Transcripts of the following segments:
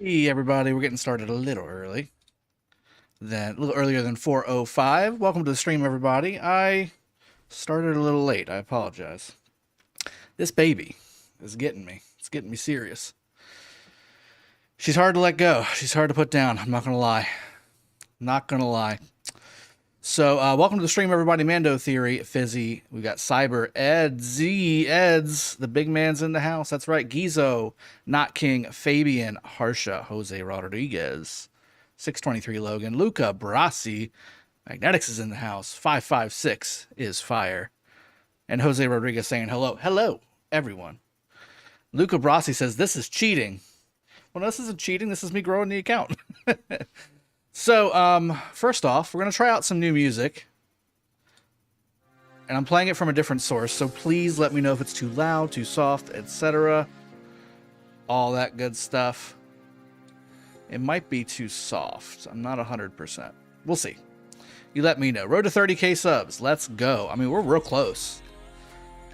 Hey everybody, we're getting started a little earlier than 4:05. Welcome to the stream, everybody. I started a little late. I apologize. This baby is getting me. It's getting me serious. She's hard to let go. She's hard to put down. I'm not gonna lie. Not gonna lie. So, welcome to the stream, everybody. Mando Theory, Fizzy. We got Cyber, Eds. The big man's in the house. That's right. Gizo, Not King, Fabian, Harsha, Jose Rodriguez, 623 Logan, Luca, Brasi, Magnetics is in the house. 556 is fire. And Jose Rodriguez saying hello. Hello, everyone. Luca Brasi says, this is cheating. Well, no, this isn't cheating. This is me growing the account. So, first off, we're going to try out some new music. And I'm playing it from a different source, so please let me know if it's too loud, too soft, etc. All that good stuff. It might be too soft. I'm not 100%. We'll see. You let me know. Road to 30k subs. Let's go. I mean, we're real close.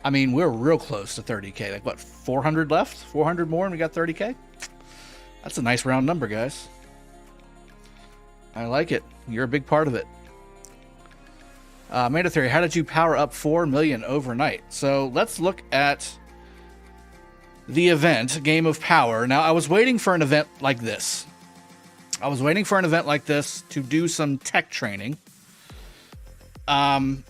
We're real close to 30k. Like, what, 400 left? 400 more and we got 30k? That's a nice round number, guys. I like it. You're a big part of it. Mando Theory, how did you power up 4 million overnight? So let's look at the event, Game of Power. Now, I was waiting for an event like this. To do some tech training. You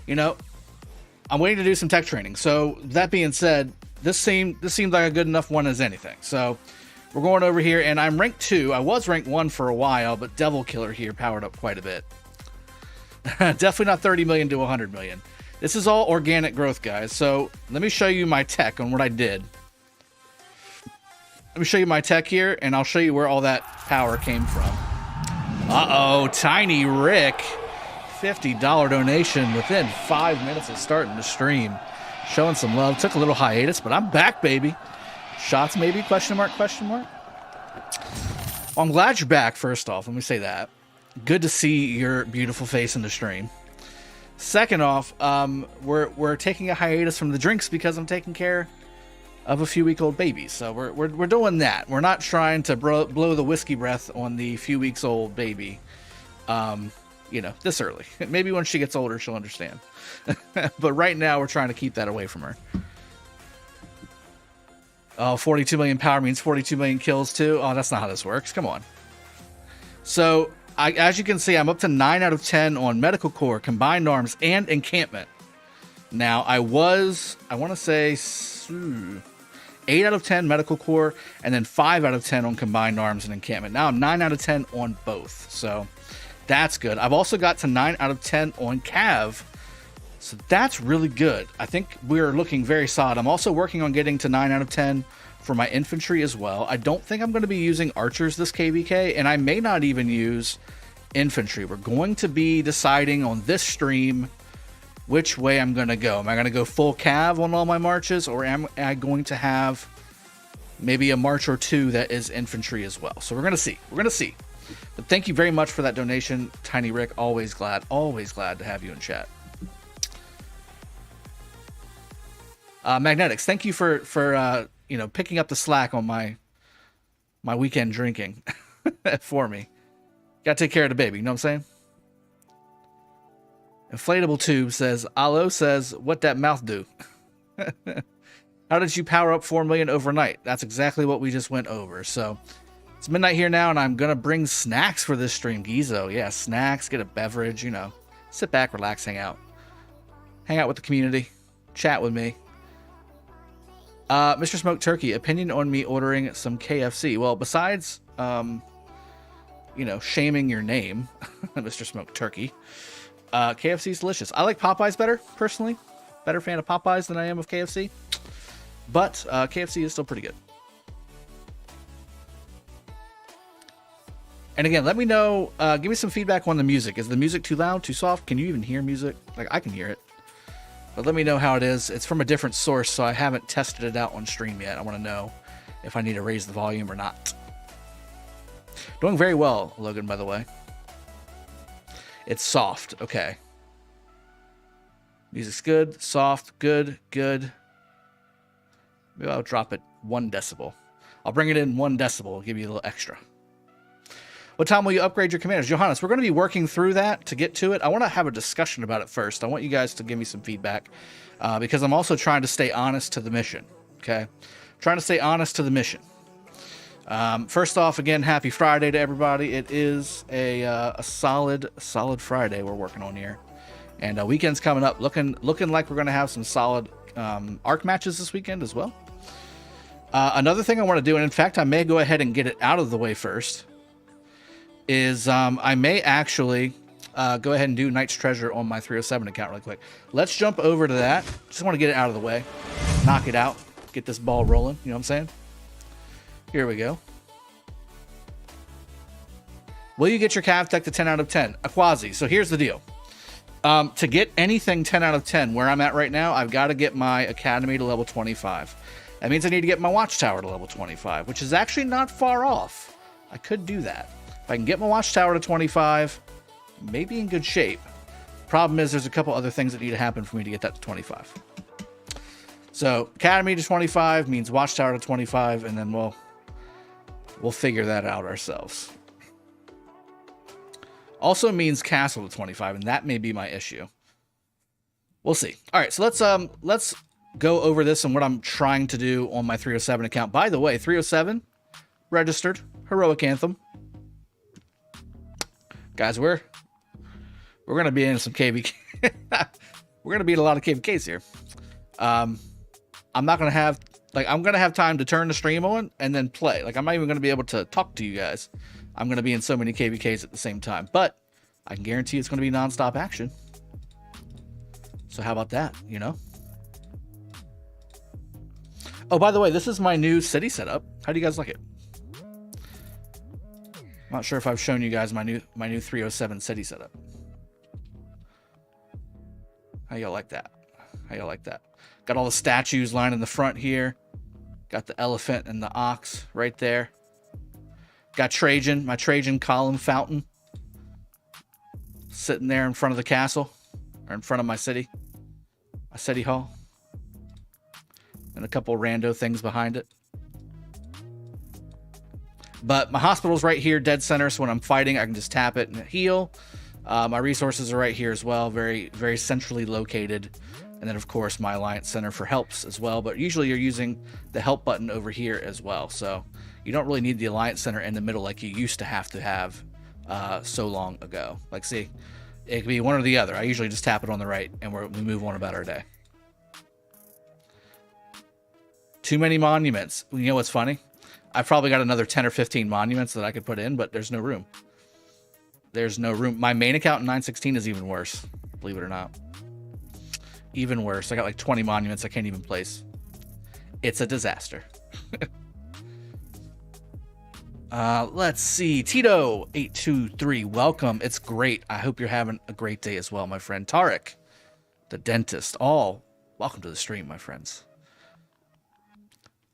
know, I'm waiting to do some tech training. So that being said, this seemed like a good enough one as anything. So we're going over here, and I'm ranked 2. I was ranked 1 for a while, but Devil Killer here powered up quite a bit. Definitely not 30 million to 100 million. This is all organic growth, guys. So let me show you my tech on what I did. Let me show you my tech here, and I'll show you where all that power came from. Uh-oh, Tiny Rick. $50 donation within 5 minutes of starting the stream. Showing some love. Took a little hiatus, but I'm back, baby. Shots maybe? Question mark, question mark? Well, I'm glad you're back, first off. Let me say that. Good to see your beautiful face in the stream. Second off, we're taking a hiatus from the drinks because I'm taking care of a few-week-old baby. So we're doing that. We're not trying to blow the whiskey breath on the few-weeks-old baby. This early. Maybe when she gets older, she'll understand. But right now, we're trying to keep that away from her. Oh, 42 million power means 42 million kills, too? Oh, that's not how this works. Come on. So, as you can see, I'm up to 9 out of 10 on Medical Core, Combined Arms, and Encampment. Now, I want to say, 8 out of 10 Medical Core, and then 5 out of 10 on Combined Arms and Encampment. Now, I'm 9 out of 10 on both. So, that's good. I've also got to 9 out of 10 on Cav. So that's really good. I think we're looking very solid. I'm also working on getting to 9 out of 10 for my infantry as well. I don't think I'm going to be using archers this KVK, and I may not even use infantry. We're going to be deciding on this stream which way I'm going to go. Am I going to go full Cav on all my marches, or am I going to have maybe a march or two that is infantry as well? So we're going to see. We're going to see. But thank you very much for that donation, Tiny Rick. Always glad to have you in chat. Magnetics, thank you for picking up the slack on my weekend drinking for me. Got to take care of the baby, you know what I'm saying? Inflatable Tube says, Alo says, what that mouth do? How did you power up 4 million overnight? That's exactly what we just went over. So it's midnight here now, and I'm going to bring snacks for this stream. Gizo, yeah, snacks, get a beverage, sit back, relax, hang out. Hang out with the community, chat with me. Mr. Smoked Turkey, opinion on me ordering some KFC. Well, besides, shaming your name, Mr. Smoked Turkey, KFC is delicious. I like Popeyes better, personally. Better fan of Popeyes than I am of KFC. But KFC is still pretty good. And again, let me know, give me some feedback on the music. Is the music too loud, too soft? Can you even hear music? Like, I can hear it. But let me know how it is. It's from a different source, so I haven't tested it out on stream yet. I want to know if I need to raise the volume or not. Doing very well, Logan, by the way. It's soft. Okay. Music's good. Soft. Good. Good. Maybe I'll drop it 1 decibel. I'll bring it in 1 decibel, give you a little extra. What time will you upgrade your commanders? Johannes, we're going to be working through that to get to it. I want to have a discussion about it first. I want you guys to give me some feedback because I'm also trying to stay honest to the mission. Okay? Trying to stay honest to the mission. First off, again, happy Friday to everybody. It is a solid Friday we're working on here. And weekend's coming up. Looking like we're going to have some solid ARC matches this weekend as well. Another thing I want to do, and in fact, I may go ahead and get it out of the way first, is I may actually go ahead and do Knight's Treasure on my 307 account really quick. Let's jump over to that. Just want to get it out of the way. Knock it out. Get this ball rolling. You know what I'm saying? Here we go. Will you get your Cav Tech to 10 out of 10? Aquazi. So here's the deal. To get anything 10 out of 10 where I'm at right now, I've got to get my Academy to level 25. That means I need to get my Watchtower to level 25, which is actually not far off. I could do that. If I can get my Watchtower to 25, maybe in good shape. Problem is there's a couple other things that need to happen for me to get that to 25. So Academy to 25 means Watchtower to 25, and then we'll figure that out ourselves. Also means Castle to 25, and that may be my issue. We'll see. All right, so let's go over this and what I'm trying to do on my 307 account. By the way, 307 registered Heroic Anthem. Guys, we're gonna be in some KVK. We're gonna be in a lot of KVKs here. I'm gonna have time to turn the stream on and then play. Like, I'm not even gonna be able to talk to you guys. I'm gonna be in so many KVKs at the same time, but I can guarantee it's gonna be nonstop action. So how about that? You know. Oh, by the way, this is my new city setup. How do you guys like it? I'm not sure if I've shown you guys my new 307 city setup. How y'all like that? How y'all like that? Got all the statues lined in the front here. Got the elephant and the ox right there. Got Trajan, my Trajan column fountain, sitting there in front of the castle, or in front of my city hall. And a couple rando things behind it. But my hospital's right here, dead center, so when I'm fighting, I can just tap it and heal. My resources are right here as well, very, very centrally located. And then, of course, my Alliance Center for helps as well. But usually you're using the help button over here as well. So you don't really need the Alliance Center in the middle like you used to have so long ago. Like, see, it could be one or the other. I usually just tap it on the right, and we move on about our day. Too many monuments. You know what's funny? I've probably got another 10 or 15 monuments that I could put in, but there's no room. There's no room. My main account in 916 is even worse, believe it or not. Even worse. I got like 20 monuments I can't even place. It's a disaster. Let's see. Tito823, welcome. It's great. I hope you're having a great day as well, my friend. Tarek, the dentist. All welcome to the stream, my friends.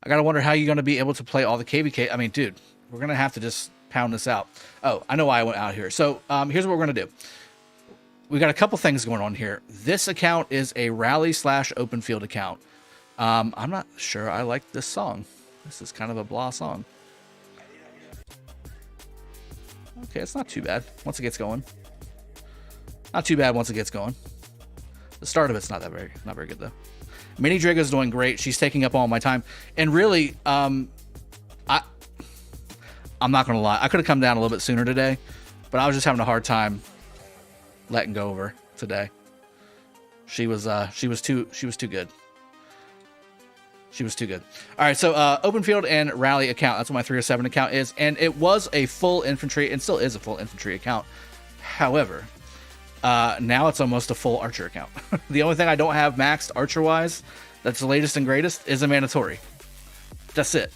I gotta wonder how you're gonna be able to play all the KVK. I mean, dude, we're gonna have to just pound this out. Oh, I know why I went out here. So here's what we're gonna do. We got a couple things going on here. This account is a rally/open field account. I'm not sure I like this song. This is kind of a blah song. Okay, it's not too bad once it gets going. Not too bad once it gets going. The start of it's not very good though. Mini Drago's doing great. She's taking up all my time. And really, I'm not gonna lie. I could have come down a little bit sooner today, but I was just having a hard time letting go of her today. She was too good. She was too good. All right, so open field and rally account. That's what my 307 account is, and it was a full infantry, and still is a full infantry account. However, now it's almost a full archer account. The only thing I don't have maxed archer-wise, that's the latest and greatest, is a Mandatory. That's it.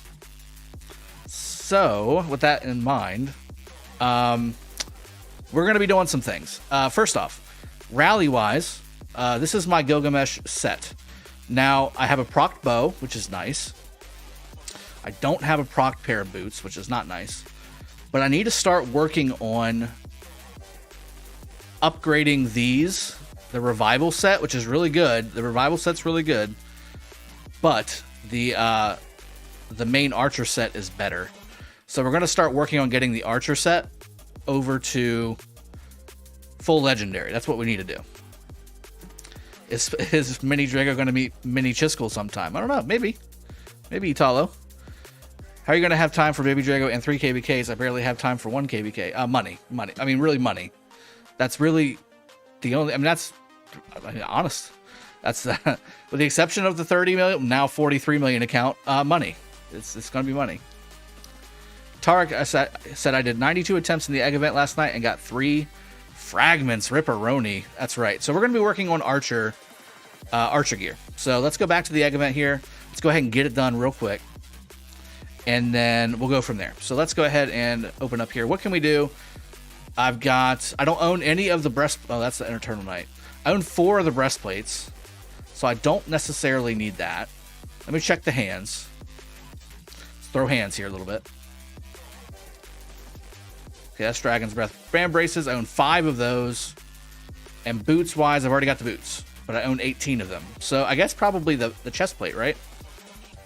So, with that in mind, we're going to be doing some things. First off, rally-wise, this is my Gilgamesh set. Now, I have a procced bow, which is nice. I don't have a procced pair of boots, which is not nice. But I need to start working on upgrading these. The revival set, which is really good. The revival set's really good. But the main archer set is better. So we're going to start working on getting the archer set over to full legendary. That's what we need to do. Is Mini Drago going to meet Mini Chiskel sometime? I don't know. Maybe Italo. How are you going to have time for Baby Drago and 3 KBKs? I barely have time for 1 KBK. Money. I mean, really money. That's really the only... I mean, honest. That's with the exception of the 30 million, now 43 million account, money. It's going to be money. Tarek said I did 92 attempts in the egg event last night and got 3 fragments. Ripperoni. That's right. So we're going to be working on archer gear. So let's go back to the egg event here. Let's go ahead and get it done real quick. And then we'll go from there. So let's go ahead and open up here. What can we do? I don't own any of the oh, that's the Eternal Knight. I own 4 of the breastplates. So I don't necessarily need that. Let me check the hands. Let's throw hands here a little bit. Okay, that's Dragon's Breath. Brand braces, I own 5 of those. And boots wise, I've already got the boots. But I own 18 of them. So I guess probably the chest plate, right?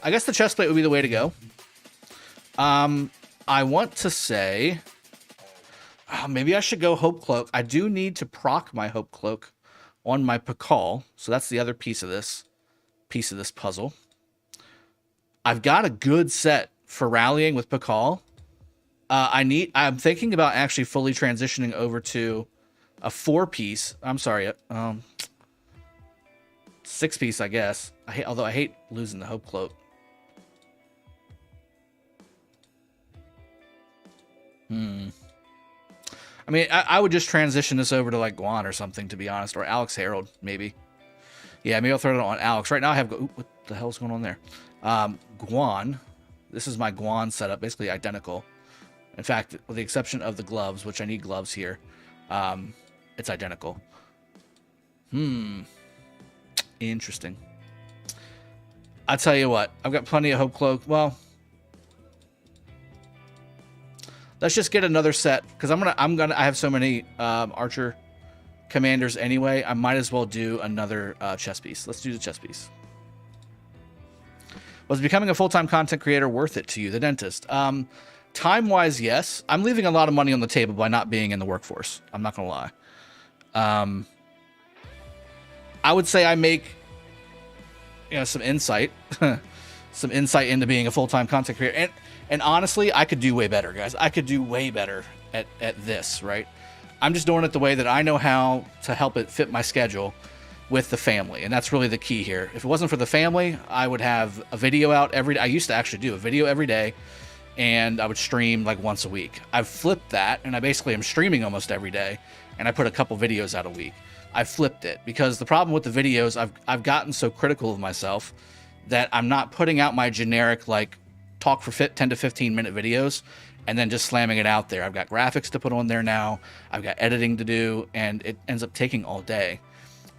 I guess the chest plate would be the way to go. I want to say... maybe I should go Hope Cloak. I do need to proc my Hope Cloak on my Pakal. So that's the other piece of this puzzle. I've got a good set for rallying with Pakal. I'm thinking about actually fully transitioning over to a 4-piece. I'm sorry, 6-piece, I guess. Although I hate losing the Hope Cloak. I mean, I would just transition this over to like Guan or something, to be honest, or Alex Harold, maybe. Yeah, maybe I'll throw it on Alex. Right now I have... Ooh, what the hell's going on there? Guan. This is my Guan setup, basically identical. In fact, with the exception of the gloves, which I need gloves here, it's identical. Interesting. I'll tell you what, I've got plenty of Hope Cloak. Well... let's just get another set, because I have so many archer commanders anyway. I might as well do another chess piece. Let's do the chess piece. Was becoming a full-time content creator worth it to you, the dentist? Time-wise, yes. I'm leaving a lot of money on the table by not being in the workforce. I'm not gonna lie. I would say I make some insight, some insight into being a full-time content creator. And honestly, I could do way better, guys. I could do way better at this, right? I'm just doing it the way that I know how to help it fit my schedule with the family. And that's really the key here. If it wasn't for the family, I would have a video out every day. I used to actually do a video every day, and I would stream like once a week. I've flipped that, and I basically am streaming almost every day, and I put a couple videos out a week. I flipped it because the problem with the videos, I've gotten so critical of myself that I'm not putting out my generic like talk for 10 to 15 minute videos and then just slamming it out there. I've got graphics to put on there now. I've got editing to do, and it ends up taking all day.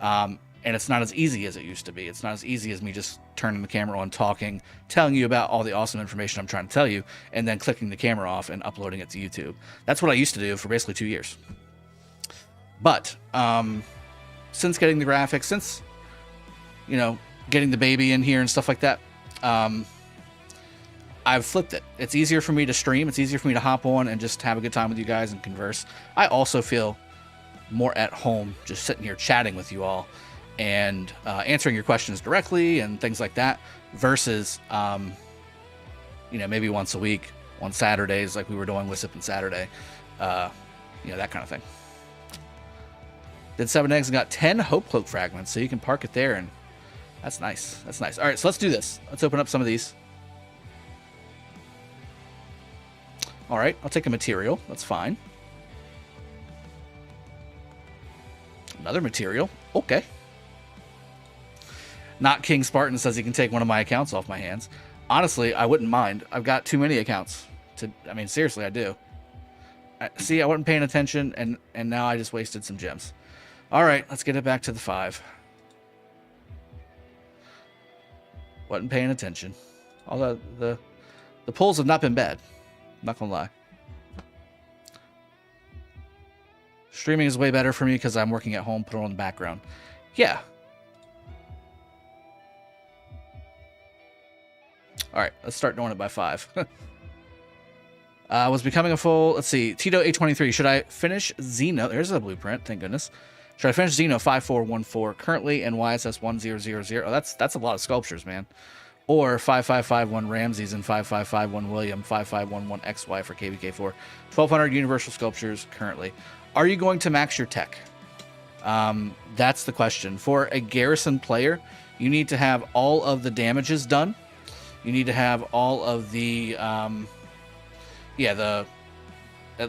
And it's not as easy as it used to be. It's not as easy as me just turning the camera on, talking, telling you about all the awesome information I'm trying to tell you, and then clicking the camera off and uploading it to YouTube. That's what I used to do for basically 2 years. But since getting the graphics, since getting the baby in here and stuff like that, I've flipped it. It's easier for me to stream. It's easier for me to hop on and just have a good time with you guys and converse. I also feel more at home just sitting here chatting with you all and answering your questions directly and things like that versus, maybe once a week on Saturdays like we were doing with Sippin' Saturday. That kind of thing. Did 7 eggs and got 10 Hope Cloak fragments, so you can park it there, and that's nice. That's nice. All right, so let's do this. Let's open up some of these. All right, I'll take a material. That's fine. Another material. Okay. Not King Spartan says he can take one of my accounts off my hands. Honestly, I wouldn't mind. I've got too many accounts. Seriously, I do. See, I wasn't paying attention, and now I just wasted some gems. All right, let's get it back to the 5. Wasn't paying attention. Although the pulls have not been bad. Not gonna lie. Streaming is way better for me because I'm working at home, put it on the background. Yeah. All right, let's start doing it by 5. Was becoming a full. Let's see. Tito 823. Should I finish Xeno? There's a blueprint. Thank goodness. Should I finish Xeno 5414 currently in YSS 1000? Oh, that's a lot of sculptures, man. Or 5551 Ramses and 5551 William, 5511 XY for KBK4. 1200 Universal Sculptures currently. Are you going to max your tech? That's the question. For a Garrison player, you need to have all of the damages done. You need to have all of the, at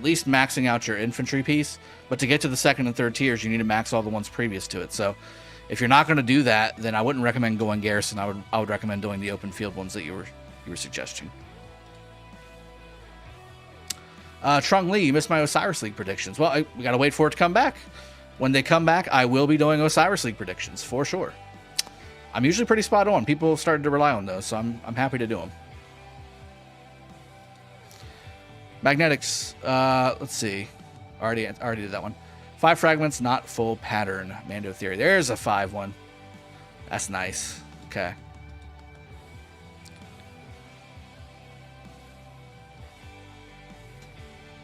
least maxing out your infantry piece. But to get to the second and third tiers, you need to max all the ones previous to it. So if you're not going to do that, then I wouldn't recommend going Garrison. I would recommend doing the open field ones that you were suggesting. Trung Lee, you missed my Osiris League predictions. Well, we got to wait for it to come back. When they come back, I will be doing Osiris League predictions for sure. I'm usually pretty spot on. People started to rely on those, so I'm happy to do them. Magnetics, let's see. Already did that one. 5 fragments, not full pattern. Mando Theory. There's a 5 one. That's nice. Okay.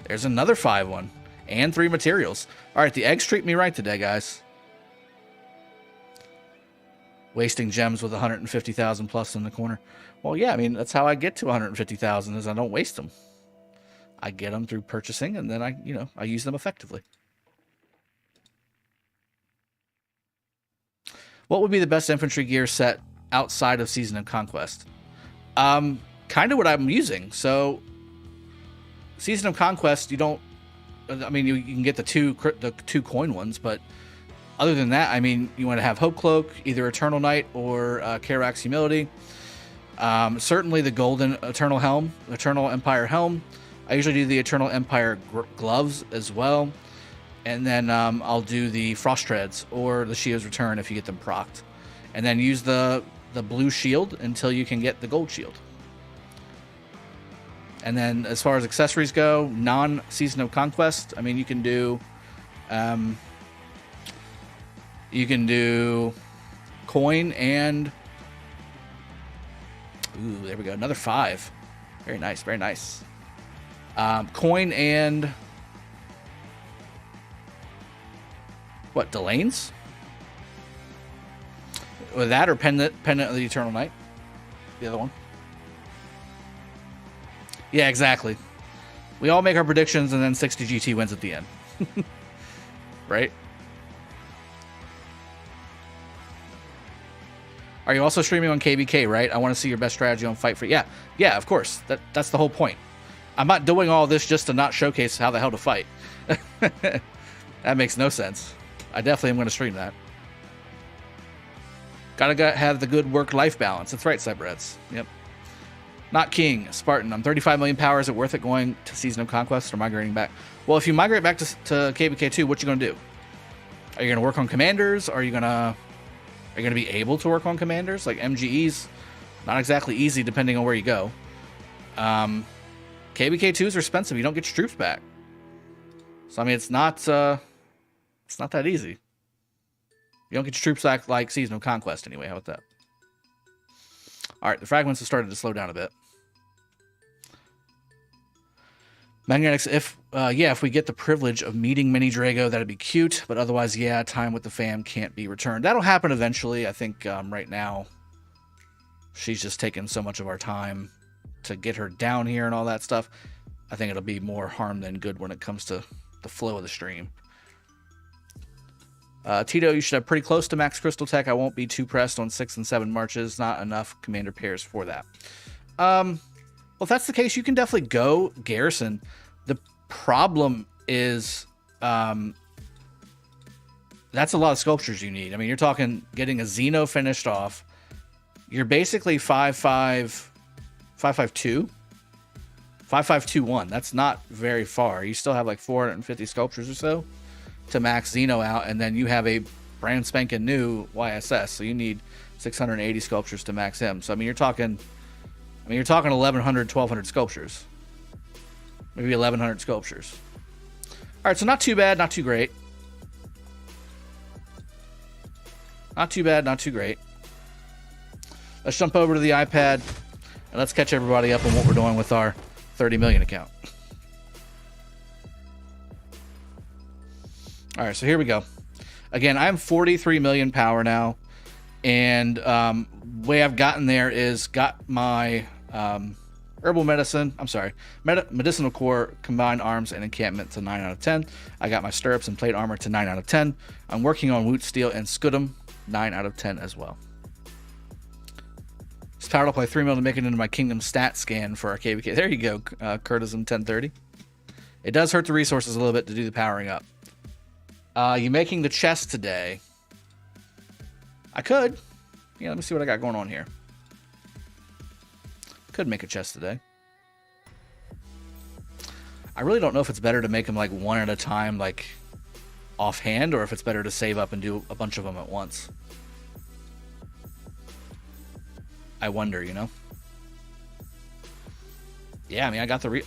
There's another 5 one. And 3 materials. Alright, the eggs treat me right today, guys. Wasting gems with 150,000 plus in the corner. Well, yeah, I mean, that's how I get to 150,000 is I don't waste them. I get them through purchasing, and then I use them effectively. What would be the best infantry gear set outside of Season of Conquest? Kind of what I'm using. So, Season of Conquest, you don't. I mean, you can get the two coin ones, but other than that, I mean, you want to have Hope Cloak, either Eternal Knight or Karak's Humility. Certainly the Golden Eternal Helm, Eternal Empire Helm. I usually do the Eternal Empire gloves as well. And then I'll do the Frost Treads or the Shio's Return if you get them procced. And then use the blue shield until you can get the gold shield. And then as far as accessories go, non-Season of Conquest, I mean, you can do coin and... Ooh, there we go. Another 5. Very nice, very nice. Coin and... What, Delanes? With that or Pendant of the Eternal Knight? The other one. Yeah, exactly. We all make our predictions and then 60 GT wins at the end. Right? Are you also streaming on KBK, right? I want to see your best strategy on Fight for... Yeah, of course. That's the whole point. I'm not doing all this just to not showcase how the hell to fight. That makes no sense. I definitely am going to stream that. Gotta have the good work-life balance. That's right, Cyberheads. Yep. Not King, Spartan. I'm 35 million power. Is it worth it going to Season of Conquest or migrating back? Well, if you migrate back to KBK2, what you going to do? Are you going to work on commanders? Are you going to be able to work on commanders? Like MGE's not exactly easy depending on where you go. KBK2s are expensive. You don't get your troops back. So I mean, it's not that easy. You don't get your troops back like Season of Conquest anyway. How about that? All right, the fragments have started to slow down a bit. Magnetics, if we get the privilege of meeting Mini Drago, that'd be cute. But otherwise, yeah, time with the fam can't be returned. That'll happen eventually. I think right now, she's just taking so much of our time to get her down here and all that stuff. I think it'll be more harm than good when it comes to the flow of the stream. Tito, you should have pretty close to max crystal tech. I won't be too pressed on 6 and 7 marches. Not enough commander pairs for that. Well, if that's the case, you can definitely go Garrison. The problem is that's a lot of sculptures you need. I mean, you're talking getting a Xeno finished off. You're basically 5.5, 5.5.2, 5.5.2.1. That's not very far. You still have like 450 sculptures or so to max Xeno out, and then you have a brand spanking new YSS, so you need 680 sculptures to max him. So I mean, you're talking 1,100, 1,200 sculptures, maybe 1,100 sculptures. All right, so not too bad, not too great. Not too bad, not too great. Let's jump over to the iPad. And let's catch everybody up on what we're doing with our 30 million account. All right, so here we go. Again, I'm 43 million power now. And way I've gotten there is got my herbal medicine, medicinal core, combined arms, and encampment to 9 out of 10. I got my stirrups and plate armor to 9 out of 10. I'm working on Woot Steel and Scudum, 9 out of 10 as well. It's powered up by 3 mil to make it into my kingdom stat scan for our KVK. There you go, Curtism 1030. It does hurt the resources a little bit to do the powering up. You making the chest today? I could. Yeah, let me see what I got going on here. Could make a chest today. I really don't know if it's better to make them like one at a time, like offhand, or if it's better to save up and do a bunch of them at once. I wonder, you know? Yeah, I mean, I got the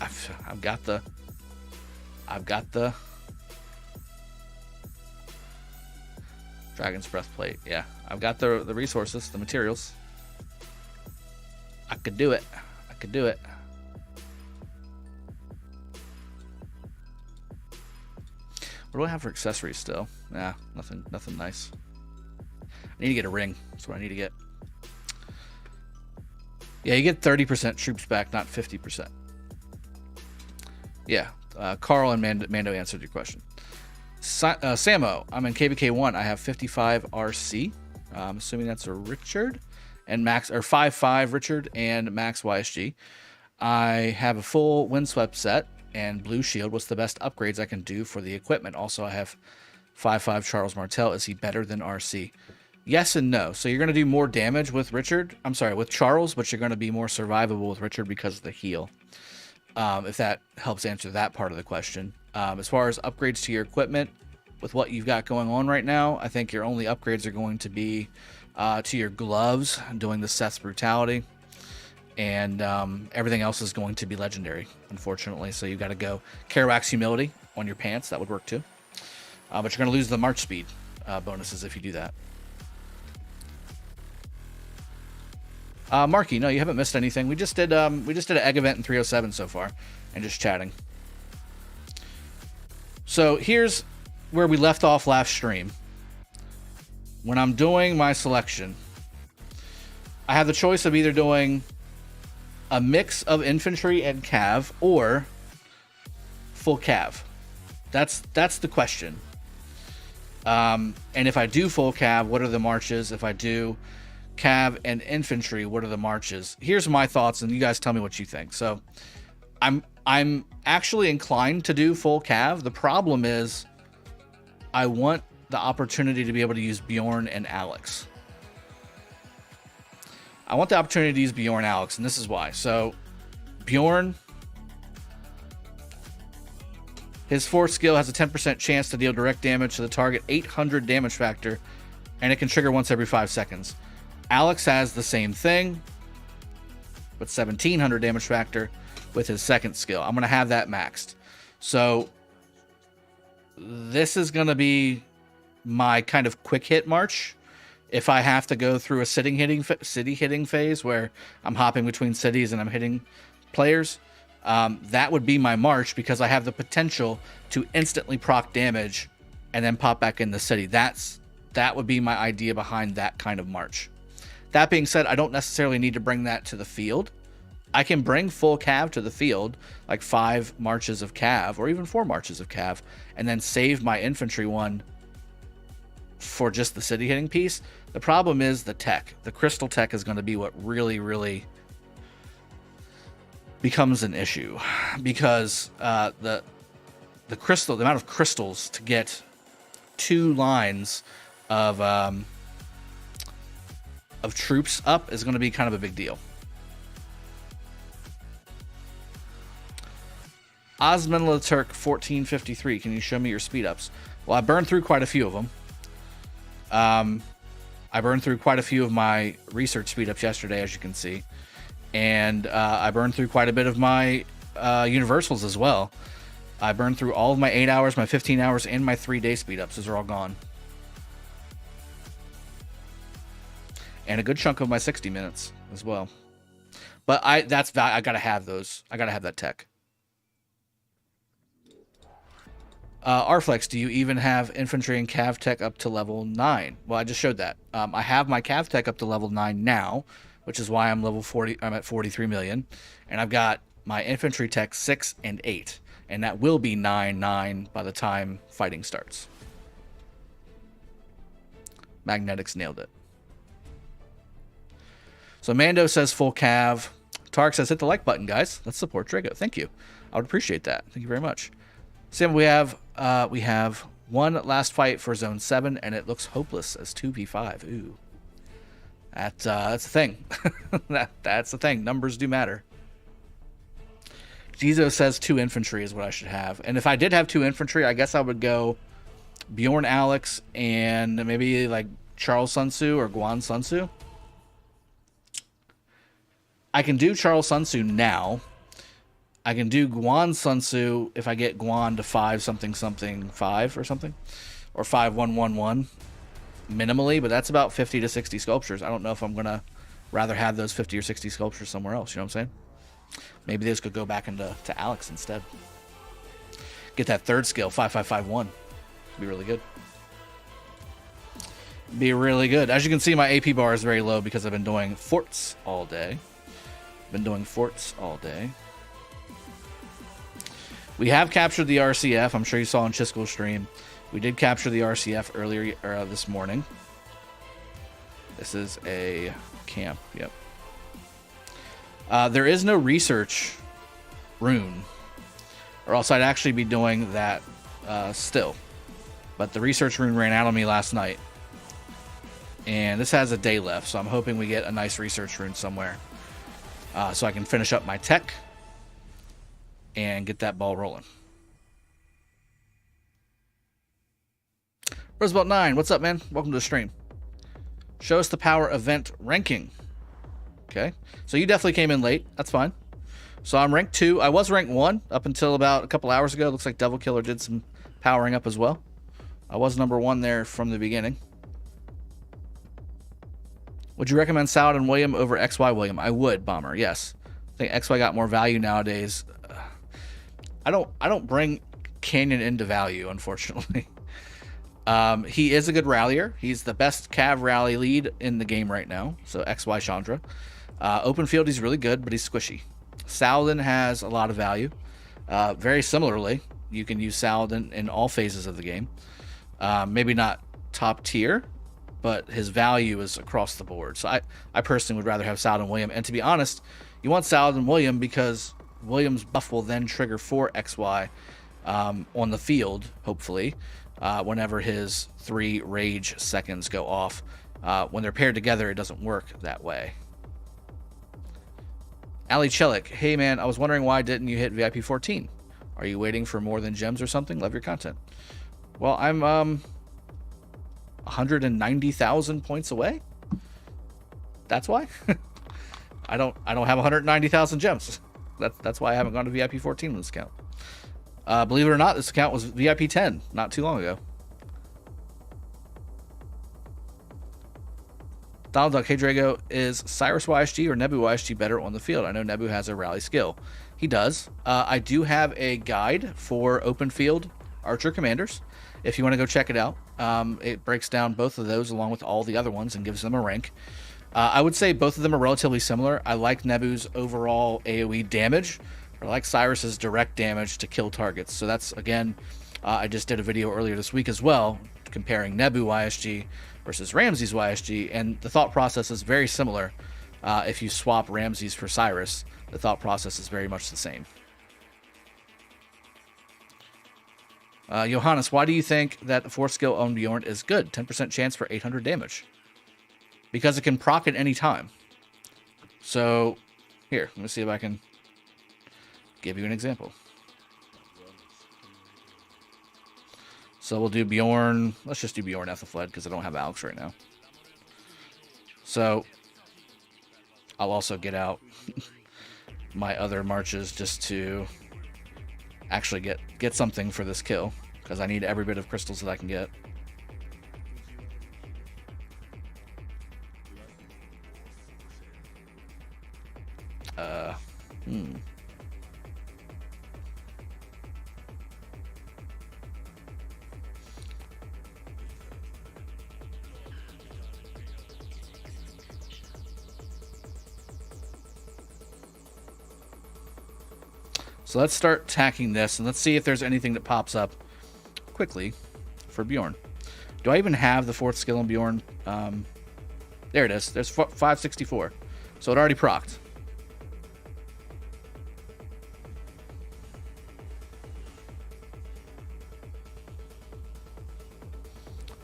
I've got the Dragon's Breastplate. Yeah, I've got the resources, the materials. I could do it. I could do it. What do I have for accessories still? Nah, nothing nice. I need to get a ring. That's what I need to get. Yeah, you get 30% troops back, not 50%. Yeah, Carl and Mando answered your question. Samo, I'm in KBK 1. I have 55 RC. I'm assuming that's a Richard. And Max, or 5.5 Richard and Max YSG. I have a full Windswept set and Blue Shield. What's the best upgrades I can do for the equipment? Also, I have 5.5 Charles Martel. Is he better than RC? Yes and no. So you're going to do more damage with with Charles, but you're going to be more survivable with Richard because of the heal. If that helps answer that part of the question. As far as upgrades to your equipment, with what you've got going on right now, I think your only upgrades are going to be to your gloves, doing the Seth's Brutality, and everything else is going to be legendary, unfortunately. So you've got to go Kerouac's Humility on your pants. That would work too. But you're going to lose the March Speed bonuses if you do that. Marky, no, you haven't missed anything. We just did an egg event in 307 so far, and just chatting. So here's where we left off last stream. When I'm doing my selection, I have the choice of either doing a mix of infantry and cav or full cav. That's the question. And if I do full cav, what are the marches? If I do cav and infantry, what are the marches? Here's my thoughts, and you guys tell me what you think. So I'm actually inclined to do full cav. The problem is I want the opportunity to be able to use Bjorn and Alex. I want the opportunity to use Bjorn and Alex, and this is why. So Bjorn, his 4th skill has a 10% chance to deal direct damage to the target, 800 damage factor, and it can trigger once every 5 seconds. Alex has the same thing, but 1700 damage factor with his 2nd skill. I'm going to have that maxed. So this is going to be my kind of quick hit march. If I have to go through a city hitting phase where I'm hopping between cities and I'm hitting players, that would be my march, because I have the potential to instantly proc damage and then pop back in the city. That would be my idea behind that kind of march. That being said, I don't necessarily need to bring that to the field. I can bring full cav to the field, like 5 marches of cav, or even 4 marches of cav, and then save my infantry one for just the city hitting piece. The problem is the tech. The crystal tech is going to be what really, really becomes an issue, because the amount of crystals to get 2 lines of troops up is going to be kind of a big deal. Osmanla Turk 1453, can you show me your speed ups? Well, I burned through quite a few of them. I burned through quite a few of my research speed ups yesterday, as you can see. And I burned through quite a bit of my universals as well. I burned through all of my 8 hours, my 15 hours, and my 3-day speed ups. Those are all gone. And a good chunk of my 60 minutes as well. But I gotta have those. I gotta have that tech. Arflex, do you even have infantry and cav tech up to level 9? Well, I just showed that. I have my cav tech up to level 9 now, which is why I'm level 40. I'm at 43 million, and I've got my infantry tech 6 and 8, and that will be 9 by the time fighting starts. Magnetics nailed it. So Mando says full cav. Tark says hit the like button, guys. Let's support Drago. Thank you. I would appreciate that. Thank you very much. Sam, we have one last fight for Zone 7, and it looks hopeless as 2v5. Ooh. That's the thing. That's the thing. Numbers do matter. Jizo says 2 infantry is what I should have. And if I did have 2 infantry, I guess I would go Bjorn Alex and maybe like Charles Sun Tzu or Guan Sun Tzu. I can do Charles Sun Tzu now. I can do Guan Sun Tzu if I get Guan to 5 something something 5 or something, or 5111 minimally, but that's about 50 to 60 sculptures. I don't know if I'm gonna rather have those 50 or 60 sculptures somewhere else. You know what I'm saying? Maybe those could go back into Alex instead. Get that third skill 5551. Be really good. Be really good. As you can see, my AP bar is very low because I've been doing forts all day. We have captured the RCF. I'm sure you saw on Chisco's stream. We did capture the RCF earlier this morning. This is a camp. Yep. There is no research rune, or else I'd actually be doing that still. But the research rune ran out on me last night. And this has a day left, so I'm hoping we get a nice research rune somewhere. So I can finish up my tech and get that ball rolling. Roosevelt 9, what's up, man? Welcome to the stream. Show us the power event ranking. Okay, so you definitely came in late. That's fine. So I'm ranked 2. I was ranked 1 up until about a couple hours ago. Looks like Devil Killer did some powering up as well. I was number 1 there from the beginning. Would you recommend Saladin William over XY William? I would, Bomber. Yes, I think XY got more value nowadays. I don't bring Canyon into value, unfortunately. He is a good rallier. He's the best Cav rally lead in the game right now. So XY Chandra. Open field, he's really good, but he's squishy. Saladin has a lot of value. Very similarly, you can use Saladin in all phases of the game. Maybe not top tier, but his value is across the board. So I personally would rather have Saladin William. And to be honest, you want Saladin William because William's buff will then trigger for XY on the field, hopefully, whenever his 3 rage seconds go off. When they're paired together, it doesn't work that way. Ali Chelik, hey man, I was wondering why didn't you hit VIP 14? Are you waiting for more than gems or something? Love your content. Well, I'm 190,000 points away. That's why. I don't have 190,000 gems. That's why I haven't gone to VIP 14 on this account. Believe it or not, this account was VIP 10 not too long ago. Donald Duck, hey Drago, is Cyrus YSG or Nebu YSG better on the field? I know Nebu has a rally skill. He does. I do have a guide for open field archer commanders. If you want to go check it out, it breaks down both of those along with all the other ones and gives them a rank. I would say both of them are relatively similar. I like Nebu's overall AoE damage. I like Cyrus's direct damage to kill targets. So that's, again, I just did a video earlier this week as well, comparing Nebu YSG versus Ramses YSG, and the thought process is very similar. If you swap Ramses for Cyrus, the thought process is very much the same. Johannes, why do you think that the 4th skill on Bjorn is good? 10% chance for 800 damage. Because it can proc at any time. So, here, let me see if I can give you an example. So we'll do Bjorn. Let's just do Bjorn Ethelfled because I don't have Alex right now. So I'll also get out my other marches just to actually get something for this kill because I need every bit of crystals that I can get. So let's start attacking this, and let's see if there's anything that pops up quickly for Bjorn. Do I even have the 4th skill on Bjorn? There it is. There's 564. So it already procced.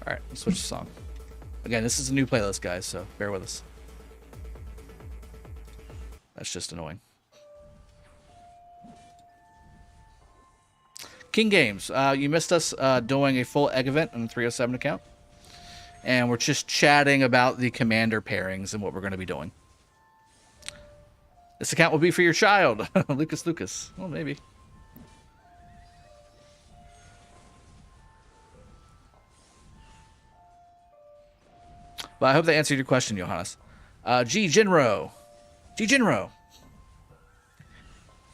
Alright, let's switch the song. Again, this is a new playlist, guys, so bear with us. That's just annoying. King Games, you missed us doing a full egg event on the 307 account. And we're just chatting about the commander pairings and what we're going to be doing. This account will be for your child. Lucas. Well, maybe. But I hope that answered your question, Johannes. G. Jinro.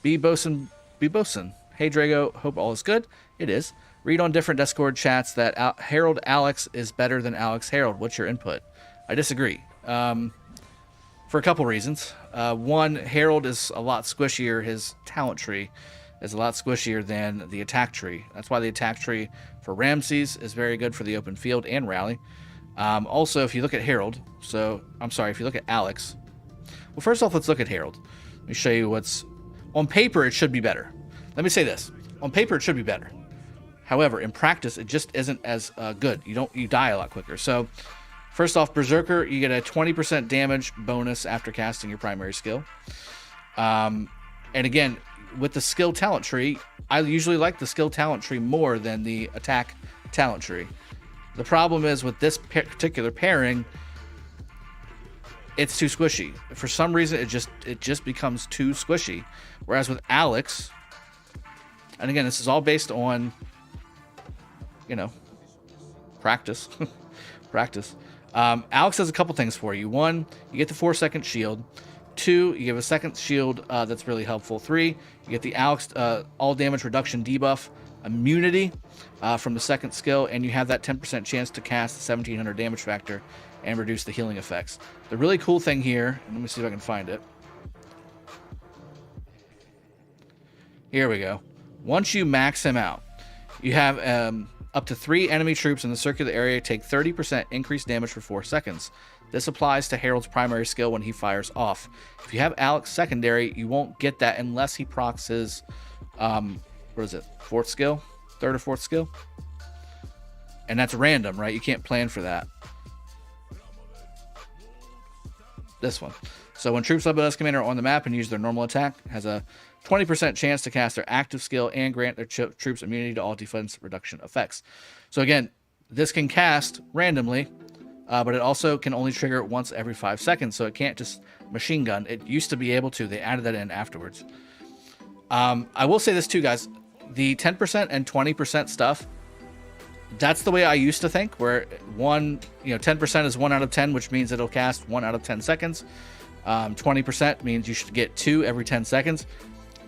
B. Bosun. Hey, Drago. Hope all is good. It is. Read on different Discord chats that Harold Alex is better than Alex Harold. What's your input? I disagree. For a couple reasons. One, Harold is a lot squishier. His talent tree is a lot squishier than the attack tree. That's why the attack tree for Ramses is very good for the open field and rally. Also, if you look at Harold, if you look at Alex, well, first off, let's look at Harold. Let me show you what's on paper. It should be better. Let me say this: on paper, it should be better. However, in practice, it just isn't as good. You die a lot quicker. So, first off, Berserker, you get a 20% damage bonus after casting your primary skill. And again, with the skill talent tree, I usually like the skill talent tree more than the attack talent tree. The problem is with this particular pairing, it's too squishy. For some reason, it just becomes too squishy. Whereas with Alex, and again, this is all based on, practice. Alex does a couple things for you. One, you get the 4-second shield. 2, you give a second shield that's really helpful. 3, you get the Alex all damage reduction debuff immunity from the second skill, and you have that 10% chance to cast the 1700 damage factor and reduce the healing effects. The really cool thing here, and let me see if I can find it. Here we go. Once you max him out, you have up to 3 enemy troops in the circular area take 30% increased damage for 4 seconds. This applies to Harold's primary skill when he fires off. If you have Alex secondary, you won't get that unless he procs his, 4th skill? 3rd or 4th skill? And that's random, right? You can't plan for that. This one. So when troops led by this commander are on the map and use their normal attack, has a 20% chance to cast their active skill and grant their troops immunity to all defense reduction effects. So again, this can cast randomly, but it also can only trigger once every 5 seconds, so it can't just machine gun. It used to be able to. They added that in afterwards. I will say this too, guys. The 10% and 20% stuff, that's the way I used to think, where 10% is 1 out of 10, which means it'll cast 1 out of 10 seconds. 20% means you should get 2 every 10 seconds.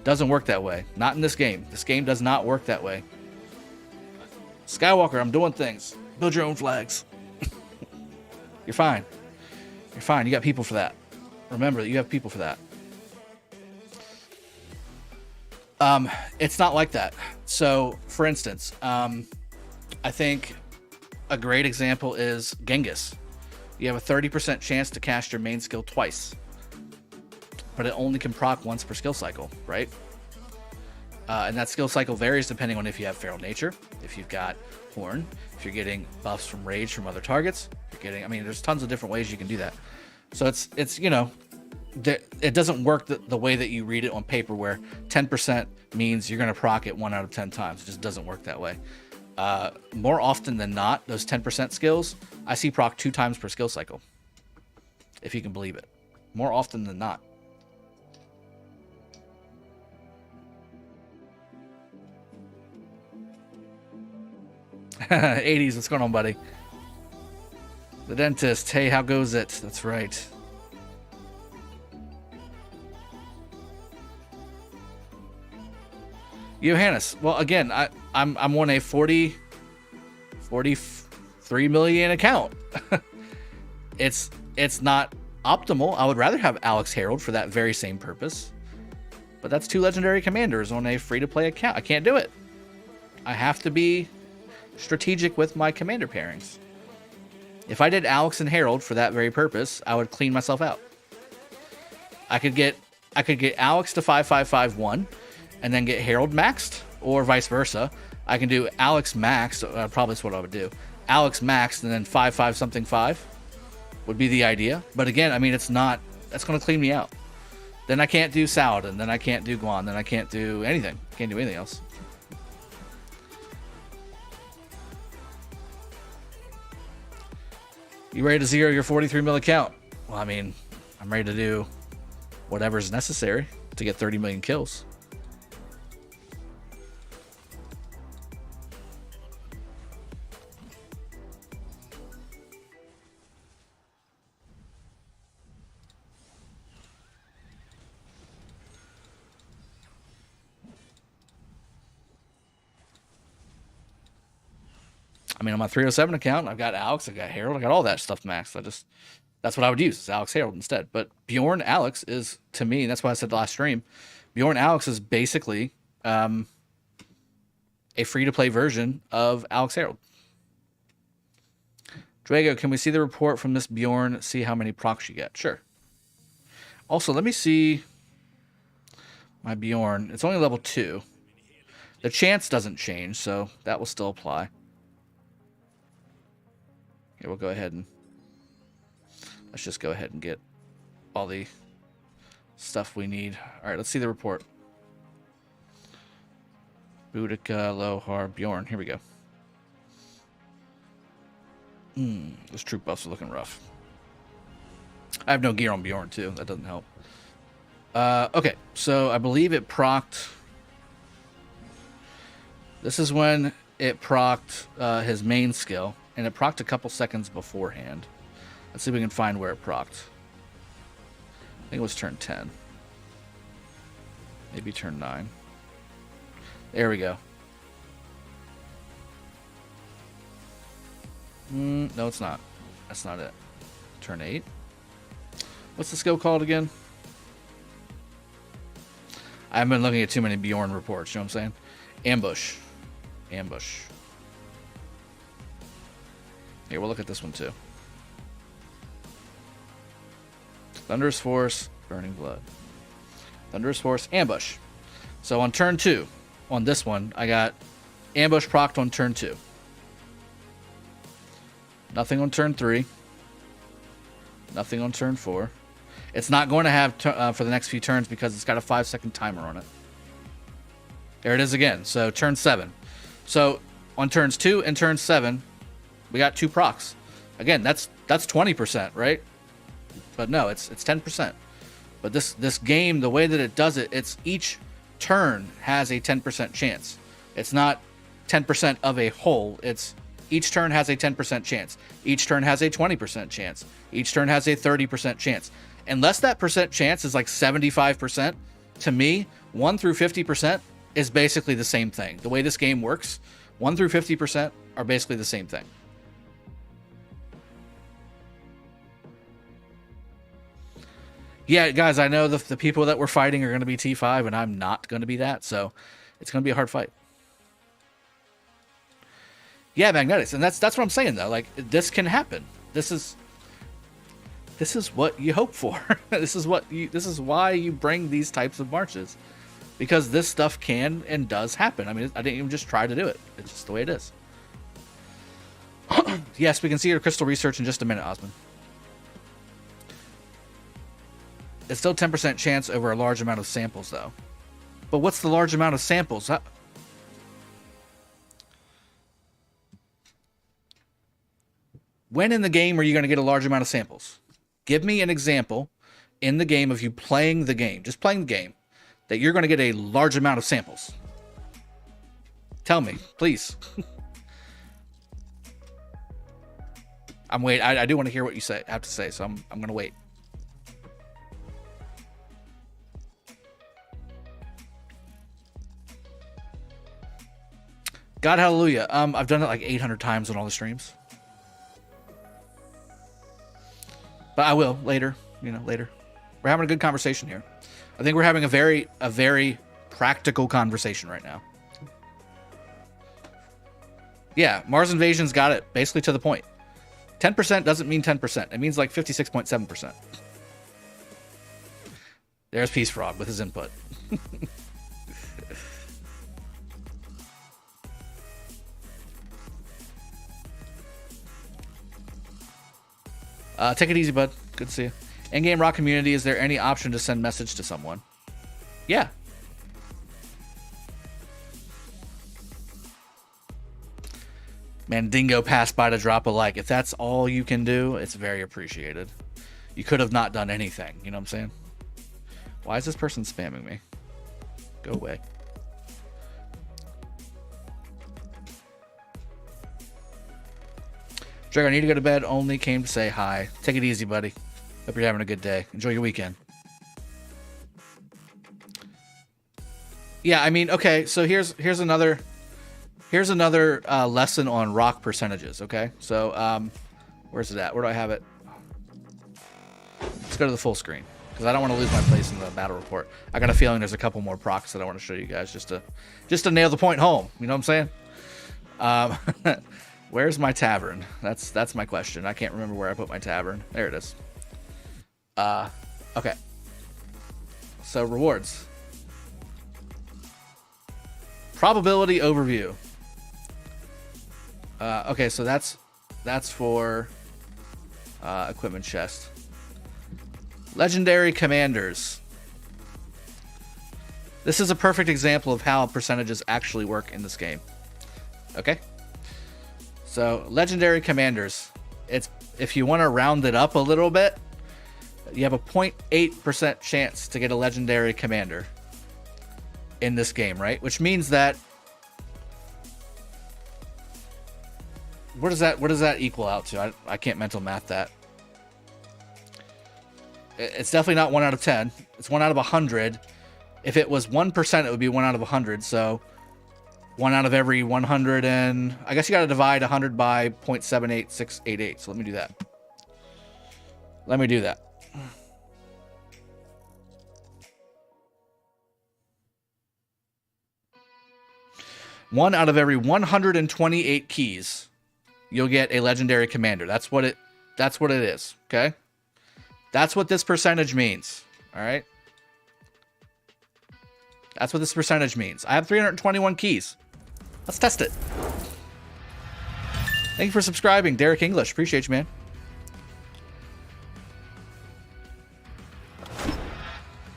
Doesn't work that way. Not in this game. This game does not work that way. Skywalker, I'm doing things. Build your own flags. You're fine. You're fine. You got people for that. Remember that you have people for that. It's not like that. So, for instance, I think a great example is Genghis. You have a 30% chance to cast your main skill twice, but it only can proc once per skill cycle, right? And that skill cycle varies depending on if you have Feral Nature, if you've got Horn, if you're getting buffs from Rage from other targets. There's tons of different ways you can do that. So it's it doesn't work the way that you read it on paper, where 10% means you're going to proc it 1 out of 10 times. It just doesn't work that way. More often than not, those 10% skills, I see proc 2 times per skill cycle, if you can believe it. More often than not. '80s, what's going on, buddy? The dentist, hey, how goes it? That's right. Johannes, well, again, I'm on a 43 million account. It's not optimal. I would rather have Alex Harold for that very same purpose. But that's 2 legendary commanders on a free-to-play account. I can't do it. I have to be strategic with my commander pairings. If I did Alex and Harold for that very purpose, I would clean myself out. I could get Alex to 5/5/5/1, and then get Harold maxed, or vice versa. I can do Alex maxed. Probably that's what I would do. Alex maxed, and then 5/5 something 5 would be the idea. But again, I mean, it's not. That's going to clean me out. Then I can't do Saladin. Then I can't do Guan. Then I can't do anything. Can't do anything else. You ready to zero your 43 mil account? Well, I mean, I'm ready to do whatever's necessary to get 30 million kills. I mean, on my 307 account, I've got Alex, I've got Harold, I got all that stuff maxed. That's what I would use, is Alex Harold instead. But Bjorn Alex is, to me, and that's why I said last stream, Bjorn Alex is basically a free-to-play version of Alex Harold. Drago, can we see the report from this Bjorn, see how many procs you get? Sure. Also, let me see my Bjorn. It's only level 2. The chance doesn't change, so that will still apply. Here, we'll go ahead and let's just go ahead and get all the stuff we need. All right, let's see the report. Boudica, Lohar, Bjorn. Here we go. Those troop buffs are looking rough. I have no gear on Bjorn, too. That doesn't help. Okay, so I believe it procced. This is when it procced his main skill. And it procced a couple seconds beforehand. Let's see if we can find where it procced. I think it was turn 10. Maybe turn 9. There we go. No, it's not. That's not it. Turn 8. What's the skill called again? I haven't been looking at too many Bjorn reports, you know what I'm saying? Ambush. Ambush. Here, we'll look at this one too. Thunderous Force, Burning Blood. Thunderous Force, Ambush. So on turn 2, on this one, I got Ambush procced on turn 2. Nothing on turn 3. Nothing on turn 4. It's not going to have for the next few turns because it's got a 5-second timer on it. There it is again. So turn 7. So on turns 2 and turn 7, we got 2 procs. Again, that's 20%, right? But no, it's 10%. But this game, the way that it does it, it's each turn has a 10% chance. It's not 10% of a whole. It's each turn has a 10% chance. Each turn has a 20% chance. Each turn has a 30% chance. Unless that percent chance is like 75%, to me, 1 through 50% is basically the same thing. The way this game works, 1 through 50% are basically the same thing. Yeah, guys, I know the people that we're fighting are going to be T5, and I'm not going to be that, so it's going to be a hard fight. Yeah, magnetics, and that's what I'm saying though. Like, this can happen. This is what you hope for. This is why you bring these types of marches, because this stuff can and does happen. I mean, I didn't even just try to do it. It's just the way it is. Yes, we can see your crystal research in just a minute, Osmond. It's still 10% chance over a large amount of samples, though. But what's the large amount of samples? When in the game are you going to get a large amount of samples? Give me an example in the game of you playing the game, just playing the game, that you're going to get a large amount of samples. Tell me, please. I'm waiting. I do want to hear what you have to say, so I'm going to wait. God hallelujah. I've done it like 800 times on all the streams. But I will later, later. We're having a good conversation here. I think we're having a very practical conversation right now. Yeah, Mars Invasion's got it basically to the point. 10% doesn't mean 10%. It means like 56.7%. There's Peace Frog with his input. Take it easy, bud. Good to see you. In-game rock community, is there any option to send message to someone? Yeah. Man, Dingo passed by to drop a like. If that's all you can do, it's very appreciated. You could have not done anything. You know what I'm saying? Why is this person spamming me? Go away. Drago, I need to go to bed. Only came to say hi. Take it easy, buddy. Hope you're having a good day. Enjoy your weekend. Yeah, I mean, okay. So here's another lesson on rock percentages. Okay, so where's it at? Where do I have it? Let's go to the full screen because I don't want to lose my place in the battle report. I got a feeling there's a couple more procs that I want to show you guys just to nail the point home. You know what I'm saying? Where's my tavern? That's my question. I can't remember where I put my tavern. There it is. Okay. So rewards. Probability overview. Okay, so that's for equipment chest. Legendary commanders. This is a perfect example of how percentages actually work in this game. Okay? So, legendary commanders. It's if you want to round it up a little bit, you have a 0.8% chance to get a legendary commander in this game, right? Which means that what does that equal out to? I can't mental math that. It's definitely not 1 out of 10. It's 1 out of 100. If it was 1%, it would be 1 out of 100. So 1 out of every 100, and I guess you got to divide 100 by 0.78688. So let me do that. One out of every 128 keys, you'll get a legendary commander. That's what it is. Okay, that's what this percentage means. All right, that's what this percentage means. I have 321 keys. Let's test it. Thank you for subscribing, Derek English. Appreciate you, man.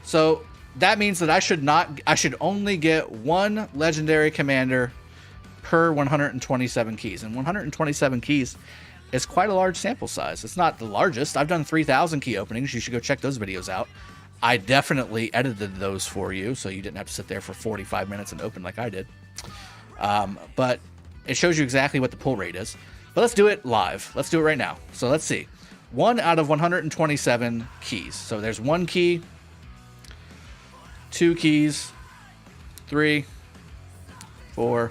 So that means that I should only get 1 legendary commander per 127 keys. And 127 keys is quite a large sample size. It's not the largest. I've done 3,000 key openings. You should go check those videos out. I definitely edited those for you, so you didn't have to sit there for 45 minutes and open like I did. But it shows you exactly what the pull rate is. But let's do it live. Let's do it right now. So let's see. 1 out of 127 keys. So there's 1 key, 2 keys, 3, 4,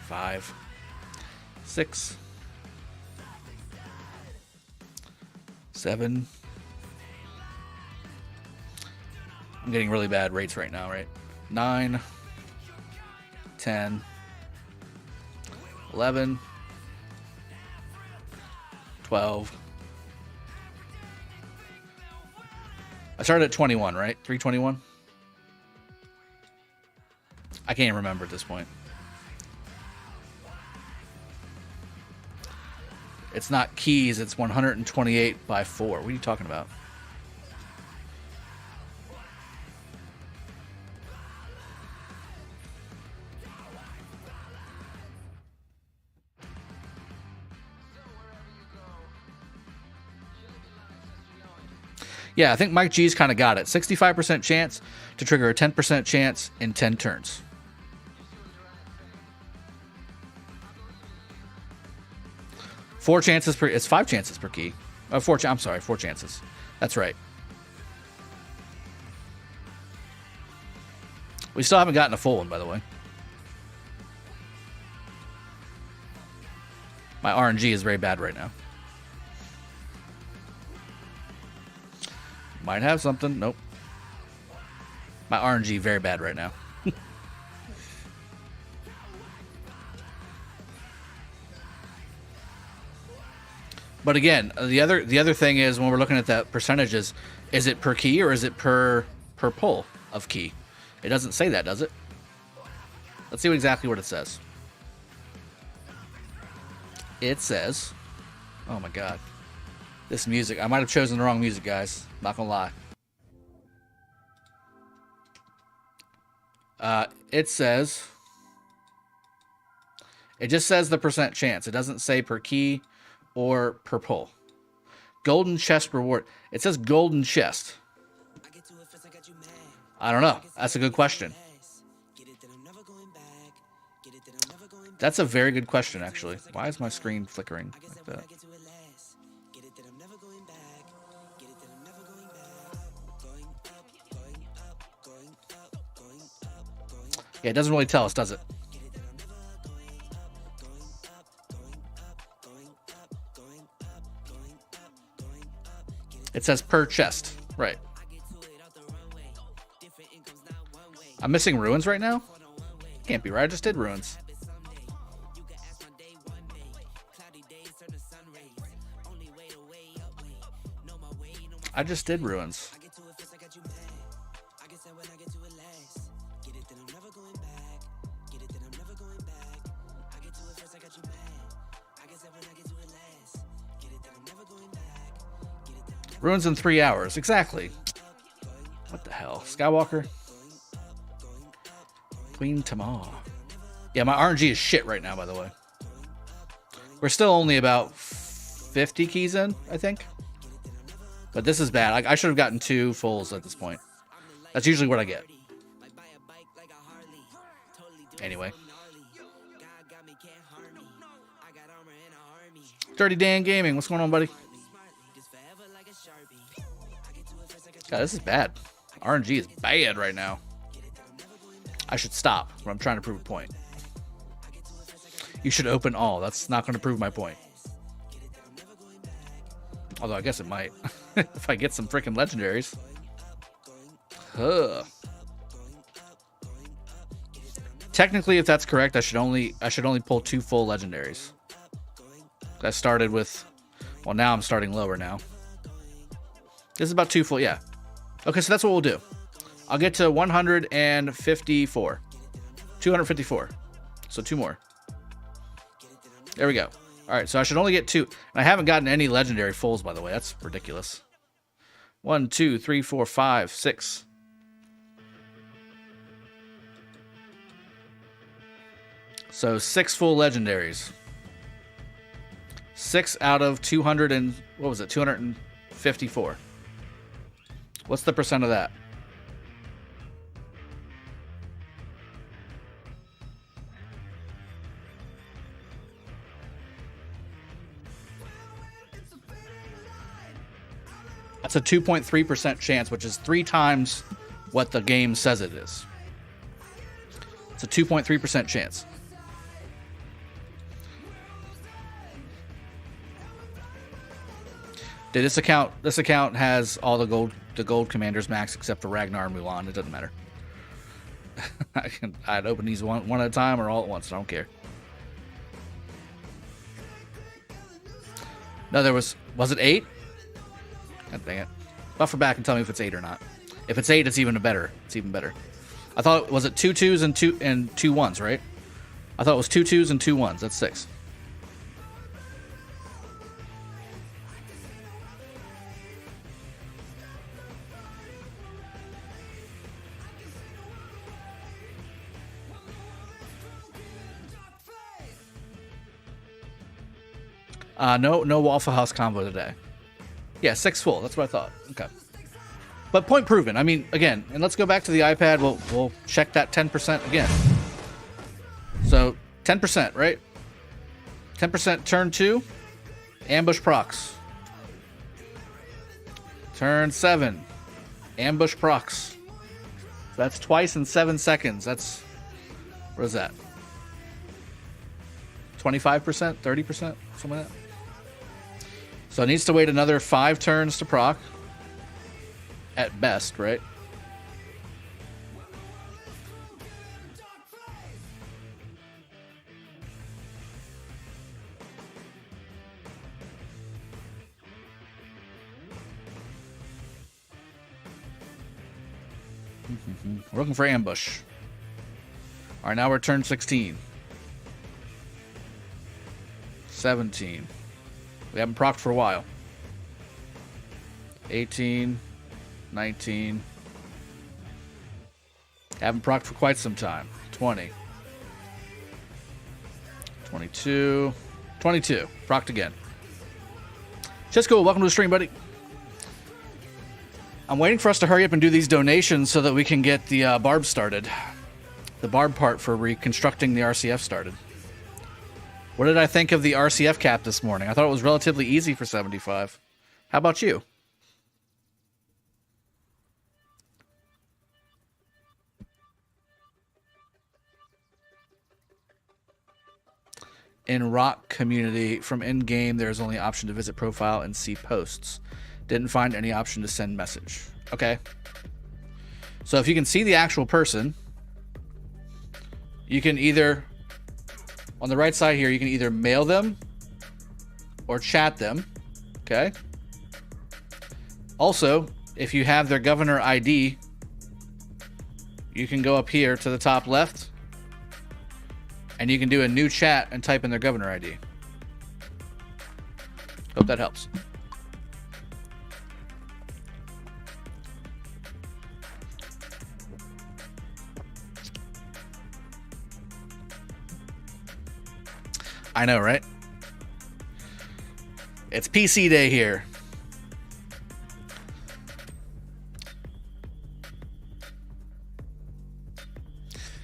5, 6, 7. I'm getting really bad rates right now, right? 9, 10, 11, 12. I started at 21, right? 321? I can't even remember at this point. It's not keys, it's 128 by 4. What are you talking about? Yeah, I think Mike G's kind of got it. 65% chance to trigger a 10% chance in 10 turns. Four chances per... It's 5 chances per key. I'm sorry, 4 chances. That's right. We still haven't gotten a full one, by the way. My RNG is very bad right now. Might have something. Nope. My RNG very bad right now. But again, the other thing is when we're looking at that percentages, is it per key or is it per pull of key? It doesn't say that, does it? Let's see exactly what it says. It says, oh my god, this music. I might have chosen the wrong music, guys. Not gonna lie. It says, it just says the percent chance. It doesn't say per key or per pull. Golden chest reward. It says golden chest. I don't know. That's a good question. That's a very good question, actually. Why is my screen flickering like that? Yeah, it doesn't really tell us, does it? It says per chest. Right. I'm missing ruins right now? Can't be right. I just did ruins. I just did ruins. Ruins in 3 hours. Exactly. What the hell? Skywalker? Queen Tamar. Yeah, my RNG is shit right now, by the way. We're still only about 50 keys in, I think. But this is bad. I should have gotten 2 fulls at this point. That's usually what I get. Anyway. Dirty Dan Gaming. What's going on, buddy? God, this is bad. RNG is bad right now. I should stop when I'm trying to prove a point. You should open all. That's not going to prove my point. Although I guess it might. If I get some freaking legendaries. Huh. Technically, if that's correct, I should only pull 2 full legendaries. I started with, well, now I'm starting lower now. This is about 2 full, yeah. Okay, so that's what we'll do. I'll get to 154. 254. So 2 more. There we go. All right, so I should only get 2. And I haven't gotten any legendary fulls, by the way. That's ridiculous. 1, 2, 3, 4, 5, 6. So 6 full legendaries. 6 out of 200 and, what was it, 254. What's the percent of that? That's a 2.3% chance, which is 3 times what the game says it is. It's a 2.3% chance. Dude, this account has all the gold commanders max except for Ragnar and Mulan. It doesn't matter. I'd open these one at a time or all at once. I don't care. No, there was it 8? God dang it. Buffer back and tell me if it's 8 or not. If it's 8, it's even better. It's even better. I thought, was it 2 2s and 2 1s, right? I thought it was 2 2s and 2 1s. That's 6. No Waffle House combo today. Yeah, 6 full. That's what I thought. Okay. But point proven. I mean, again, and let's go back to the iPad. We'll check that 10% again. So 10%, right? 10% turn 2. Ambush procs. Turn 7. Ambush procs. That's twice in 7 seconds. That's, what is that? 25%? 30%? Something like that. So it needs to wait another 5 turns to proc. at best, right? We're looking for ambush. All right, now we're turn 16. 17. We haven't procced for a while. 18. 19. Haven't procced for quite some time. 20. 22. 22. Procced again. Just cool. Welcome to the stream, buddy. I'm waiting for us to hurry up and do these donations so that we can get the barb started. The barb part for reconstructing the RCF started. What did I think of the RCF cap this morning? I thought it was relatively easy for 75. How about you? In Rock community, from in-game, there's only an option to visit profile and see posts. Didn't find any option to send message. Okay. So if you can see the actual person, you can either, on the right side here, you can either mail them or chat them. Okay. Also, if you have their governor ID, you can go up here to the top left and you can do a new chat and type in their governor ID. Hope that helps. I know, right? It's PC day here.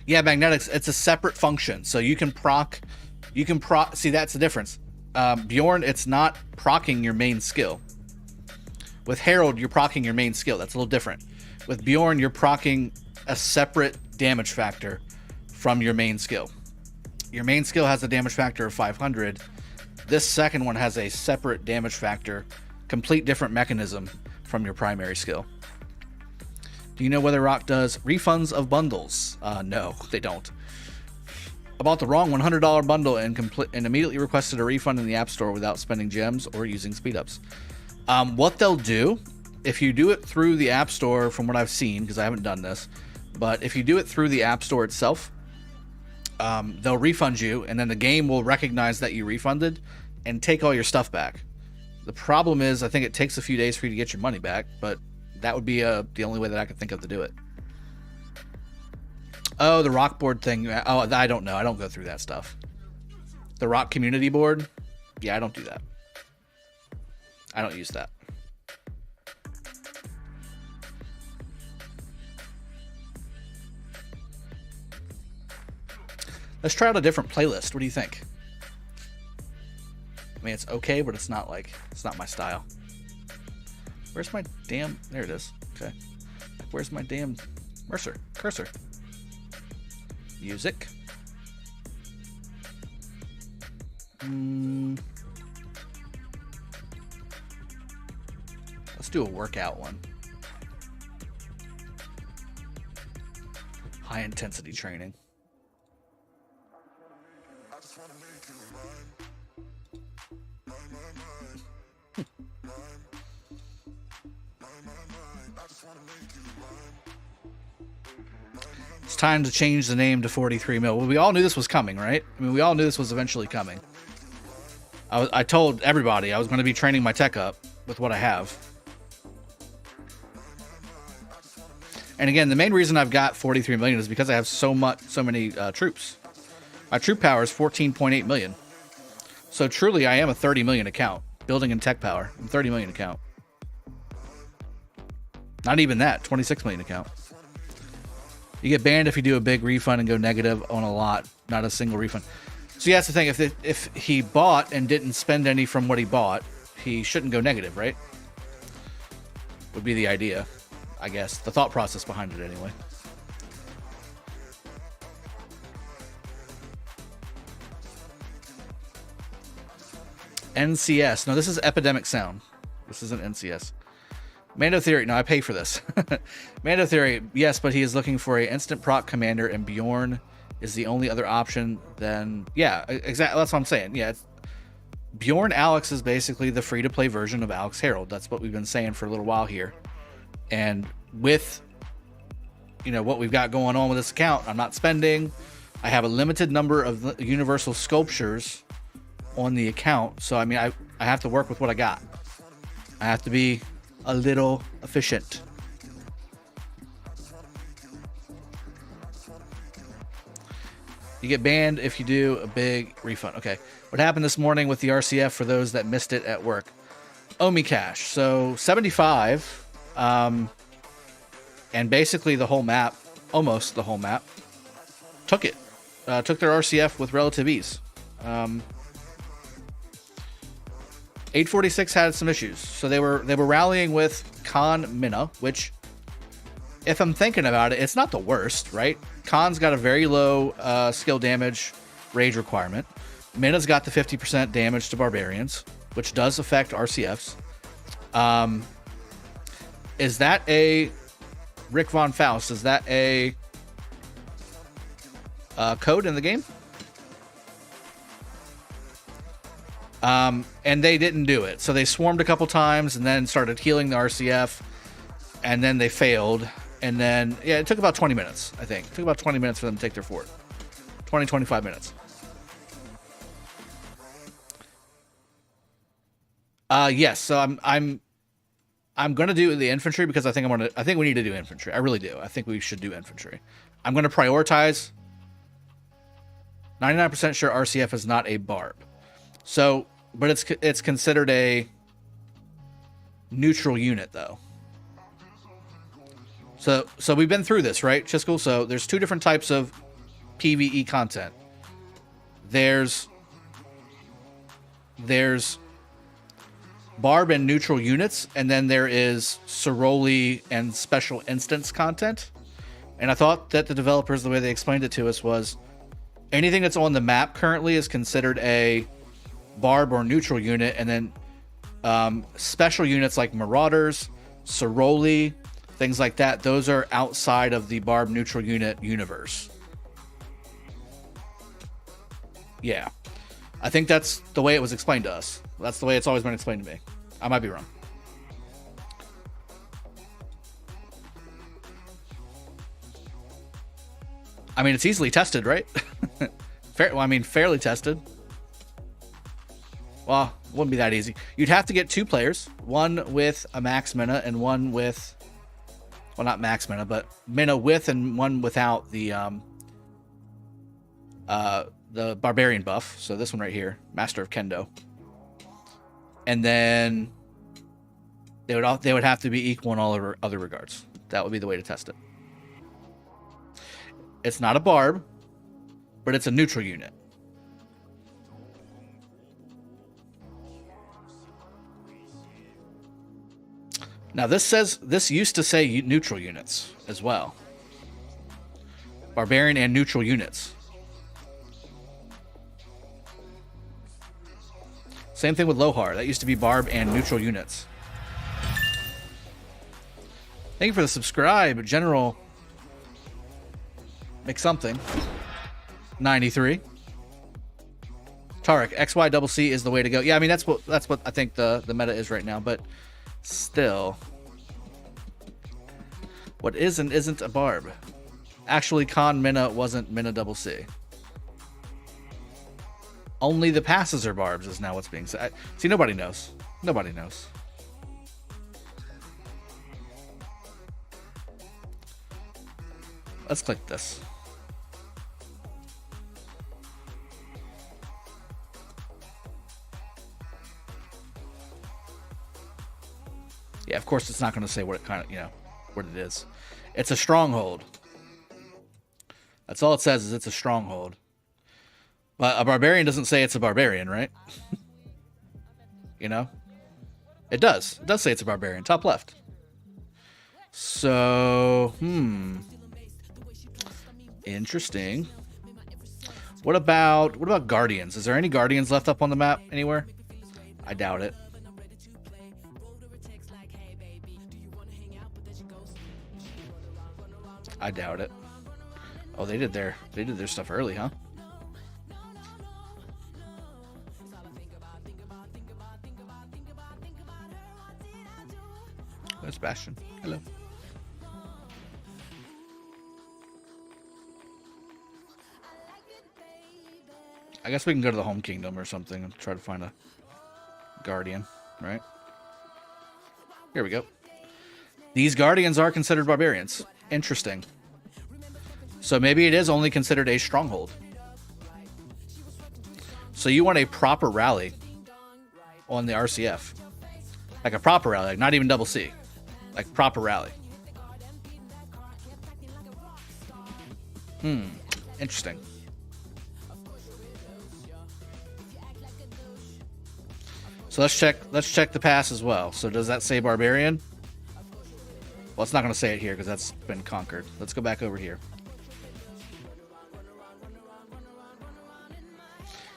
Yeah, magnetics, it's a separate function. So you can proc, see, that's the difference. Bjorn, it's not proccing your main skill. With Herald, you're proccing your main skill. That's a little different. With Bjorn, you're proccing a separate damage factor from your main skill. Your main skill has a damage factor of 500. This second one has a separate damage factor, complete different mechanism from your primary skill. Do you know whether Rock does refunds of bundles? No, they don't. I bought the wrong $100 bundle and immediately requested a refund in the App Store without spending gems or using speed-ups. What they'll do, if you do it through the App Store, from what I've seen, because I haven't done this, but if you do it through the App Store itself, they'll refund you, and then the game will recognize that you refunded and take all your stuff back. The problem is, I think it takes a few days for you to get your money back, but that would be the only way that I could think of to do it. Oh, the Rock board thing. Oh, I don't know. I don't go through that stuff. The Rock community board? Yeah, I don't do that. I don't use that. Let's try out a different playlist. What do you think? I mean, it's okay, but it's not my style. Where's my damn... There it is. Okay. Where's my damn cursor? Music. Let's do a workout one. High intensity training. It's time to change the name to 43 mil. Well, we all knew this was coming, right? I mean, we all knew this was eventually coming. I told everybody I was going to be training my tech up with what I have. And again, the main reason I've got 43 million is because I have so many troops. My troop power is 14.8 million. So truly, I am a 30 million account. Building and tech power. I'm 30 million account. Not even that. 26 million account. You get banned if you do a big refund and go negative on a lot. Not a single refund. So yeah, that's the thing. If he bought and didn't spend any from what he bought, he shouldn't go negative, right? Would be the idea, I guess. The thought process behind it, anyway. NCS. No, this is Epidemic Sound. This isn't NCS. Mando Theory. No, I pay for this. Mando Theory. Yes, but he is looking for a instant proc commander, and Bjorn is the only other option. Then yeah, exactly. That's what I'm saying. Yeah, Bjorn Alex is basically the free-to-play version of Alex Herald. That's what we've been saying for a little while here. And with, you know, what we've got going on with this account, I'm not spending. I have a limited number of universal sculptures on the account. So, I mean, I have to work with what I got. I have to be a little efficient. You get banned if you do a big refund. Okay. What happened this morning with the RCF for those that missed it at work? Omi Cash. So 75, and basically the whole map, almost the whole map, took it. Took their RCF with relative ease. 846 had some issues. So they were rallying with Khan Minna, which, if I'm thinking about it, it's not the worst, right? Khan's got a very low skill damage rage requirement. Minna's got the 50% damage to barbarians, which does affect RCFs. Is that a Rick Von Faust? Is that a code in the game? And they didn't do it. So they swarmed a couple times and then started healing the RCF, and then they failed. And then, yeah, it took about 20 minutes, I think. It took about 20 minutes for them to take their fort. 20, 25 minutes. Yes, so I'm gonna do the infantry because I think we need to do infantry. I really do. I think we should do infantry. I'm gonna prioritize. 99% sure RCF is not a barb. So, but it's considered a neutral unit though. So we've been through this, right, Chiskel? So there's two different types of PvE content. There's barb and neutral units, and then there is Soroli and special instance content. And I thought that the developers, the way they explained it to us, was anything that's on the map currently is considered a barb or neutral unit, and then special units like Marauders, Soroli, things like that, those are outside of the barb neutral unit universe. Yeah. I think that's the way it was explained to us. That's the way it's always been explained to me. I might be wrong. I mean, it's easily tested, right? Fairly tested. Well, it wouldn't be that easy. You'd have to get two players, one with a max mana and one with, well, not max mana, but mana with and one without the barbarian buff. So this one right here, Master of Kendo. And then they would have to be equal in all other regards. That would be the way to test it. It's not a barb, but it's a neutral unit. Now this used to say neutral units as well. Barbarian and neutral units. Same thing with Lohar. That used to be barb and neutral units. Thank you for the subscribe, General McSomething. 93. Tarek, XYCC is the way to go. Yeah, I mean that's what I think the meta is right now, but still, what is and isn't a barb? Actually, Khan Minna wasn't Minna CC. Only the passes are barbs is now what's being said. See, nobody knows. Nobody knows. Let's click this. Yeah, of course it's not going to say what it kind of, what it is. It's a stronghold. That's all it says, is it's a stronghold. But a barbarian doesn't say it's a barbarian, right? It does. It does say it's a barbarian. Top left. So, interesting. What about guardians? Is there any guardians left up on the map anywhere? I doubt it. I doubt it. Oh, they did their stuff early, huh? There's Bastion. Hello. I guess we can go to the home kingdom or something and try to find a guardian, right? Here we go. These guardians are considered barbarians. Interesting. So maybe it is only considered a stronghold. So you want a proper rally on the RCF. Like a proper rally, like not even double C. Like proper rally. Interesting. So let's check the pass as well. So does that say barbarian? Well, it's not going to say it here because that's been conquered. Let's go back over here.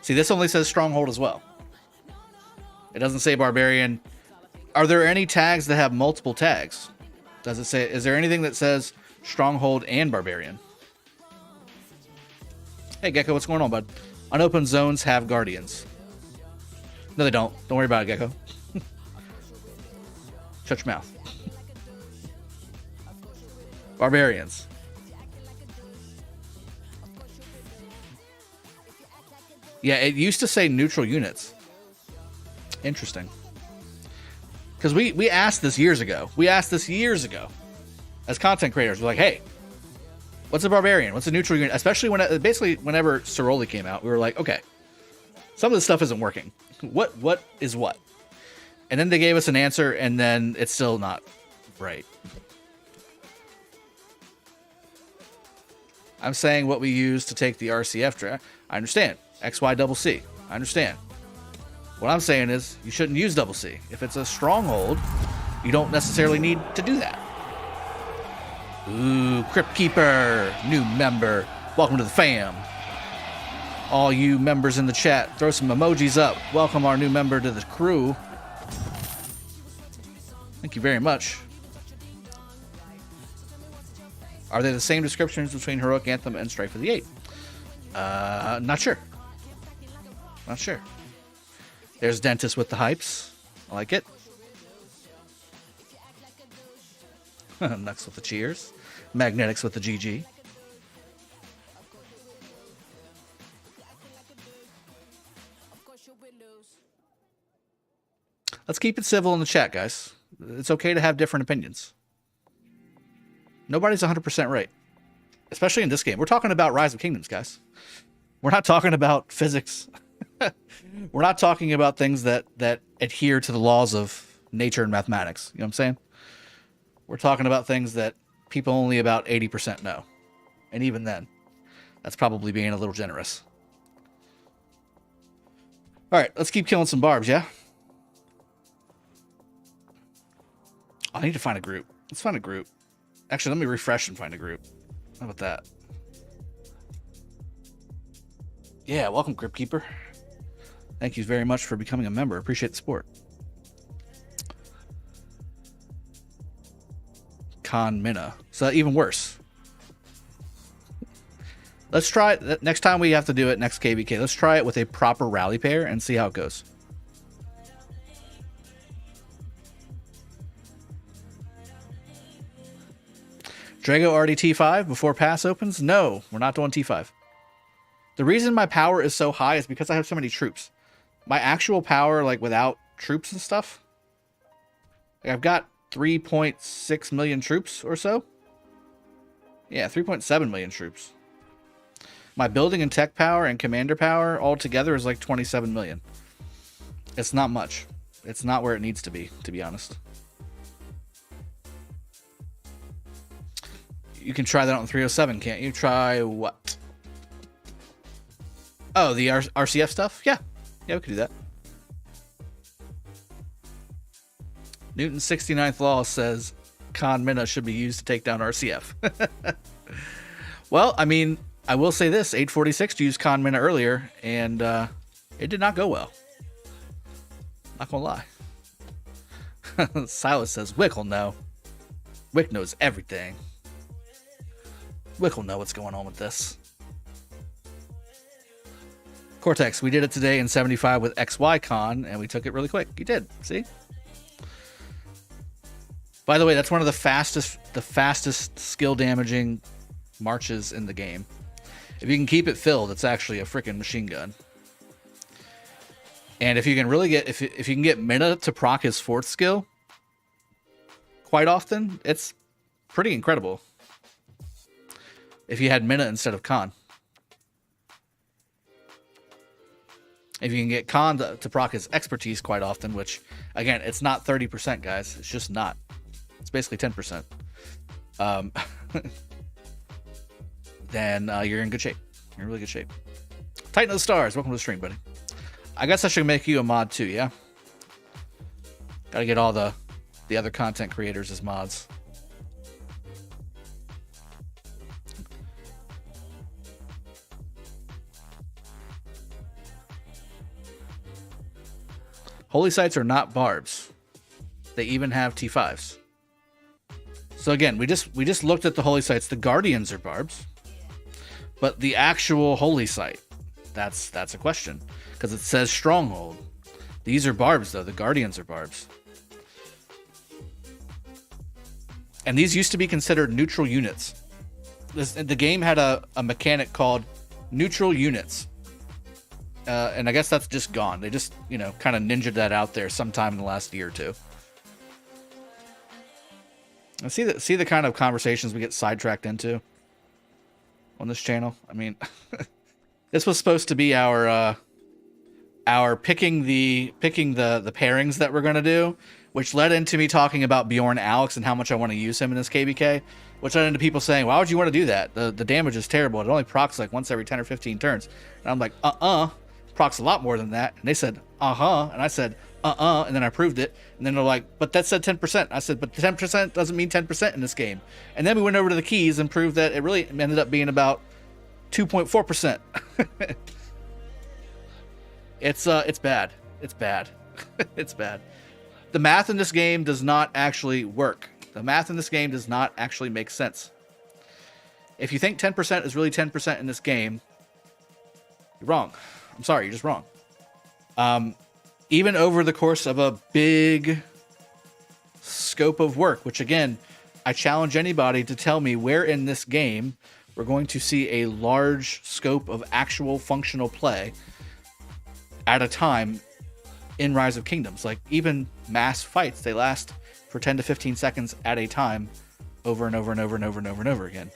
See, this only says stronghold as well. It doesn't say barbarian. Are there any tags that have multiple tags? Does it say, is there anything that says stronghold and barbarian? Hey, Gecko, what's going on, bud? Unopened zones have guardians. No, they don't. Don't worry about it, Gecko. Shut your mouth. Barbarians. Yeah, it used to say neutral units. Interesting. Because we asked this years ago. We asked this years ago. As content creators, we're like, hey, what's a barbarian? What's a neutral unit? Especially when basically whenever Ceroli came out, we were like, okay, some of this stuff isn't working. What is what? And then they gave us an answer, and then it's still not right. I'm saying what we use to take the RCF draft. I understand. XY double C. I understand. What I'm saying is you shouldn't use double C. If it's a stronghold, you don't necessarily need to do that. Ooh, Crypt Keeper, new member. Welcome to the fam. All you members in the chat, throw some emojis up. Welcome our new member to the crew. Thank you very much. Are they the same descriptions between Heroic Anthem and Strife of the Eight? Not sure. Not sure. There's Dentist with the hypes. I like it. Nux with the cheers. Magnetics with the GG. Let's keep it civil in the chat, guys. It's okay to have different opinions. Nobody's 100% right. Especially in this game. We're talking about Rise of Kingdoms, guys. We're not talking about physics. We're not talking about things that adhere to the laws of nature and mathematics. You know what I'm saying? We're talking about things that people only about 80% know. And even then, that's probably being a little generous. All right, let's keep killing some barbs, yeah? I need to find a group. Let's find a group. Actually, let me refresh and find a group. How about that? Yeah, welcome, Crypt Keeper. Thank you very much for becoming a member. Appreciate the support. Con Minna. So even worse. Let's try it. Next time we have to do it, next KVK, let's try it with a proper rally pair and see how it goes. Drago already T5 before pass opens? No, we're not doing T5. The reason my power is so high is because I have so many troops. My actual power, like without troops and stuff, like I've got 3.6 million troops or so. Yeah, 3.7 million troops. My building and tech power and commander power all together is like 27 million. It's not much. It's not where it needs to be honest. You can try that on 307, can't you? Try what? Oh, the RCF stuff? Yeah. Yeah, we could do that. Newton's 69th law says Con Minna should be used to take down RCF. Well, I mean, I will say this. 846 used Con Minna earlier, and it did not go well. Not gonna lie. Silas says, Wick will know. Wick knows everything. Wick will know what's going on with this. Cortex, we did it today in 75 with XYCon, and we took it really quick. You did, see? By the way, that's one of the fastest skill damaging marches in the game. If you can keep it filled, it's actually a freaking machine gun. And if you can really get, if you can get Mina to proc his 4th skill quite often, it's pretty incredible. If you had Mina instead of Khan. If you can get Khan to proc his expertise quite often, which, again, it's not 30%, guys. It's just not. It's basically 10%. Then you're in good shape. You're in really good shape. Titan of the Stars, welcome to the stream, buddy. I guess I should make you a mod too, yeah? Gotta get all the other content creators as mods. Holy sites are not barbs. They even have T5s. So again, we just looked at the holy sites. The guardians are barbs, but the actual holy site, that's a question because it says stronghold. These are barbs though. The guardians are barbs, and these used to be considered neutral units. The game had a mechanic called neutral units. And I guess that's just gone. They just, kind of ninja'd that out there sometime in the last year or two. And see the kind of conversations we get sidetracked into on this channel. I mean, this was supposed to be our picking the pairings that we're gonna do, which led into me talking about Bjorn Alex and how much I want to use him in this KBK, which led into people saying, "Why would you want to do that? The damage is terrible. It only procs like once every 10 or 15 turns." And I'm like, procs a lot more than that. And they said, and I said, and then I proved it. And then they're like, "But that said 10%. I said, "But 10% doesn't mean 10% in this game." And then we went over to the keys and proved that it really ended up being about 2.4%. It's bad. It's bad. It's bad. The math in this game does not actually work. The math in this game does not actually make sense. If you think 10% is really 10% in this game, you're wrong. I'm sorry, you're just wrong. Even over the course of a big scope of work, which again, I challenge anybody to tell me where in this game we're going to see a large scope of actual functional play at a time in Rise of Kingdoms. Like even mass fights, they last for 10 to 15 seconds at a time over and over and over and over and over and over again.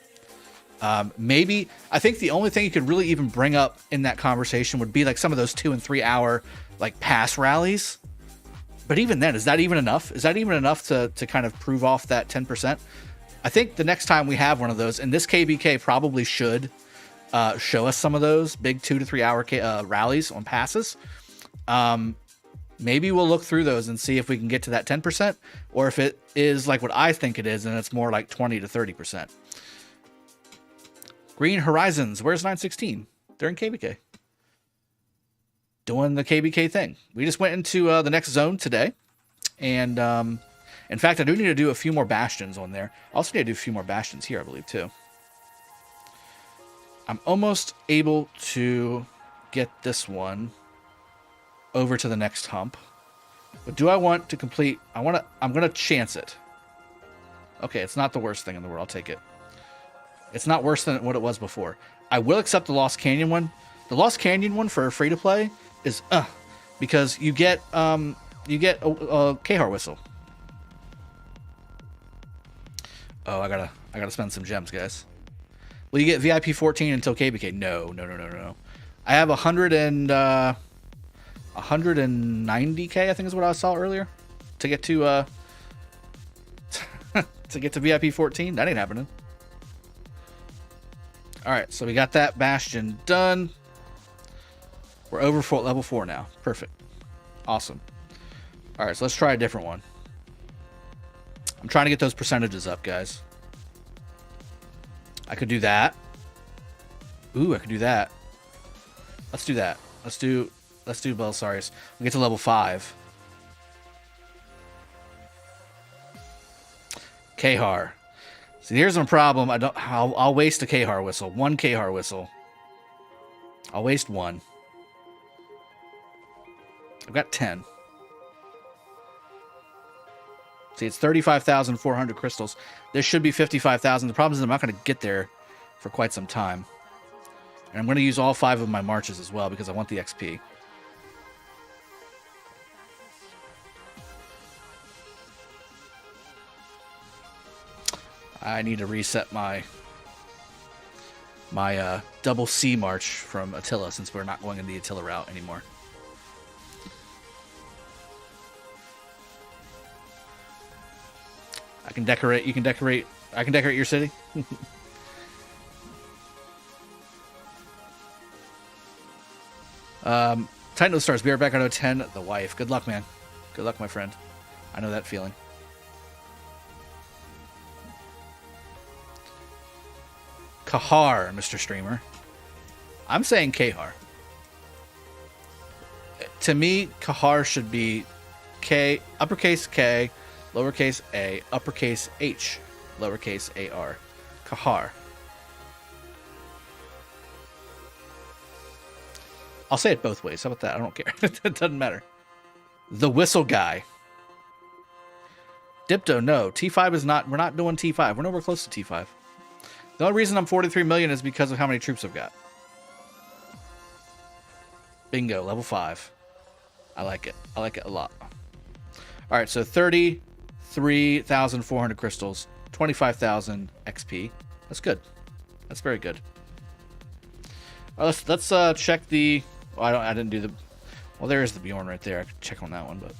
Maybe, I think the only thing you could really even bring up in that conversation would be like some of those 2 and 3 hour like pass rallies. But even then, is that even enough? Is that even enough to kind of prove off that 10%? I think the next time we have one of those, and this KBK probably should show us some of those big 2 to 3 hour rallies on passes. Maybe we'll look through those and see if we can get to that 10%, or if it is like what I think it is, and it's more like 20 to 30%. Green Horizons, where's 916? They're in KBK. Doing the KBK thing. We just went into the next zone today. And in fact, I do need to do a few more bastions on there. I also need to do a few more bastions here, I believe, too. I'm almost able to get this one over to the next hump. But do I want to complete... I'm going to chance it. Okay, it's not the worst thing in the world. I'll take it. It's not worse than what it was before. I will accept the Lost Canyon one. The Lost Canyon one for free to play is because you get a Kahar whistle. Oh, I gotta spend some gems, guys. Will you get VIP 14 until KBK? No. I have 190k, I think is what I saw earlier, to get to to get to VIP 14. That ain't happening. All right, so we got that bastion done. We're over for level 4 now. Perfect. Awesome. All right, so let's try a different one. I'm trying to get those percentages up, guys. I could do that. Ooh, I could do that. Let's do that. Let's do Belisarius. We'll get to level 5. Kahar. See, here's my problem. I'll waste a Kahar whistle. One Kahar whistle. I'll waste one. I've got 10. See, it's 35,400 crystals. There should be 55,000. The problem is I'm not going to get there for quite some time. And I'm going to use all 5 of my marches as well because I want the XP. I need to reset my double C march from Attila since we're not going in the Attila route anymore. I can decorate. You can decorate. I can decorate your city. Titan of the Stars. Be right back. I know 10. The wife. Good luck, man. Good luck, my friend. I know that feeling. Kahar, Mr. Streamer. I'm saying Kahar. To me, Kahar should be K, uppercase K, lowercase a, uppercase H, lowercase AR. Kahar. I'll say it both ways. How about that? I don't care. It doesn't matter. The Whistle Guy. Dipto, no. T5 is not... We're not doing T5. We're nowhere close to T5. The only reason I'm 43 million is because of how many troops I've got. Bingo. Level 5. I like it. I like it a lot. All right, so 33,400 crystals. 25,000 XP. That's good. That's very good. Let's check the... Well, I didn't do the... Well, there is the Bjorn right there. I could check on that one, but...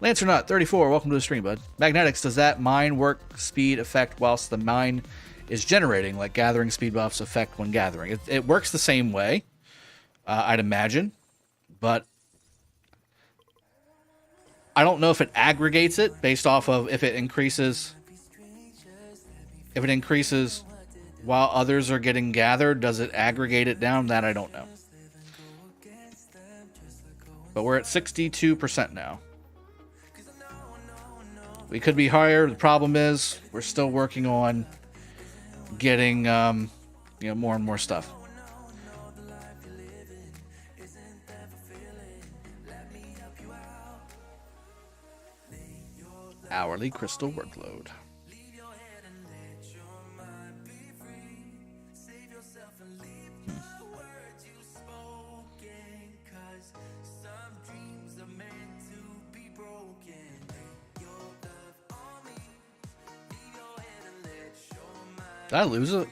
Lanternut 34, welcome to the stream, bud. Magnetics, does that mine work speed effect whilst the mine is generating, like gathering speed buffs affect when gathering? It works the same way, I'd imagine, but I don't know if it aggregates it based off of if it increases while others are getting gathered. Does it aggregate it down? That I don't know. But we're at 62% now. We could be higher. The problem is we're still working on getting more and more stuff. Hourly crystal workload.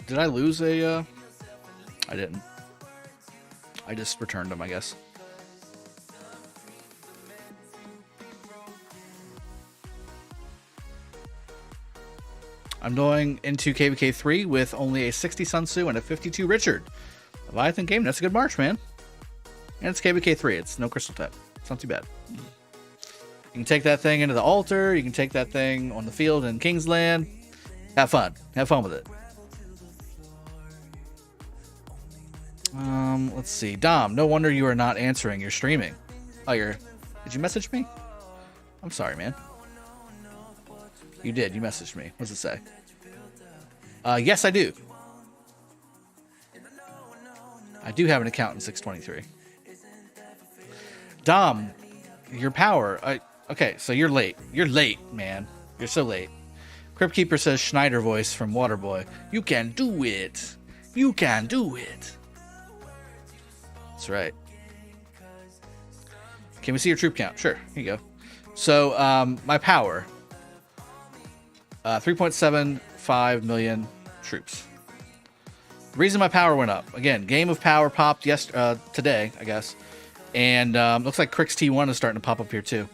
Did I lose a, I didn't. I just returned them, I guess. I'm going into KVK 3 with only a 60 Sun Tzu and a 52 Richard. Leviathan game, that's a good march, man. And it's KVK 3, it's no crystal tap. It's not too bad. You can take that thing into the altar, you can take that thing on the field in Kingsland. Have fun. Have fun with it. Let's see. Dom, no wonder you are not answering. You're streaming. Oh, did you message me? I'm sorry, man. You did. You messaged me. What does it say? Yes, I do. I do have an account in 623. Dom, your power. Okay, so you're late. You're late, man. You're so late. Crypt Keeper says Schneider voice from Waterboy. You can do it. You can do it. That's right. Can we see your troop count? Sure. Here you go. So, my power. 3.75 million troops. The reason my power went up. Again, Game of Power popped today, I guess. And looks like Crix T1 is starting to pop up here, too.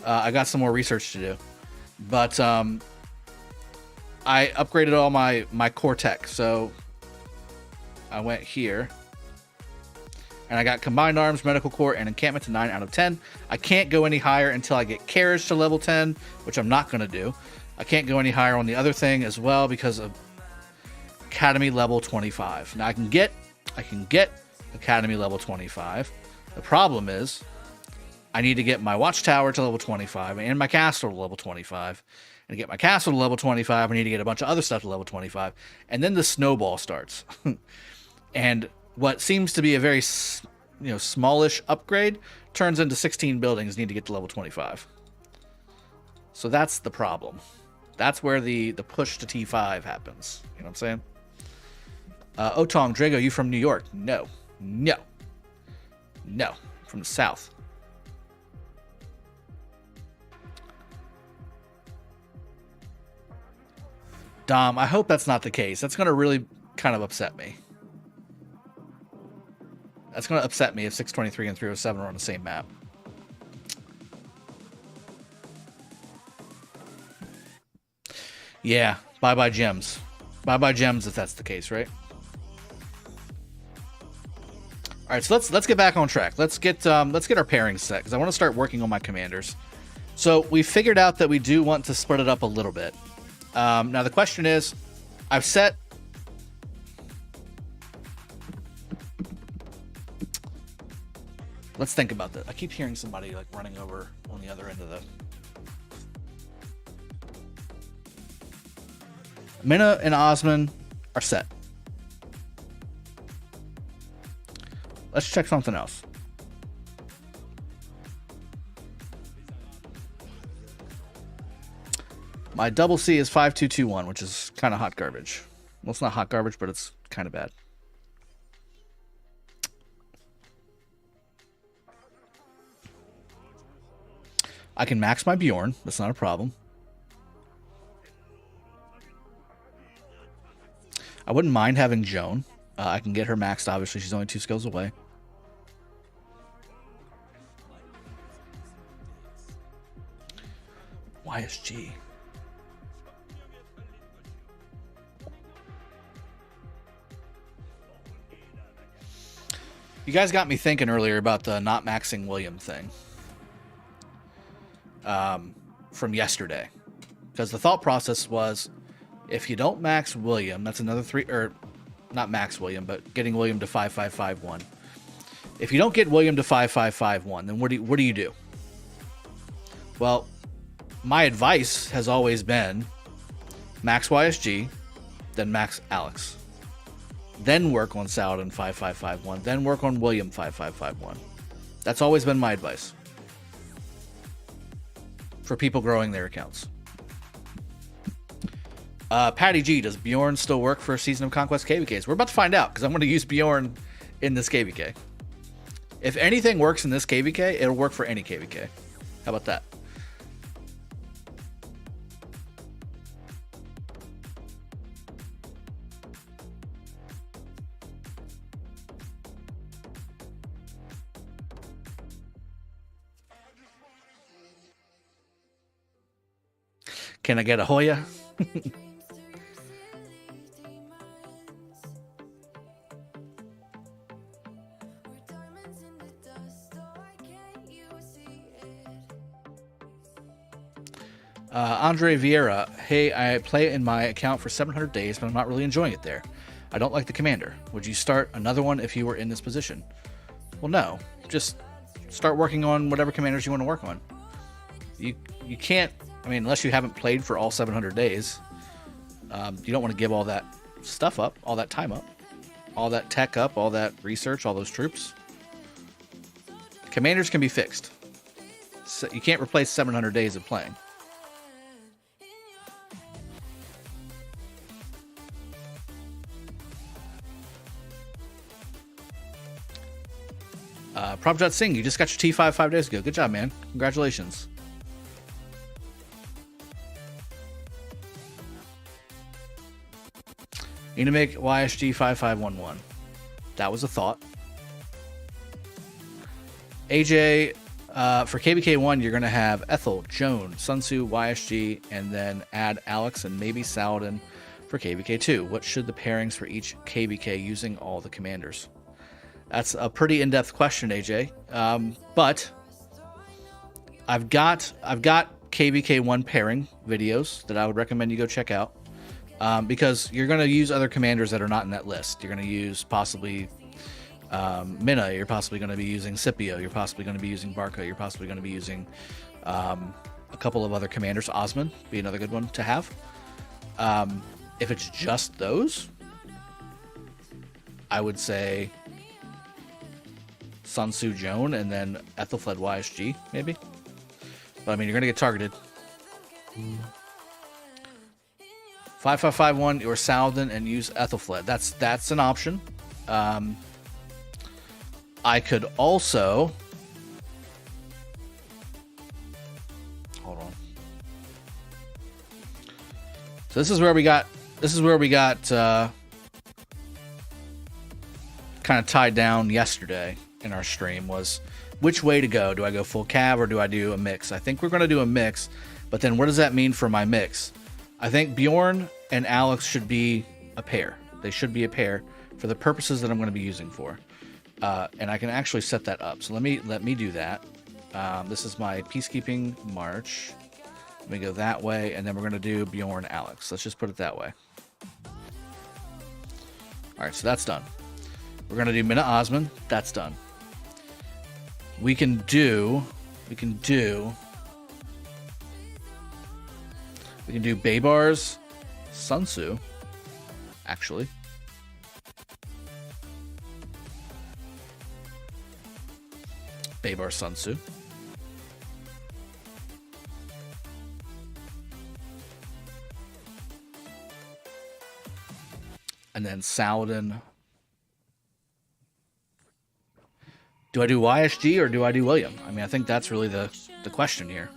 I got some more research to do. But I upgraded all my core tech. So, I went here. And I got Combined Arms, Medical Core, and Encampment to 9 out of 10. I can't go any higher until I get Carriage to level 10, which I'm not going to do. I can't go any higher on the other thing as well because of Academy level 25. Now I can get Academy level 25. The problem is I need to get my Watchtower to level 25 and my Castle to level 25. to get my castle to level 25. I need to get a bunch of other stuff to level 25. And then the snowball starts. And what seems to be a very, smallish upgrade turns into 16 buildings need to get to level 25. So that's the problem. That's where the push to T5 happens. You know what I'm saying? Otong, Drago, you from New York? No. No. No. From the South. Dom, I hope that's not the case. That's going to really kind of upset me. That's going to upset me if 623 and 307 are on the same map. Yeah, bye-bye gems. Bye-bye gems if that's the case, right? All right, so let's get back on track. Let's get our pairings set because I want to start working on my commanders. So we figured out that we do want to split it up a little bit. Now the question is, I've set. Let's think about that. I keep hearing somebody like running over on the other end of the. Minna and Osman are set. Let's check something else. My double C is 5221, which is kind of hot garbage. Well, it's not hot garbage, but it's kind of bad. I can max my Bjorn. That's not a problem. I wouldn't mind having Joan. I can get her maxed, obviously. She's only 2 skills away. YSG. You guys got me thinking earlier about the not maxing William thing. From yesterday. Because the thought process was, if you don't max William, that's another 3, or not max William, but getting William to 5551. If you don't get William to 5551, then what do you do? Well, my advice has always been max YSG, then max Alex. Then work on Saladin 5551, then work on William 5551. That's always been my advice for people growing their accounts. Patty G, does Bjorn still work for Season of Conquest KVKs? We're about to find out because I'm going to use Bjorn in this KVK. If anything works in this KVK, it'll work for any KVK. How about that? Can I get a Hoya? Andre Vieira, hey, I play in my account for 700 days, but I'm not really enjoying it there. I don't like the commander. Would you start another one if you were in this position? Well, no. Just start working on whatever commanders you want to work on. You can't, I mean, unless you haven't played for all 700 days, you don't want to give all that stuff up, all that time up, all that tech up, all that research, all those troops. Commanders can be fixed. So you can't replace 700 days of playing. Prabhat Singh, you just got your T5 5 days ago. Good job, man. Congratulations. You need to make YSG 5511. That was a thought. AJ, for KBK1, you're going to have Ethel, Joan, Sun Tzu, YSG, and then add Alex and maybe Saladin for KBK2. What should the pairings for each KBK using all the commanders? That's a pretty in-depth question, AJ. But I've got KBK1 pairing videos that I would recommend you go check out. Because you're going to use other commanders that are not in that list. You're going to use possibly Minna. You're possibly going to be using Scipio. You're possibly going to be using Barca. You're possibly going to be using a couple of other commanders. Osman be another good one to have. If it's just those, I would say Sun Tzu Joan and then Ethelfled YSG, maybe. But I mean, you're going to get targeted. 5551 or Saladin and use Ethelfled. That's an option. I could also... Hold on. So this is where we got kind of tied down yesterday in our stream, was which way to go. Do I go full cav or do I do a mix? I think we're going to do a mix, but then what does that mean for my mix? I think Bjorn and Alex should be a pair. They should be a pair for the purposes that I'm going to be using for. And I can actually set that up. So let me do that. This is my peacekeeping march. Let me go that way, and then we're going to do Bjorn Alex. Let's just put it that way. All right, so that's done. We're going to do Mina Osman. That's done. We can do Baybars, Sun Tzu, actually. Baybar Sun Tzu. And then Saladin. Do I do YSG or do I do William? I mean, I think that's really the question here.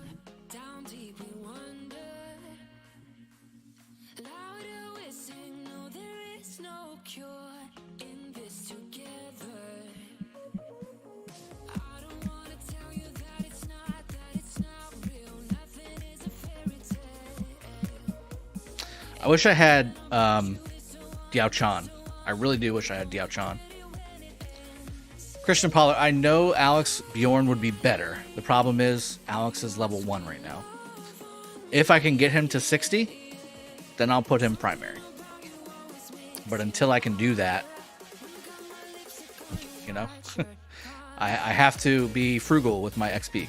I wish I had Diao Chan. I really do wish I had Diao Chan. Christian Pollard, I know Alex Bjorn would be better. The problem is Alex is level 1 right now. If I can get him to 60, then I'll put him primary. But until I can do that, you know, I have to be frugal with my XP.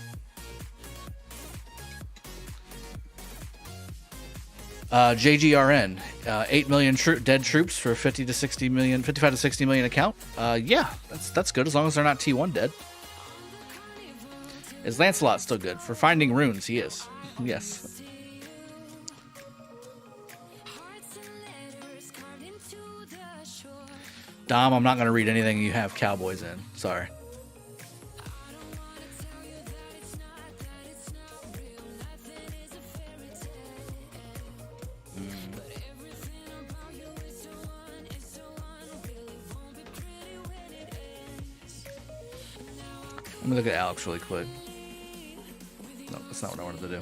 JGRN, 8 million dead troops for 55 to 60 million account. Yeah, that's good as long as they're not T1 dead. Is Lancelot still good? For finding runes, he is. Yes. Dom, I'm not going to read anything you have cowboys in. Sorry. Let me look at Alex really quick. No, that's not what I wanted to do.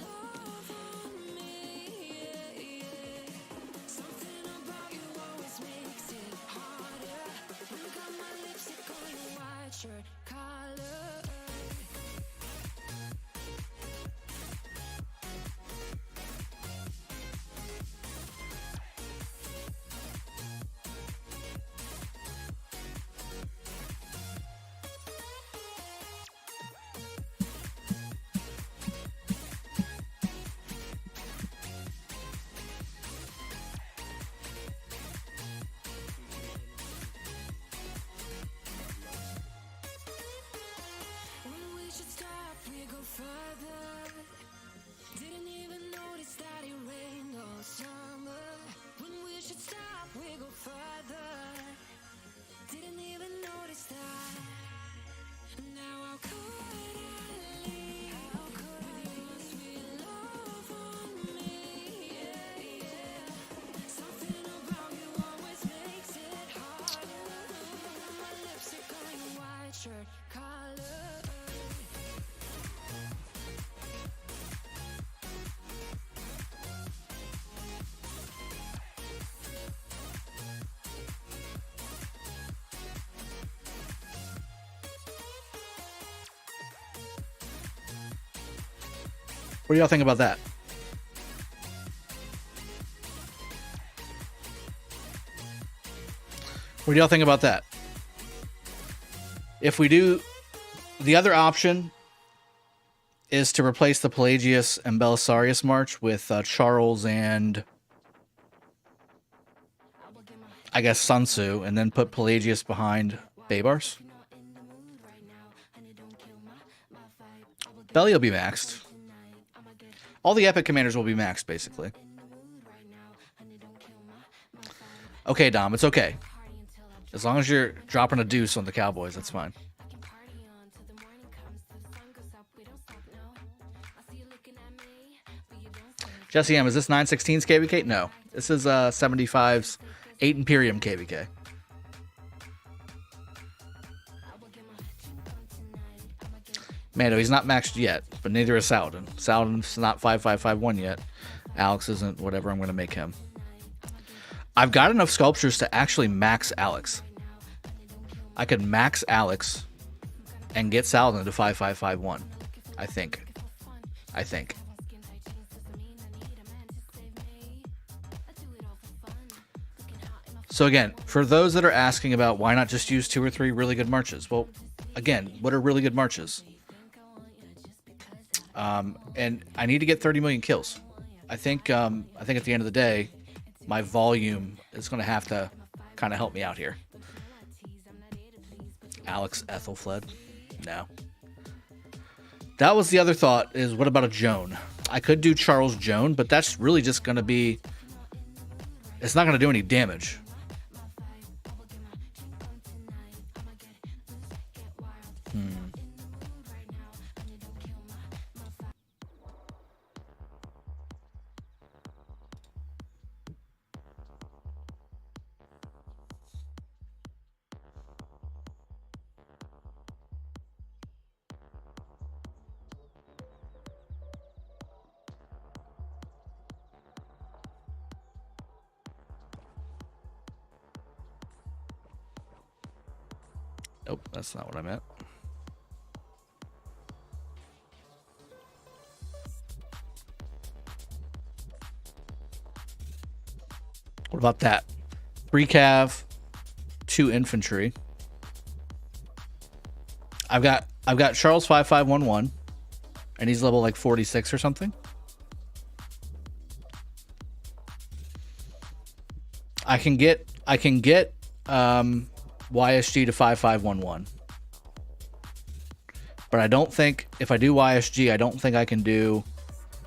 What do y'all think about that? What do y'all think about that? If we do the other option is to replace the Pelagius and Belisarius march with Charles and I guess Sun Tzu, and then put Pelagius behind Baybars. Belly will be maxed. All the epic commanders will be maxed, basically. Okay, Dom, it's okay. As long as you're dropping a deuce on the Cowboys, that's fine. Jesse M, is this 916's KVK? No. This is 75's 8 Imperium KVK. Mando, he's not maxed yet, but neither is Saladin. Saladin's not 5551 yet. Alex isn't whatever I'm going to make him. I've got enough sculptures to actually max Alex. I could max Alex and get Saladin to 5551. I think. So again, for those that are asking about why not just use 2 or 3 really good marches, well, again, what are really good marches? And I need to get 30 million kills. I think at the end of the day, my volume is going to have to kind of help me out here. Alex Ethelfled? No. That was the other thought, is what about a Joan? I could do Charles Joan, but that's really just going to be... It's not going to do any damage. Nope, that's not what I meant. What about that? 3 cav, 2 infantry. I've got Charles 5511, and he's level like 46 or something. I can get YSG to 5511. But I don't think, if I do YSG, I don't think I can do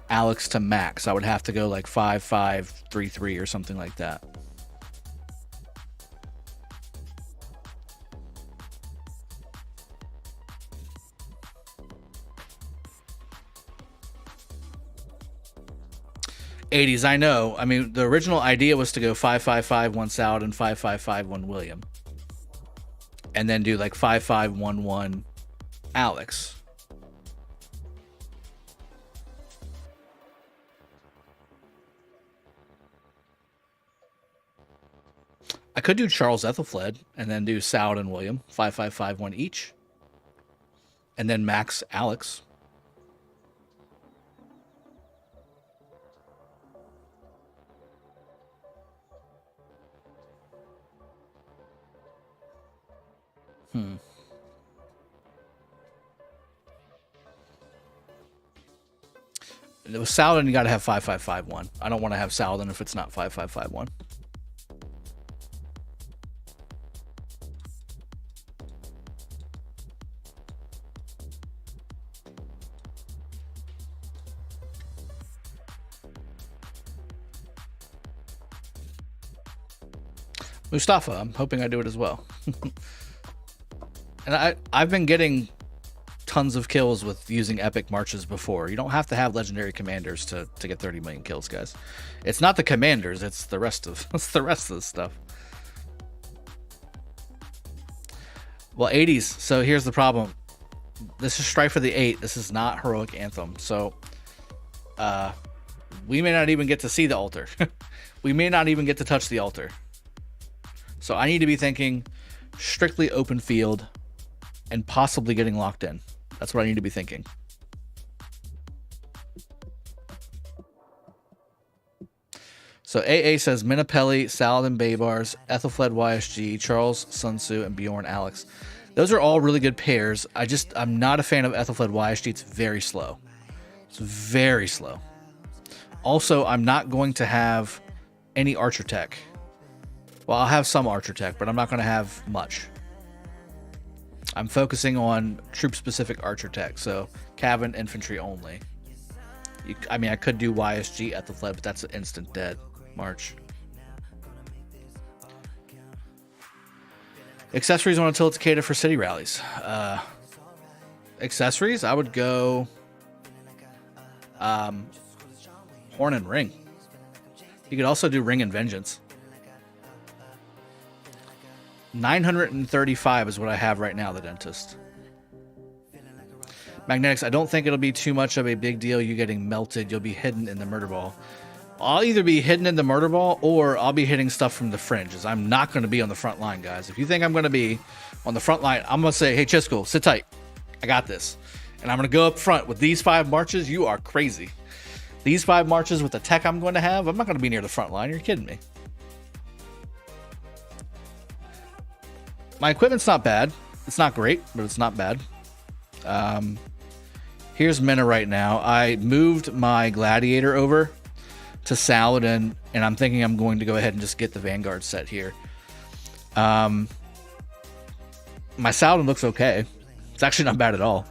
Alex to max. I would have to go like 5533 or something like that. '80s, I know. I mean, the original idea was to go 5551 Saladin, 5551 William, and then do like 5511 Alex. I could do Charles Ethelfled and then do Saladin William, 5551 each, and then max Alex. With Saladin, you got to have 5551. I don't want to have Saladin if it's not 5551. Mustafa, I'm hoping I do it as well. And I've been getting tons of kills with using epic marches before. You don't have to have legendary commanders to get 30 million kills, guys. It's not the commanders, it's the rest of the stuff. Well, 80s. So here's the problem. This is Strife for the 8. This is not Heroic Anthem. So we may not even get to see the altar. We may not even get to touch the altar. So I need to be thinking strictly open field and possibly getting locked in. That's what I need to be thinking. So AA says Minapelli, Saladin Baybars, Ethelfled YSG, Charles Sun Tzu, and Bjorn Alex. Those are all really good pairs. I'm not a fan of Ethelfled YSG. It's very slow. It's very slow. Also, I'm not going to have any archer tech. Well, I'll have some archer tech, but I'm not going to have much. I'm focusing on troop-specific archer tech, so cav and infantry only. I mean, I could do YSG at the flood, but that's an instant dead march. Accessories on a Tilted for city rallies. Accessories, I would go Horn and Ring. You could also do Ring and Vengeance. 935 is what I have right now, the dentist. Magnetics, I don't think it'll be too much of a big deal you getting melted. You'll be hidden in the murder ball. I'll either be hidden in the murder ball or I'll be hitting stuff from the fringes. I'm not going to be on the front line, guys. If you think I'm going to be on the front line, I'm going to say, hey, Chisco, sit tight. I got this. And I'm going to go up front with these 5 marches. You are crazy. These 5 marches with the tech I'm going to have, I'm not going to be near the front line. You're kidding me. My equipment's not bad. It's not great, but it's not bad. Here's Mena right now. I moved my Gladiator over to Saladin, and I'm thinking I'm going to go ahead and just get the Vanguard set here. My Saladin looks okay. It's actually not bad at all.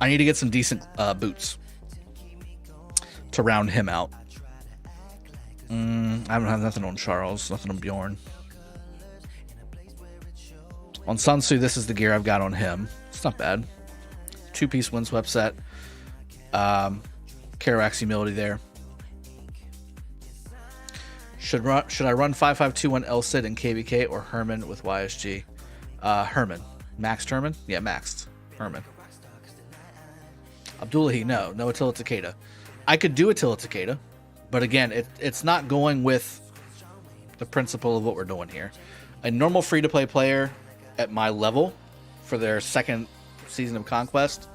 I need to get some decent boots to round him out. I don't have nothing on Charles, nothing on Bjorn. On Sun Tzu, this is the gear I've got on him. It's not bad. 2-piece windswept set. Kerouac's Humility there. Should I run 5521 Elcid and KVK or Herman with YSG? Herman. Maxed Herman? Yeah, maxed. Herman. Abdullahi, no Attila Takeda. I could do Attila Takeda, but again, it's not going with the principle of what we're doing here. A normal free-to-play player at my level for their second season of Conquest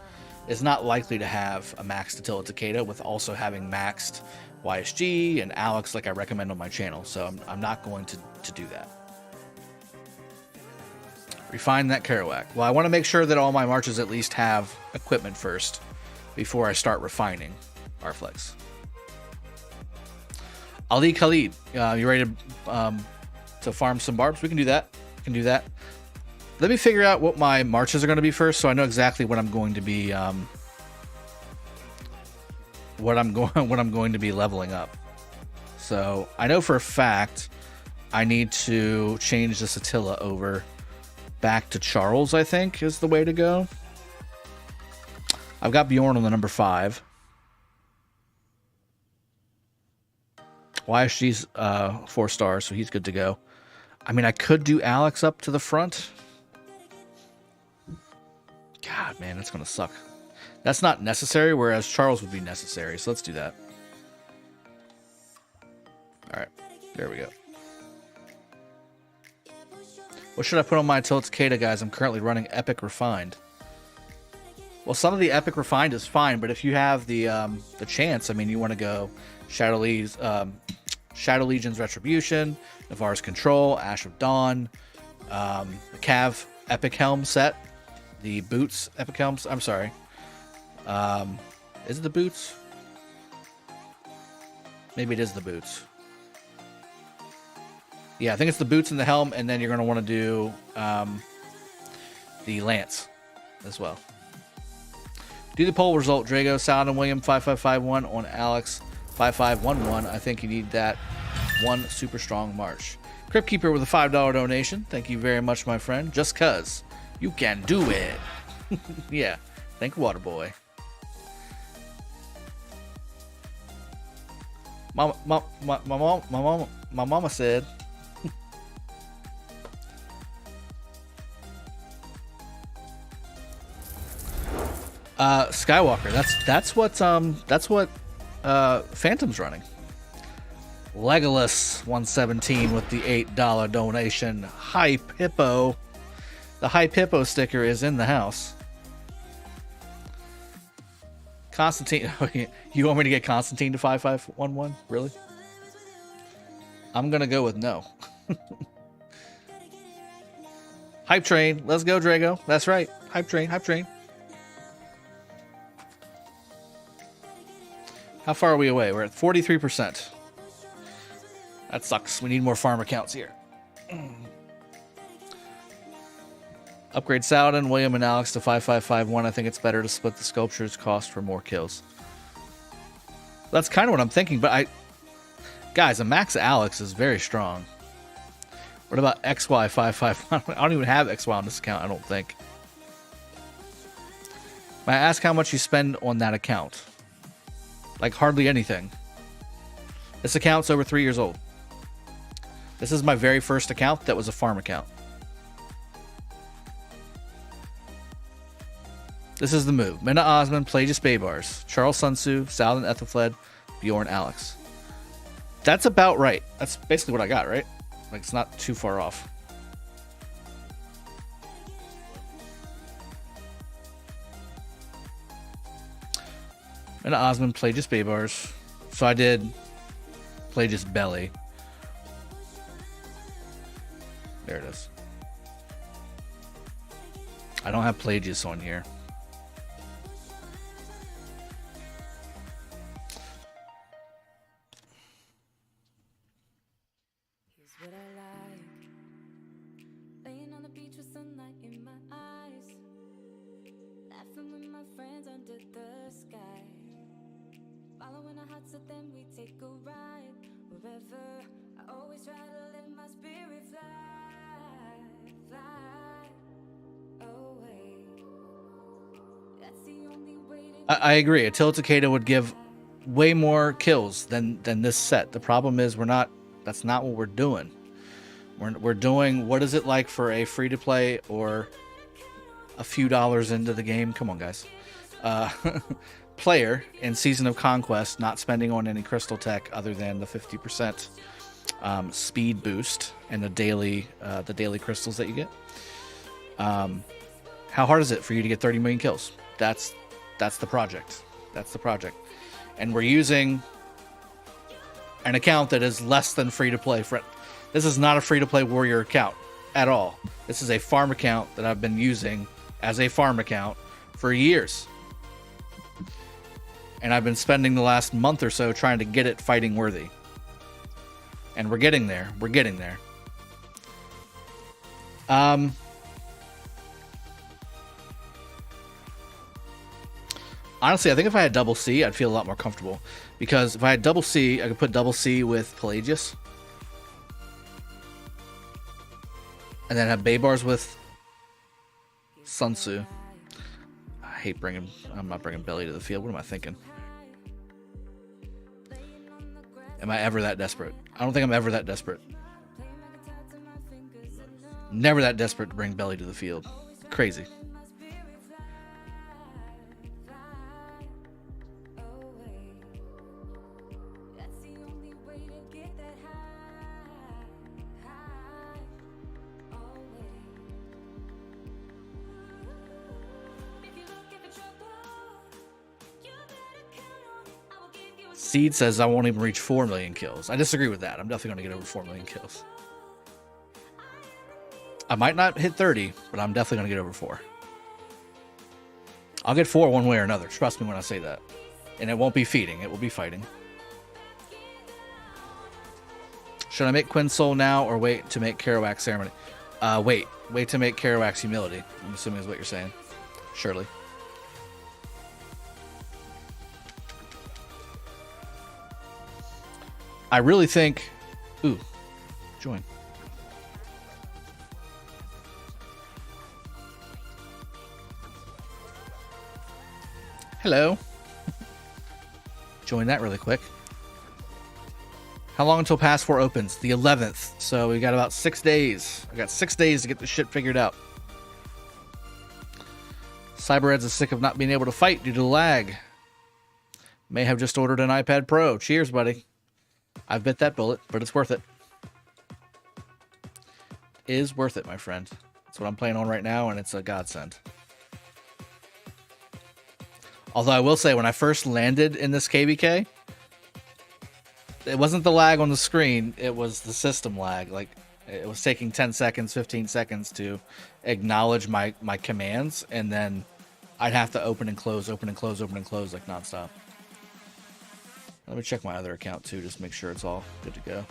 is not likely to have a maxed Attila Takeda with also having maxed YSG and Alex like I recommend on my channel, so I'm not going to do that. Refine that Kerouac. Well, I want to make sure that all my marches at least have equipment first before I start refining Arflex. Ali Khalid, you ready to farm some barbs? We can do that. Let me figure out what my marches are going to be first, so I know exactly what I'm going to be what I'm going to be leveling up. So I know for a fact I need to change this Attila over back to Charles, I think is the way to go. I've got Bjorn on the number 5. YSG's 4 stars, so he's good to go. I mean, I could do Alex up to the front. God, man, that's going to suck. That's not necessary, whereas Charles would be necessary. So let's do that. All right, there we go. What should I put on my Attila Takeda, guys? I'm currently running Epic Refined. Well, some of the Epic Refined is fine, but if you have the chance, I mean, you want to go Shadow Legion's Retribution, Navarre's Control, Ash of Dawn, the Cav Epic Helm set, the Boots Epic Helms. I'm sorry. Is it the Boots? Maybe it is the Boots. Yeah, I think it's the Boots and the Helm, and then you're going to want to do the Lance as well. Do the poll result, Drago, Saladin, William 5551 on Alex 5511. I think you need that one super strong march. Crypt Keeper with a $5 donation. Thank you very much, my friend. Just cuz you can do it. Yeah, thank Waterboy. My mama said. Skywalker. That's what Phantom's running. Legolas 117 with the $8 donation. Hype Hippo. The Hype Hippo sticker is in the house. Constantine. You want me to get Constantine to 5511? Really? I'm gonna go with no. Hype train. Let's go, Drago. That's right. Hype train. Hype train. How far are we away? We're at 43%. That sucks. We need more farm accounts here. Upgrade Saladin, William, and Alex to 5551. I think it's better to split the sculpture's cost for more kills. That's kind of what I'm thinking, but guys, a max Alex is very strong. What about XY551? I don't even have XY on this account, I don't think. May I ask how much you spend on that account? Like, hardly anything. This account's over 3 years old. This is my very first account that was a farm account. This is the move. Minna Osman, Pelagius Baybars, Charles Sun Tzu, Saladin Ethelfled, Bjorn Alex. That's about right. That's basically what I got, right? Like, it's not too far off. Minna Osman, Pelagius Baybars. So I did Pelagius Belly. There it is. I don't have Pelagius on here. I agree. A Tilticada would give way more kills than this set. The problem is that's not what we're doing. We're doing, what is it like for a free-to-play or a few dollars into the game? Come on, guys. Player in Season of Conquest, not spending on any crystal tech other than the 50% speed boost and the daily crystals that you get. How hard is it for you to get 30 million kills? That's the project. That's the project. And we're using an account that is less than free-to-play. This is not a free-to-play warrior account at all. This is a farm account that I've been using as a farm account for years. And I've been spending the last month or so trying to get it fighting worthy. And we're getting there. We're getting there. Honestly, I think if I had double C, I'd feel a lot more comfortable. Because if I had double C, I could put double C with Pelagius. And then have Baybars with Sun Tzu. I'm not bringing Belly to the field. What am I thinking? Am I ever that desperate? I don't think I'm ever that desperate. Never that desperate to bring Belly to the field. Crazy. Seed says I won't even reach 4 million kills. I disagree with that. I'm definitely going to get over 4 million kills. I might not hit 30, but I'm definitely going to get over 4. I'll get 4 one way or another. Trust me when I say that. And it won't be feeding. It will be fighting. Should I make Quinn Soul now or wait to make Kerouac's Ceremony? Wait. Wait to make Kerouac's Humility. I'm assuming is what you're saying. Surely. I really think... Ooh. Join. Hello. Join that really quick. How long until Pass 4 opens? The 11th. So we got about 6 days. I got 6 days to get this shit figured out. Cyberheads is sick of not being able to fight due to lag. May have just ordered an iPad Pro. Cheers, buddy. I've bit that bullet, but it's worth it. Is worth it, my friend. That's what I'm playing on right now, and it's a godsend. Although I will say, when I first landed in this KBK, it wasn't the lag on the screen, it was the system lag. Like, it was taking 10 seconds, 15 seconds to acknowledge my commands, and then I'd have to open and close, open and close, open and close, like nonstop. Let me check my other account too, just make sure it's all good to go.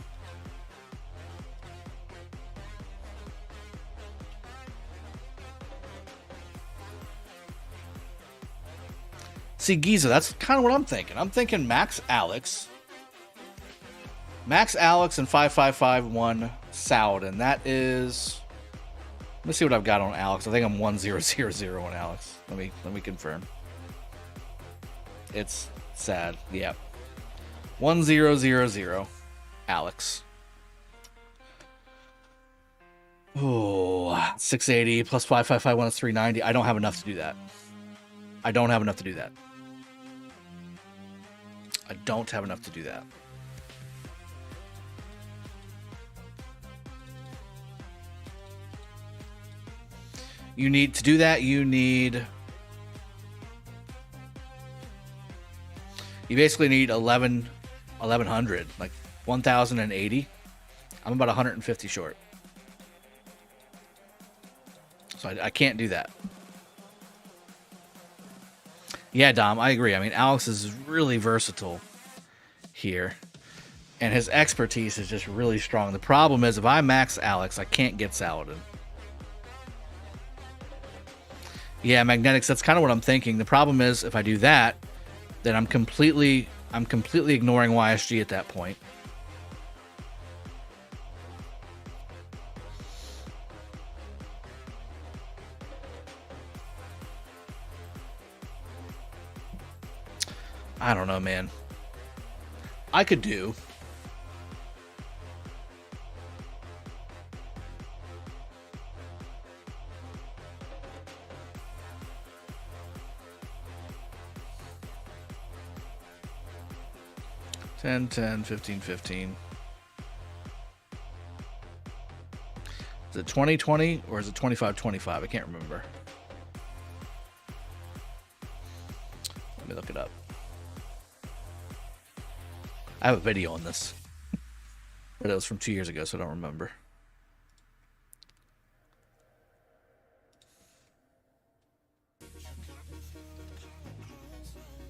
See, Giza, that's kind of what I'm thinking. I'm thinking Max Alex and 5551 Saladin. That is. Let me see what I've got on Alex. I think I'm 1000 on Alex. Let me confirm. It's sad. Yep. 1000 Alex. Oh, 680 plus 5551 is 390. I don't have enough to do that. I don't have enough to do that. You need to do that. You basically need 1100, like 1080. I'm about 150 short. So I can't do that. Yeah, Dom, I agree. I mean, Alex is really versatile here, and his expertise is just really strong. The problem is, if I max Alex, I can't get Saladin. Yeah, Magnetics, that's kind of what I'm thinking. The problem is, if I do that, then I'm completely ignoring YSG at that point. I don't know, man. I could do. $10, $10, $15, $15. Is it 20-20 or is it 25-25? I can't remember. Let me look it up. I have a video on this, but it was from 2 years ago, so I don't remember.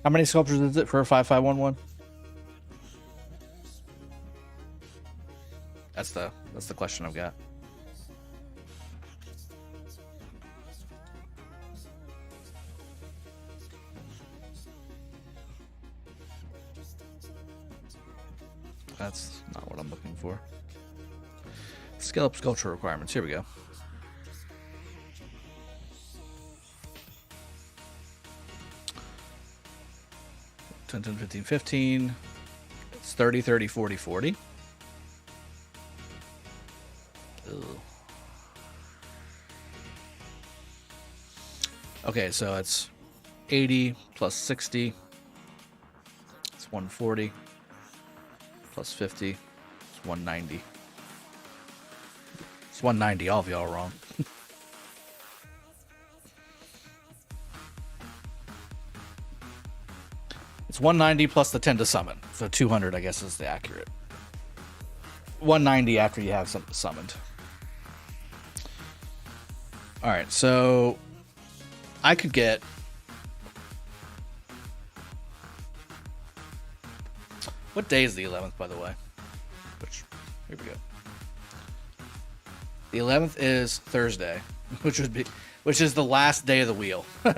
How many sculptures is it for a 5511? That's the question I've got. That's not what I'm looking for. Scale up sculpture requirements. Here we go. $10, $10, $15, $15. It's 30, 30, 40, 40. Ugh. Okay, so it's 80 plus 60. It's 140. Plus 50. It's 190. It's 190. All of y'all are wrong. It's 190 plus the 10 to summon. So 200, I guess, is the accurate. 190 after you have something summoned. Alright, so I could get... What day is the 11th, by the way? Here we go. The 11th is Thursday, which is the last day of the wheel. All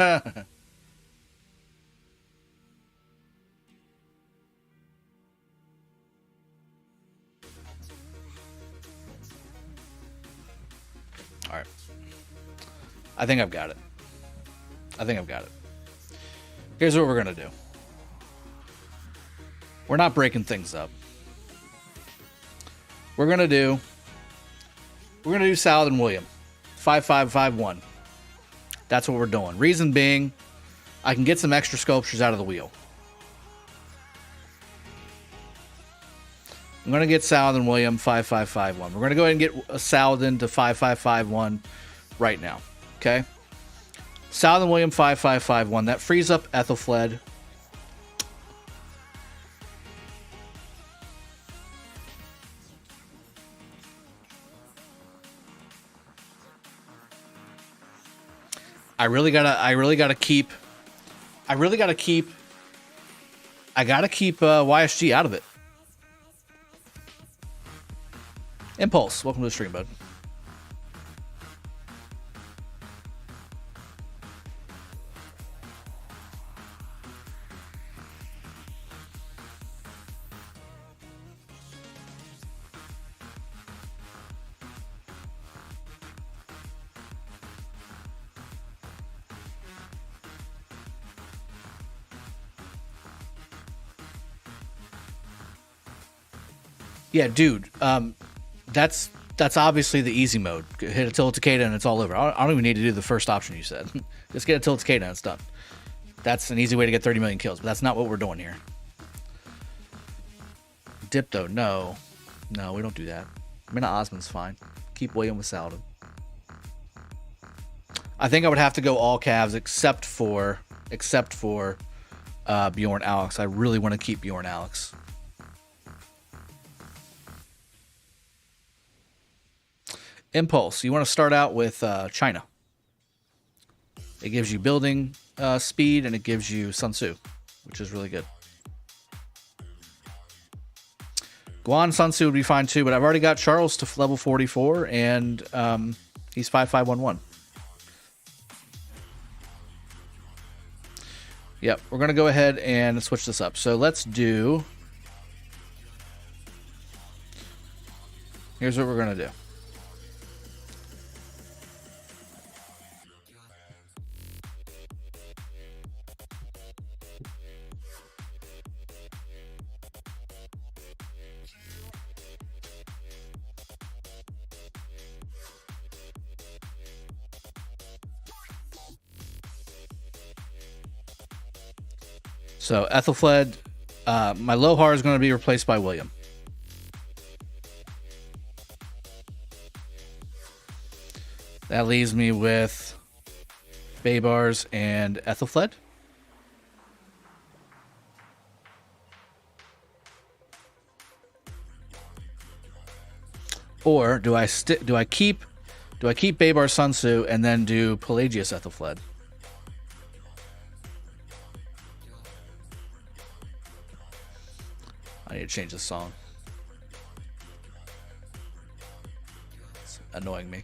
right. I think I've got it. Here's what we're going to do. We're not breaking things up. We're gonna do Saladin William, 5551. That's what we're doing. Reason being, I can get some extra sculptures out of the wheel. I'm gonna get Saladin William 5551. We're gonna go ahead and get a Saladin to 5551 right now. Okay. Saladin William 5551. That frees up Ethelfled. I really gotta keep I gotta keep YSG out of it. Impulse, welcome to the stream, bud. Yeah, dude. That's obviously the easy mode. Hit Attila Takeda and it's all over. I don't even need to do the first option you said. Just get Attila Takeda and it's done. That's an easy way to get 30 million kills, but that's not what we're doing here. Dip though, no, we don't do that. Mina Osman's fine. Keep William with Saladin. I think I would have to go all Cavs except for Bjorn Alex. I really want to keep Bjorn Alex. Impulse. You want to start out with China. It gives you building speed and it gives you Sun Tzu, which is really good. Guan Sun Tzu would be fine too, but I've already got Charles to level 44 and he's 5511. Yep, we're going to go ahead and switch this up. So let's do... Here's what we're going to do. So Ethelfled, my Lohar is going to be replaced by William. That leaves me with Baybars and Ethelfled. Or do I keep Baybar Sun Tzu and then do Pelagius Ethelfled? I need to change the song. It's annoying me.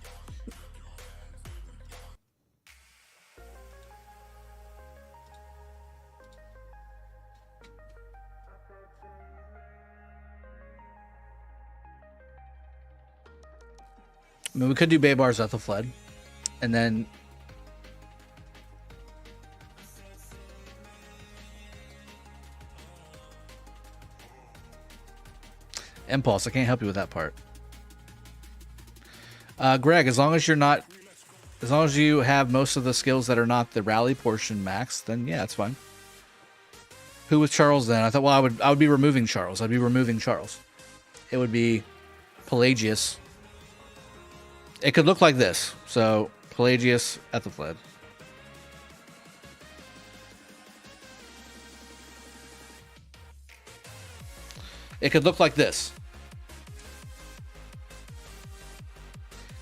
I mean, we could do Baybar's Ethelfled, and then Impulse. I can't help you with that part. Greg, as long as you have most of the skills that are not the rally portion max, then yeah, it's fine. Who was Charles then? I thought, well, I would be removing Charles. I'd be removing Charles. It would be Pelagius. It could look like this. So Pelagius Ethelfled. It could look like this.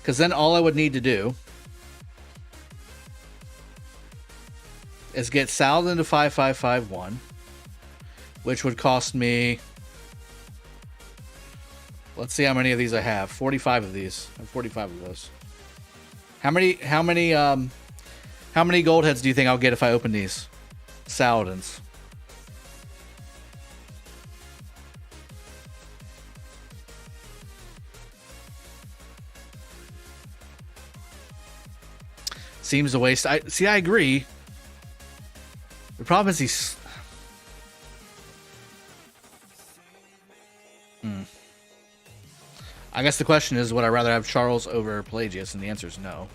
Because then all I would need to do is get Saladin to 5551, which would cost me... Let's see how many of these I have. 45 of these. I have 45 of those. How many gold heads do you think I'll get if I open these Saladins? Seems a waste. I agree. The problem is he's... I guess the question is, would I rather have Charles over Pelagius? And the answer is no.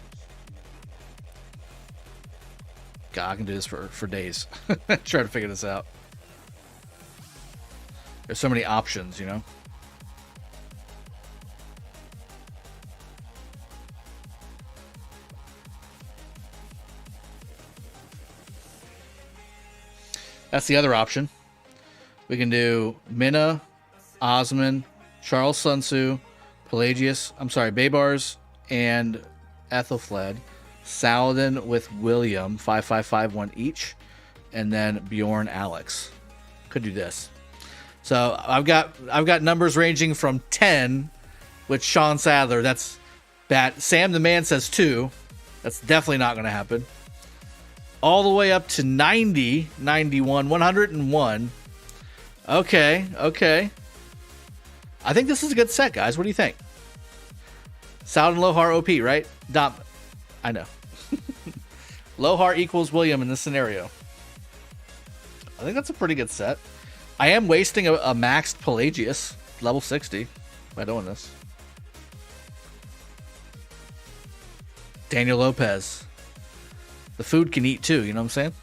God, I can do this for days. Try to figure this out. There's so many options, you know? That's the other option. We can do Minna, Osman, Charles Sun Tzu, Pelagius, Baybars, and Ethelfled. Saladin with William, 5551 each. And then Bjorn Alex. could do this. So I've got numbers ranging from 10, with Sean Sadler. That's bad. Sam the Man says 2. That's definitely not going to happen. All the way up to 90, 91, 101. Okay. I think this is a good set, guys. What do you think? Sound and Lohar OP, right? Dom. I know. Lohar equals William in this scenario. I think that's a pretty good set. I am wasting a maxed Pelagius, level 60, by doing this. Daniel Lopez. The food can eat too, you know what I'm saying?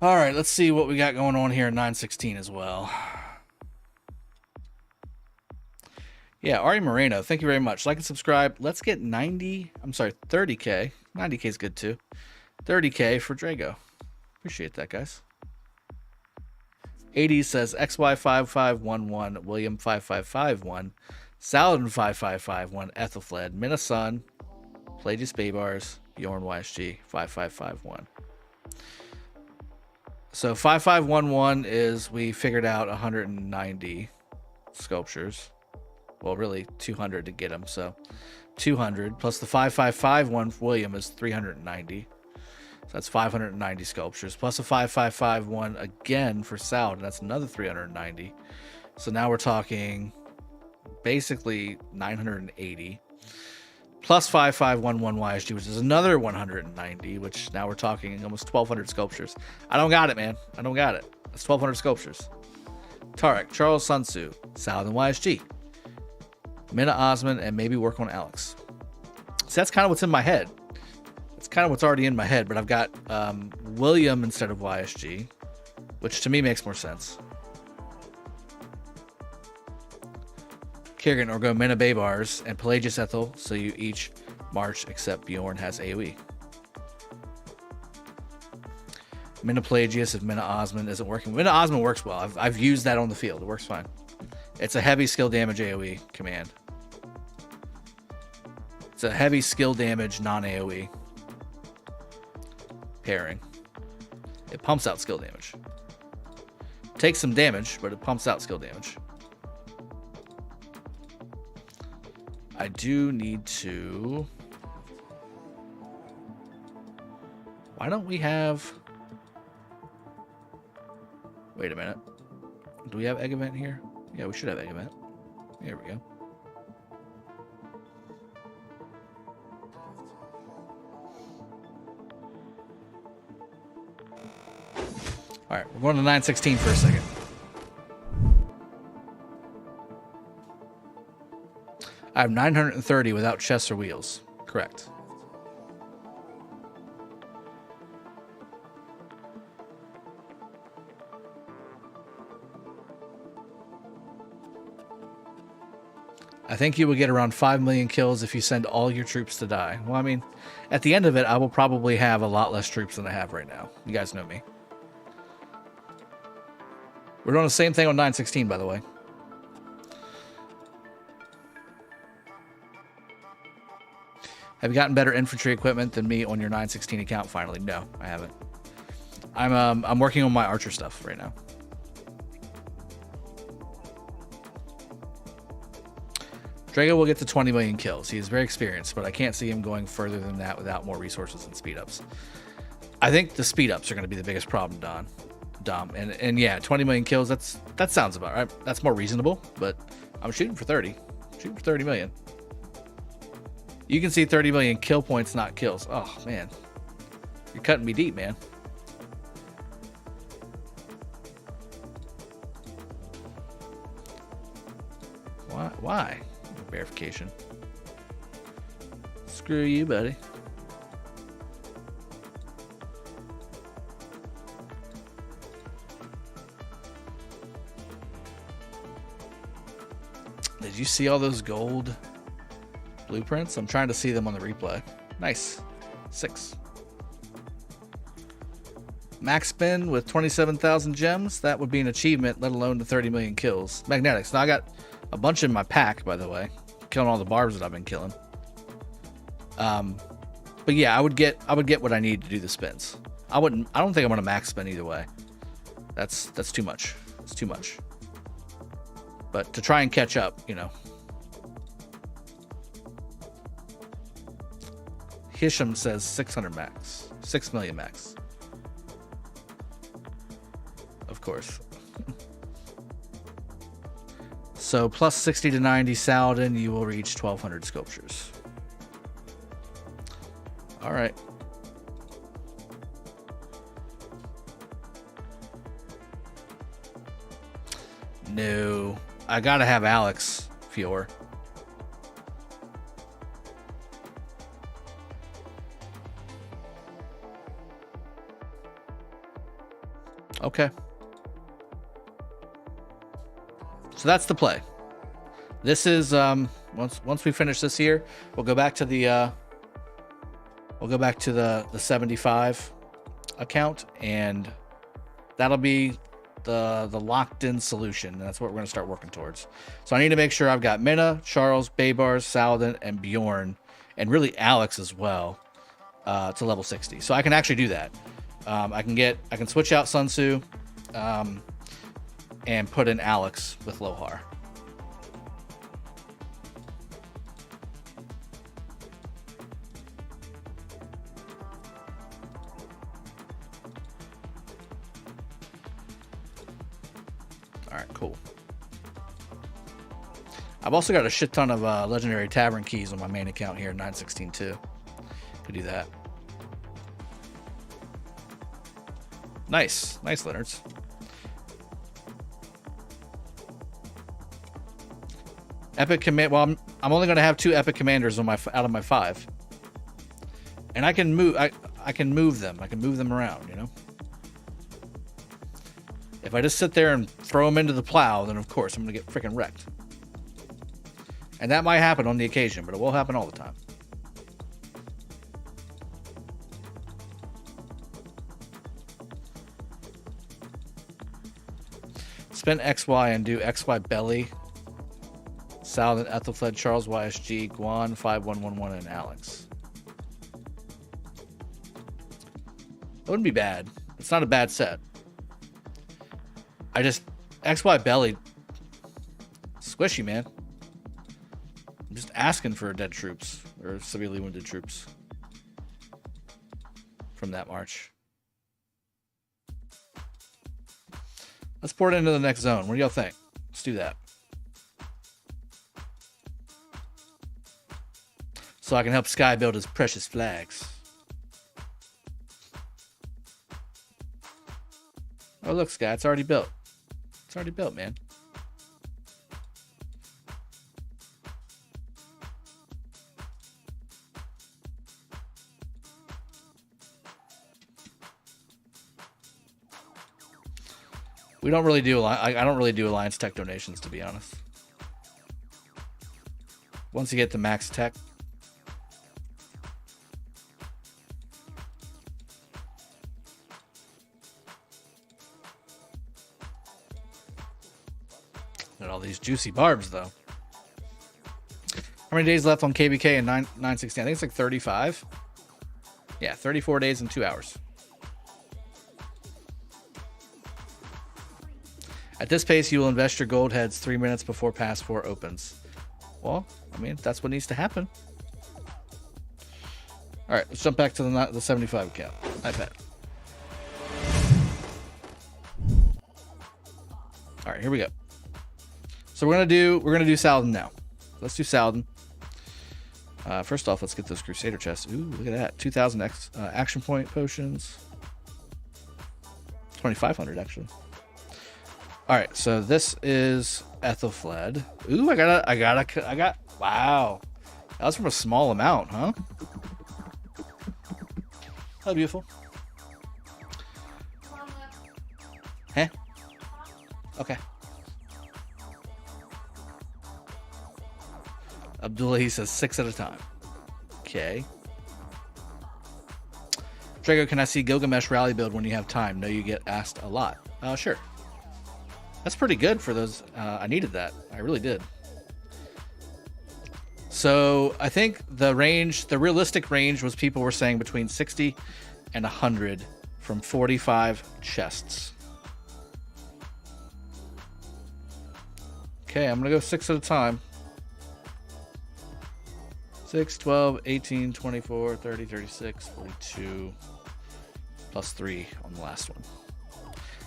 All right, let's see what we got going on here in 916 as well. Yeah, Ari Moreno, thank you very much. Like and subscribe. Let's get 30K. 90K is good too. 30K for Drago. Appreciate that, guys. 80 says XY5511, William 5551, Saladin 5551, Ethelfled, Minasun, Pelagius Baybars, Bjorn YSG 5551. So 5511 is, we figured out 190 sculptures. Well, really 200 to get them. So 200 plus the 5551 for William is 390. So that's 590 sculptures plus a 5551 again for Saladin. That's another 390. So now we're talking basically 980 plus 5511 YSG, which is another 190, which now we're talking almost 1,200 sculptures. I don't got it, man. I don't got it. That's 1,200 sculptures. Tarek, Charles Sunsu, Saladin YSG, Mina Osman, and maybe work on Alex. So that's kind of what's in my head. It's kind of what's already in my head, but I've got William instead of YSG, which to me makes more sense. Kieran, or go Mina Baybars and Pelagius Ethel, so you each march except Bjorn has AoE. Mina Pelagius if Mina Osman isn't working. Mina Osman works well. I've used that on the field. It works fine. It's a heavy skill damage AoE command. It's a heavy skill damage non-AoE pairing. It pumps out skill damage. Takes some damage, but it pumps out skill damage. I do need to... Why don't we have... Wait a minute. Do we have Egg Event here? Yeah, we should have Egg Event. There we go. Alright, we're going to 916 for a second. I have 930 without chests or wheels. Correct. I think you will get around 5 million kills if you send all your troops to die. Well, I mean, at the end of it, I will probably have a lot less troops than I have right now. You guys know me. We're doing the same thing on 916, by the way. Have you gotten better infantry equipment than me on your 916 account finally? No, I haven't. I'm working on my archer stuff right now. Drago will get to 20 million kills. He is very experienced, but I can't see him going further than that without more resources and speed ups. I think the speed ups are going to be the biggest problem, Dom. And yeah, 20 million kills, that sounds about right. That's more reasonable, but I'm shooting for 30. Shooting for 30 million. You can see 30 million kill points, not kills. Oh, man. You're cutting me deep, man. Why? Verification. Screw you, buddy. Did you see all those gold blueprints? I'm trying to see them on the replay. Nice. 6. Max spin with 27,000 gems. That would be an achievement, let alone the 30 million kills. Magnetics. Now I got a bunch in my pack, by the way. Killing all the barbs that I've been killing. But yeah, I would get what I need to do the spins. I don't think I'm gonna max spin either way. That's too much. It's too much. But to try and catch up, you know. Hisham says 600 max. 6 million max. Of course. So plus 60 to 90 Saladin, you will reach 1200 sculptures. All right. No, I gotta have Alex Fior. Okay. So that's the play. This is once we finish this here, we'll go back to the 75 account, and that'll be the locked in solution. And that's what we're going to start working towards. So I need to make sure I've got Minna, Charles, Baybars, Saladin, and Bjorn, and really Alex as well, to level 60. So I can actually do that. I can switch out Sun Tzu, and put in Alex with Lohar. All right, cool. I've also got a shit ton of legendary tavern keys on my main account here, 916 too. Could do that. Nice, Leonards. Epic command. Well, I'm only going to have 2 epic commanders on out of my 5, and I can move. I can move them. I can move them around. You know. If I just sit there and throw them into the plow, then of course I'm going to get freaking wrecked. And that might happen on the occasion, but it will happen all the time. Spin XY and do XY belly. Saladin, Ethelfled, Charles, YSG, Guan, 5111, and Alex. It wouldn't be bad. It's not a bad set. XY belly. Squishy, man. I'm just asking for dead troops or severely wounded troops from that march. Let's pour it into the next zone. What do y'all think? Let's do that. So I can help Sky build his precious flags. Oh, look, Sky, it's already built. It's already built, man. We don't really do I don't really do Alliance Tech donations, to be honest. Once you get the max tech. Got all these juicy barbs, though. How many days left on KBK and 916? I think it's like 35. Yeah, 34 days and 2 hours. At this pace, you will invest your gold heads 3 minutes before Pass 4 opens. Well, I mean, that's what needs to happen. All right, let's jump back to the 75 account. iPad. All right, here we go. So we're gonna do Saladin now. Let's do Saladin. First off, let's get those Crusader chests. Ooh, look at that. 2,000 action point potions. 2,500 actually. All right, so this is Ethelfled. Ooh, I got. Wow, that was from a small amount, huh? How beautiful. Huh? Okay. Abdullah, he says 6 at a time. Okay. Drago, can I see Gilgamesh rally build when you have time? No, you get asked a lot. Sure. That's pretty good for those. I needed that. I really did. So I think the realistic range was people were saying between 60 and 100 from 45 chests. Okay, I'm going to go 6 at a time. 6, 12, 18, 24, 30, 36, 42, plus 3 on the last one.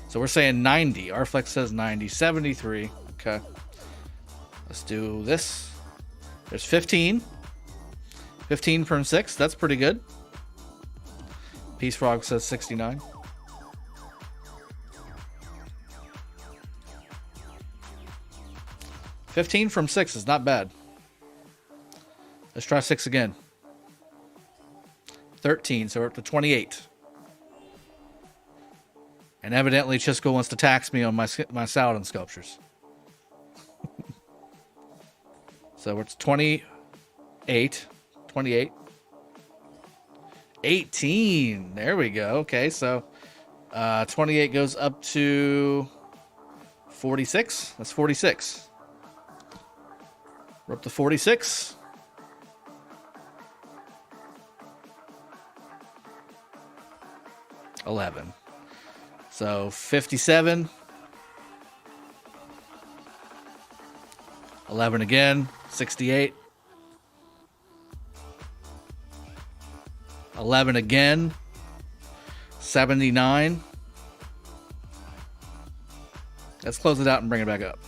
So we're saying 90. Our flex says 90. 73. Okay. Let's do this. There's 15. 15 from 6. That's pretty good. Peace Frog says 69. $15 from 6 is not bad. Let's try 6 again. 13, so we're up to 28. And evidently Chisco wants to tax me on my Saladin sculptures. So it's 28. 28. 18. There we go. Okay, so 28 goes up to 46. That's 46. We're up to 46. $11. So 57. 11 again. 68. 11 again. 79. Let's close it out and bring it back up.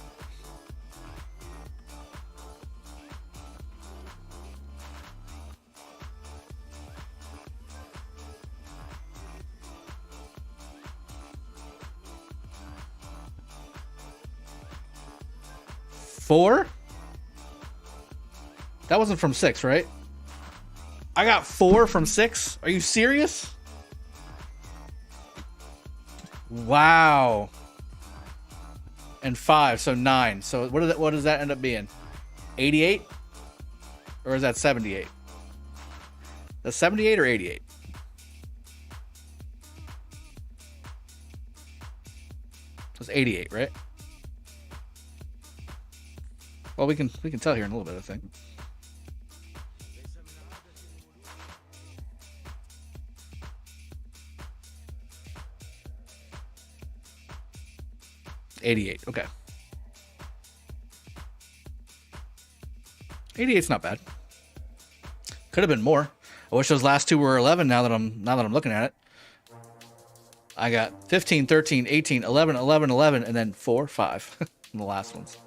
Four? That wasn't from 6, right? I got 4 from 6? Are you serious? Wow. And 5, so 9. So what does that end up being? 88? Or is that 78? That's 78 or 88? That's 88, right? Well, we can tell here in a little bit, I think. $88. Okay. 88's not bad. Could have been more. I wish those last two were 11 now that I'm looking at it. I got 15, 13, 18, 11, 11, 11, and then 4, 5 in the last ones.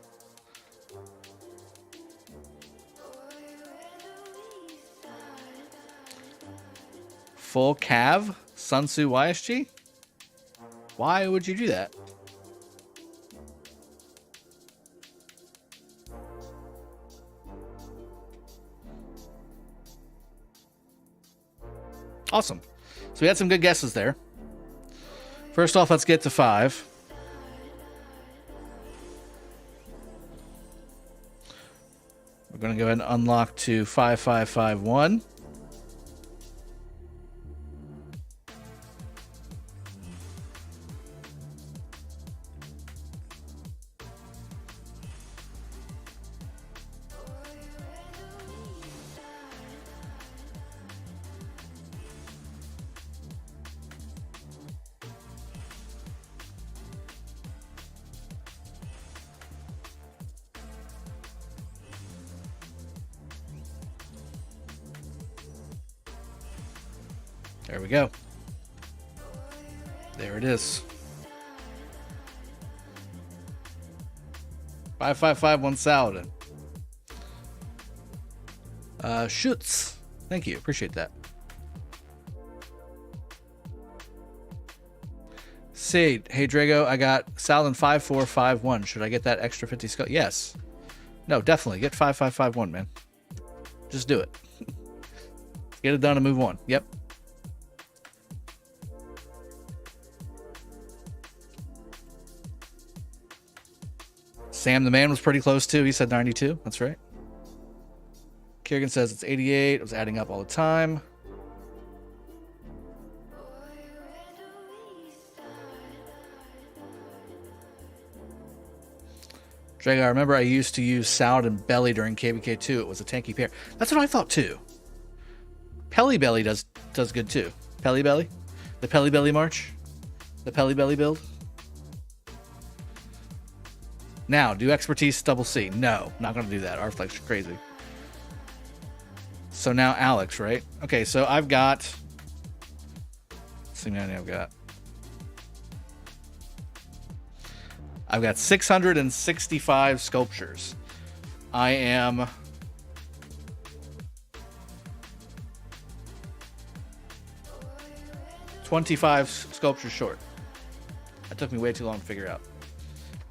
Full Cav Sun Tzu YSG? Why would you do that? Awesome. So we had some good guesses there. First off, let's get to 5. We're going to go ahead and unlock to 5551. There we go. There it is. 5551 Saladin. Shoots. Thank you. Appreciate that. Sade. Hey, Drago. I got Saladin 5451. Should I get that extra 50 skull? Yes. No, definitely. Get 5551, man. Just do it. Get it done and move on. Yep. Sam the man was pretty close too. He said 92. That's right. Kiergan says it's 88. I was adding up all the time. Drago, I remember I used to use Salad and Belly during KBK2. It was a tanky pair. That's what I thought too. Pelly Belly does good too. Pelly Belly? The Pelly Belly March? The Pelly Belly build? Now, do Expertise double C? No, not going to do that. Arflex, you're crazy. So now Alex, right? Okay, so I've got... Let's see how many I've got. I've got 665 sculptures. I am... $25 sculptures short. That took me way too long to figure out.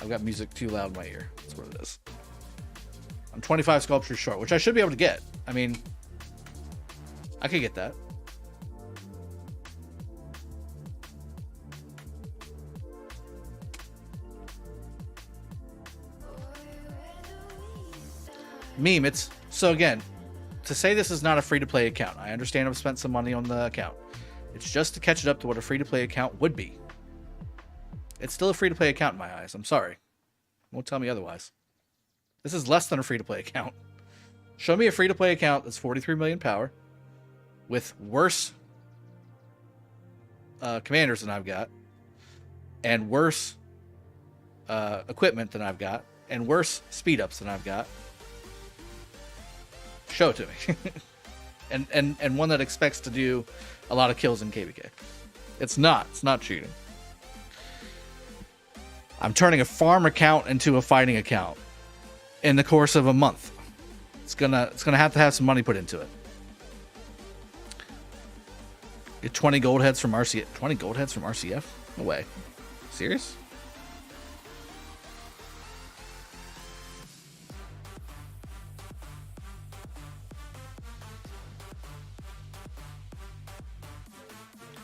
I've got music too loud in my ear. That's what it is. I'm 25 sculptures short, which I should be able to get. I mean, I could get that. Meme, it's... So again, to say this is not a free-to-play account, I understand I've spent some money on the account. It's just to catch it up to what a free-to-play account would be. It's still a free-to-play account in my eyes. I'm sorry. Won't tell me otherwise. This is less than a free-to-play account. Show me a free-to-play account that's 43 million power with worse commanders than I've got and worse equipment than I've got and worse speed-ups than I've got. Show it to me. and one that expects to do a lot of kills in KVK. It's not cheating. I'm turning a farm account into a fighting account in the course of a month. It's gonna have to have some money put into it. Get 20 gold heads from RCF. 20 gold heads from RCF? No way. Serious?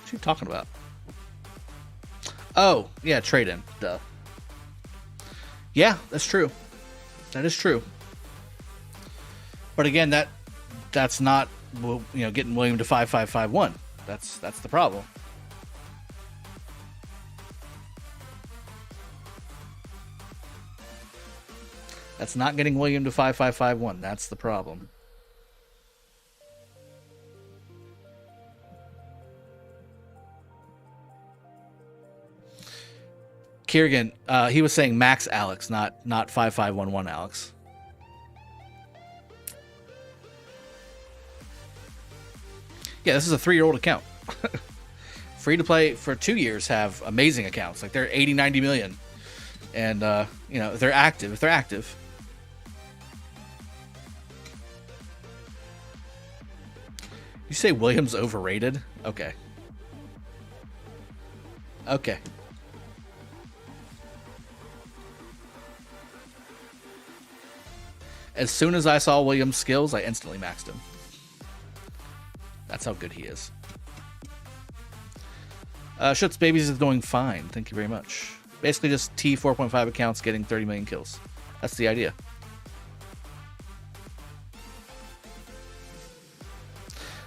What are you talking about? Oh, yeah, trade in. Duh. Yeah, that's true. That is true. But again, that's not, you know, getting William to 5551. That's the problem. That's not getting William to 5551. That's the problem. Kiergan, he was saying Max Alex, not 5511 Alex. Yeah, this is a 3-year-old account. Free to play for 2 years have amazing accounts. Like they're 80, 90 million. And, you know, if they're active. You say Williams overrated? Okay. Okay. As soon as I saw Williams' skills, I instantly maxed him. That's how good he is. Schutz Babies is going fine. Thank you very much. Basically just T 4.5 accounts getting 30 million kills. That's the idea.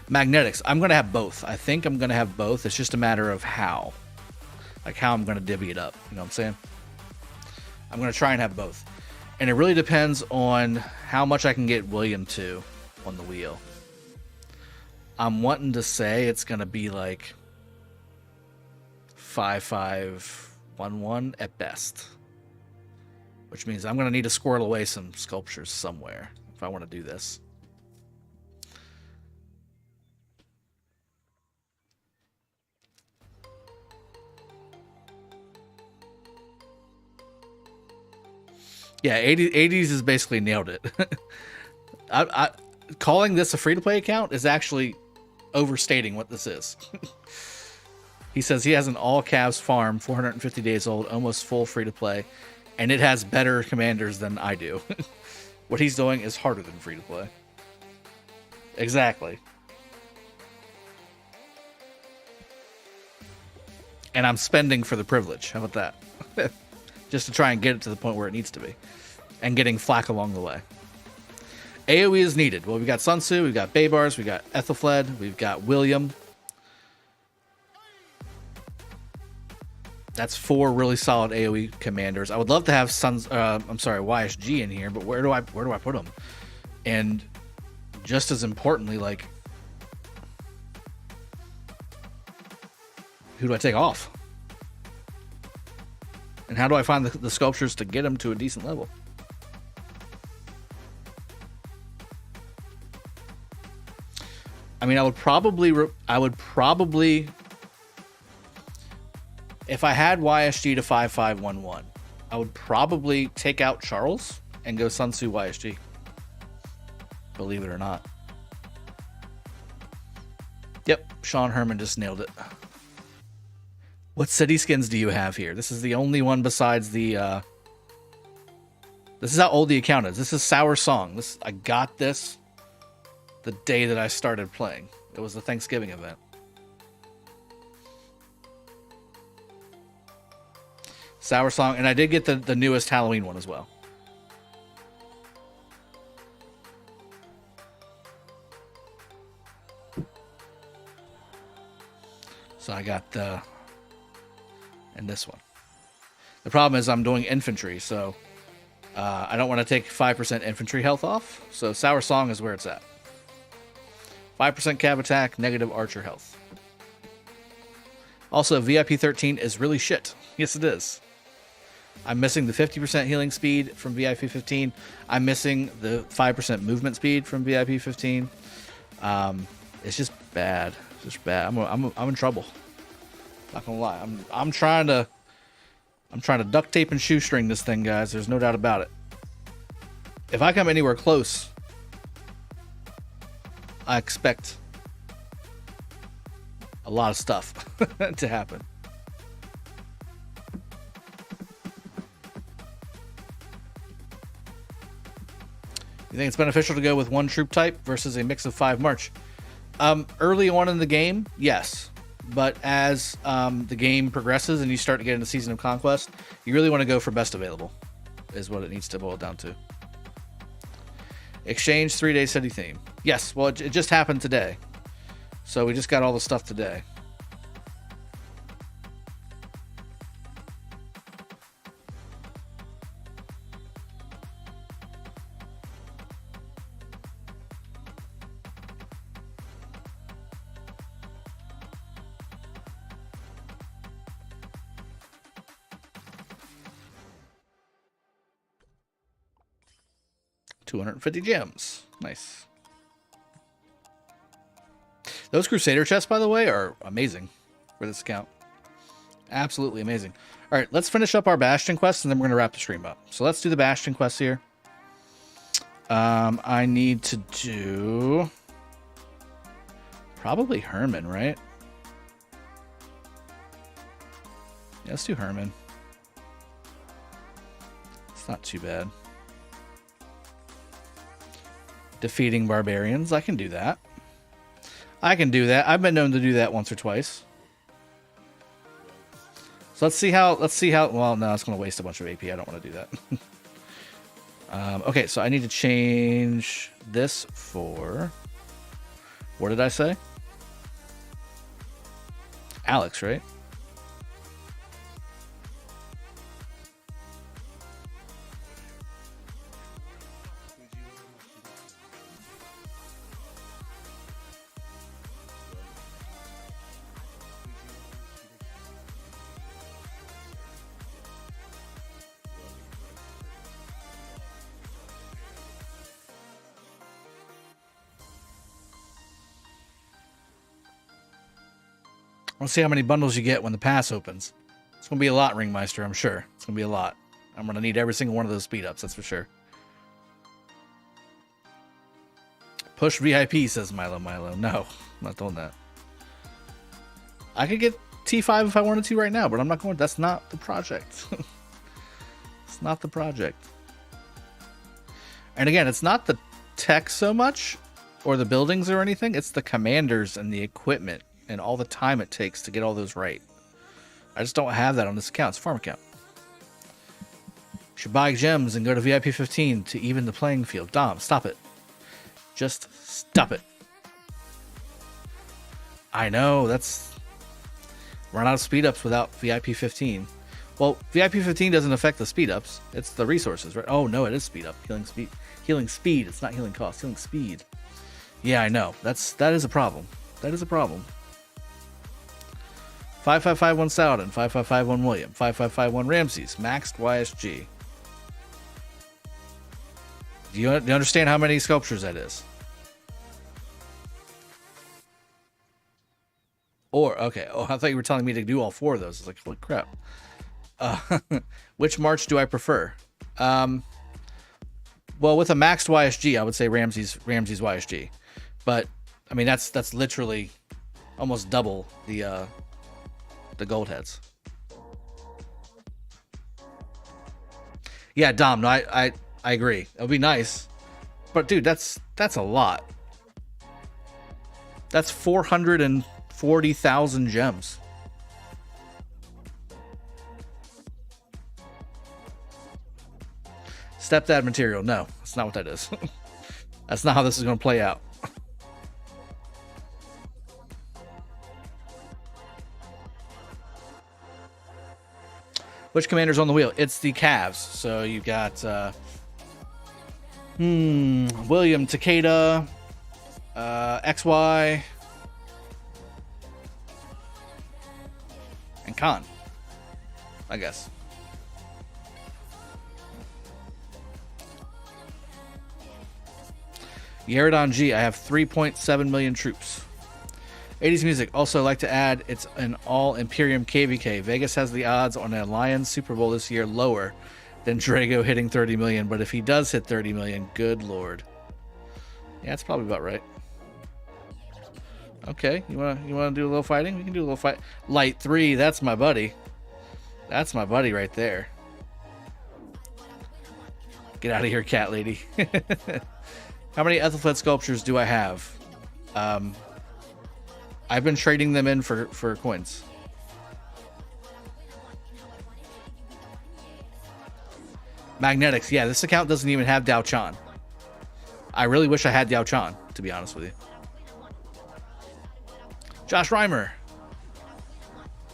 Magnetics. I'm going to have both. I think I'm going to have both. It's just a matter of how. Like how I'm going to divvy it up. You know what I'm saying? I'm going to try and have both. And it really depends on how much I can get William to on the wheel. I'm wanting to say it's going to be like 5511 at best. Which means I'm going to need to squirrel away some sculptures somewhere if I want to do this. Yeah, 80s is basically nailed it. Calling this a free-to-play account is actually overstating what this is. He says he has an all-calves farm, 450 days old, almost full free-to-play, and it has better commanders than I do. What he's doing is harder than free-to-play. Exactly. And I'm spending for the privilege. How about that? Just to try and get it to the point where it needs to be. And getting flack along the way. AoE is needed. Well, we've got Sun Tzu, we've got Baybars, we've got Ethelfled, we've got William. That's 4 really solid AoE commanders. I would love to have YSG in here, but where do I put them? And just as importantly, like, who do I take off? And how do I find the sculptures to get them to a decent level? I mean, I would probably, if I had YSG to 5511, I would probably take out Charles and go Sun Tzu YSG. Believe it or not. Yep, Sean Herman just nailed it. What city skins do you have here? This is the only one besides the... This is how old the account is. This is Sour Song. I got this the day that I started playing. It was the Thanksgiving event. Sour Song, and I did get the newest Halloween one as well. So I got the... and this one. The problem is I'm doing infantry, so I don't want to take 5% infantry health off. So Sour Song is where it's at. 5% cav attack, negative archer health. Also, VIP 13 is really shit. Yes, it is. I'm missing the 50% healing speed from VIP 15. I'm missing the 5% movement speed from VIP 15. It's just bad. It's just bad. I'm in trouble. Not gonna lie. I'm trying to duct tape and shoestring this thing, guys. There's no doubt about it. If I come anywhere close, I expect a lot of stuff to happen. You think it's beneficial to go with one troop type versus a mix of 5 March? Early on in the game, yes. But as the game progresses and you start to get into Season of Conquest, you really want to go for best available, is what it needs to boil down to. Exchange 3-day city theme. Yes, well, it just happened today. So we just got all the stuff today. $250 gems. Nice. Those Crusader chests, by the way, are amazing for this account. Absolutely amazing. All right, let's finish up our Bastion quest, and then we're going to wrap the stream up. So let's do the Bastion quest here. I need to do... probably Herman, right? Yeah, let's do Herman. It's not too bad. Defeating barbarians. I can do that. I can do that. I've been known to do that once or twice. So let's see how, well, no, it's going to waste a bunch of AP. I don't want to do that. Okay, so I need to change this for, what did I say? Alex, right? Let's see how many bundles you get when the pass opens. It's going to be a lot, Ringmeister, I'm sure. It's going to be a lot. I'm going to need every single one of those speed ups, that's for sure. Push VIP, says Milo. No, I'm not doing that. I could get T5 if I wanted to right now, but I'm not going. That's not the project. It's not the project. And again, it's not the tech so much, or the buildings or anything. It's the commanders and the equipment and all the time it takes to get all those right. I just don't have that on this account. It's a farm account. You should buy gems and go to VIP 15 to even the playing field. Dom, stop it. Just stop it. I know, that's... Run out of speed ups without VIP 15. Well, VIP 15 doesn't affect the speed ups. It's the resources, right? Oh no, it is speed up. Healing speed. Healing speed. It's not healing cost. Healing speed. Yeah, I know. That is a problem. That is a problem. 5551 Saladin, 5551 William, 5551 Ramses, maxed YSG. Do you understand how many sculptures that is? Or, okay. Oh, I thought you were telling me to do all 4 of those. I was like, holy crap. Which march do I prefer? Well, with a maxed YSG, I would say Ramses YSG. But, I mean, that's literally almost double the gold heads. Yeah, Dom, no, I agree. It would be nice. But, dude, that's a lot. That's 440,000 gems. Stepdad material. No, that's not what that is. That's not how this is going to play out. Which commander's on the wheel? It's the Cavs. So you got William, Takeda, XY, and Khan, I guess. Yaradon G, I have 3.7 million troops. 80s music. Also like to add, it's an all Imperium KVK. Vegas has the odds on a Lions Super Bowl this year lower than Drago hitting 30 million. But if he does hit 30 million, good lord. Yeah, that's probably about right. Okay, you wanna do a little fighting? We can do a little fight. Light 3, that's my buddy. That's my buddy right there. Get out of here, cat lady. How many Ethelflaed sculptures do I have? I've been trading them in for coins. Magnetics. Yeah, this account doesn't even have Dao Chan. I really wish I had Dao Chan, to be honest with you. Josh Reimer.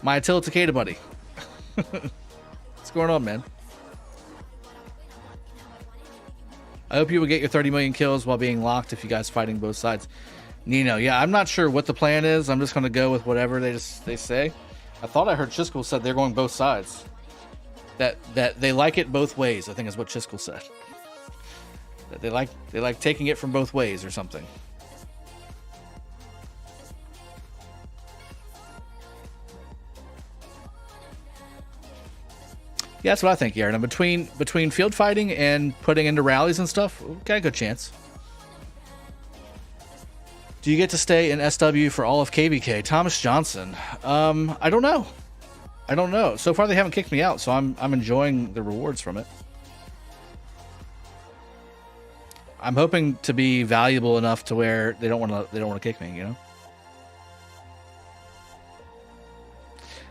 My Attila Takeda buddy. What's going on, man? I hope you will get your 30 million kills while being locked if you guys fighting both sides. Nino, yeah, I'm not sure what the plan is. I'm just going to go with whatever they say. I thought I heard Chiskel said they're going both sides. That they like it both ways, I think is what Chiskel said. That they like taking it from both ways or something. Yeah, that's what I think, Yaron. Between field fighting and putting into rallies and stuff, got a good chance. Do you get to stay in SW for all of KBK? Thomas Johnson. I don't know. So far they haven't kicked me out, so I'm enjoying the rewards from it. I'm hoping to be valuable enough to where they don't want to kick me, you know?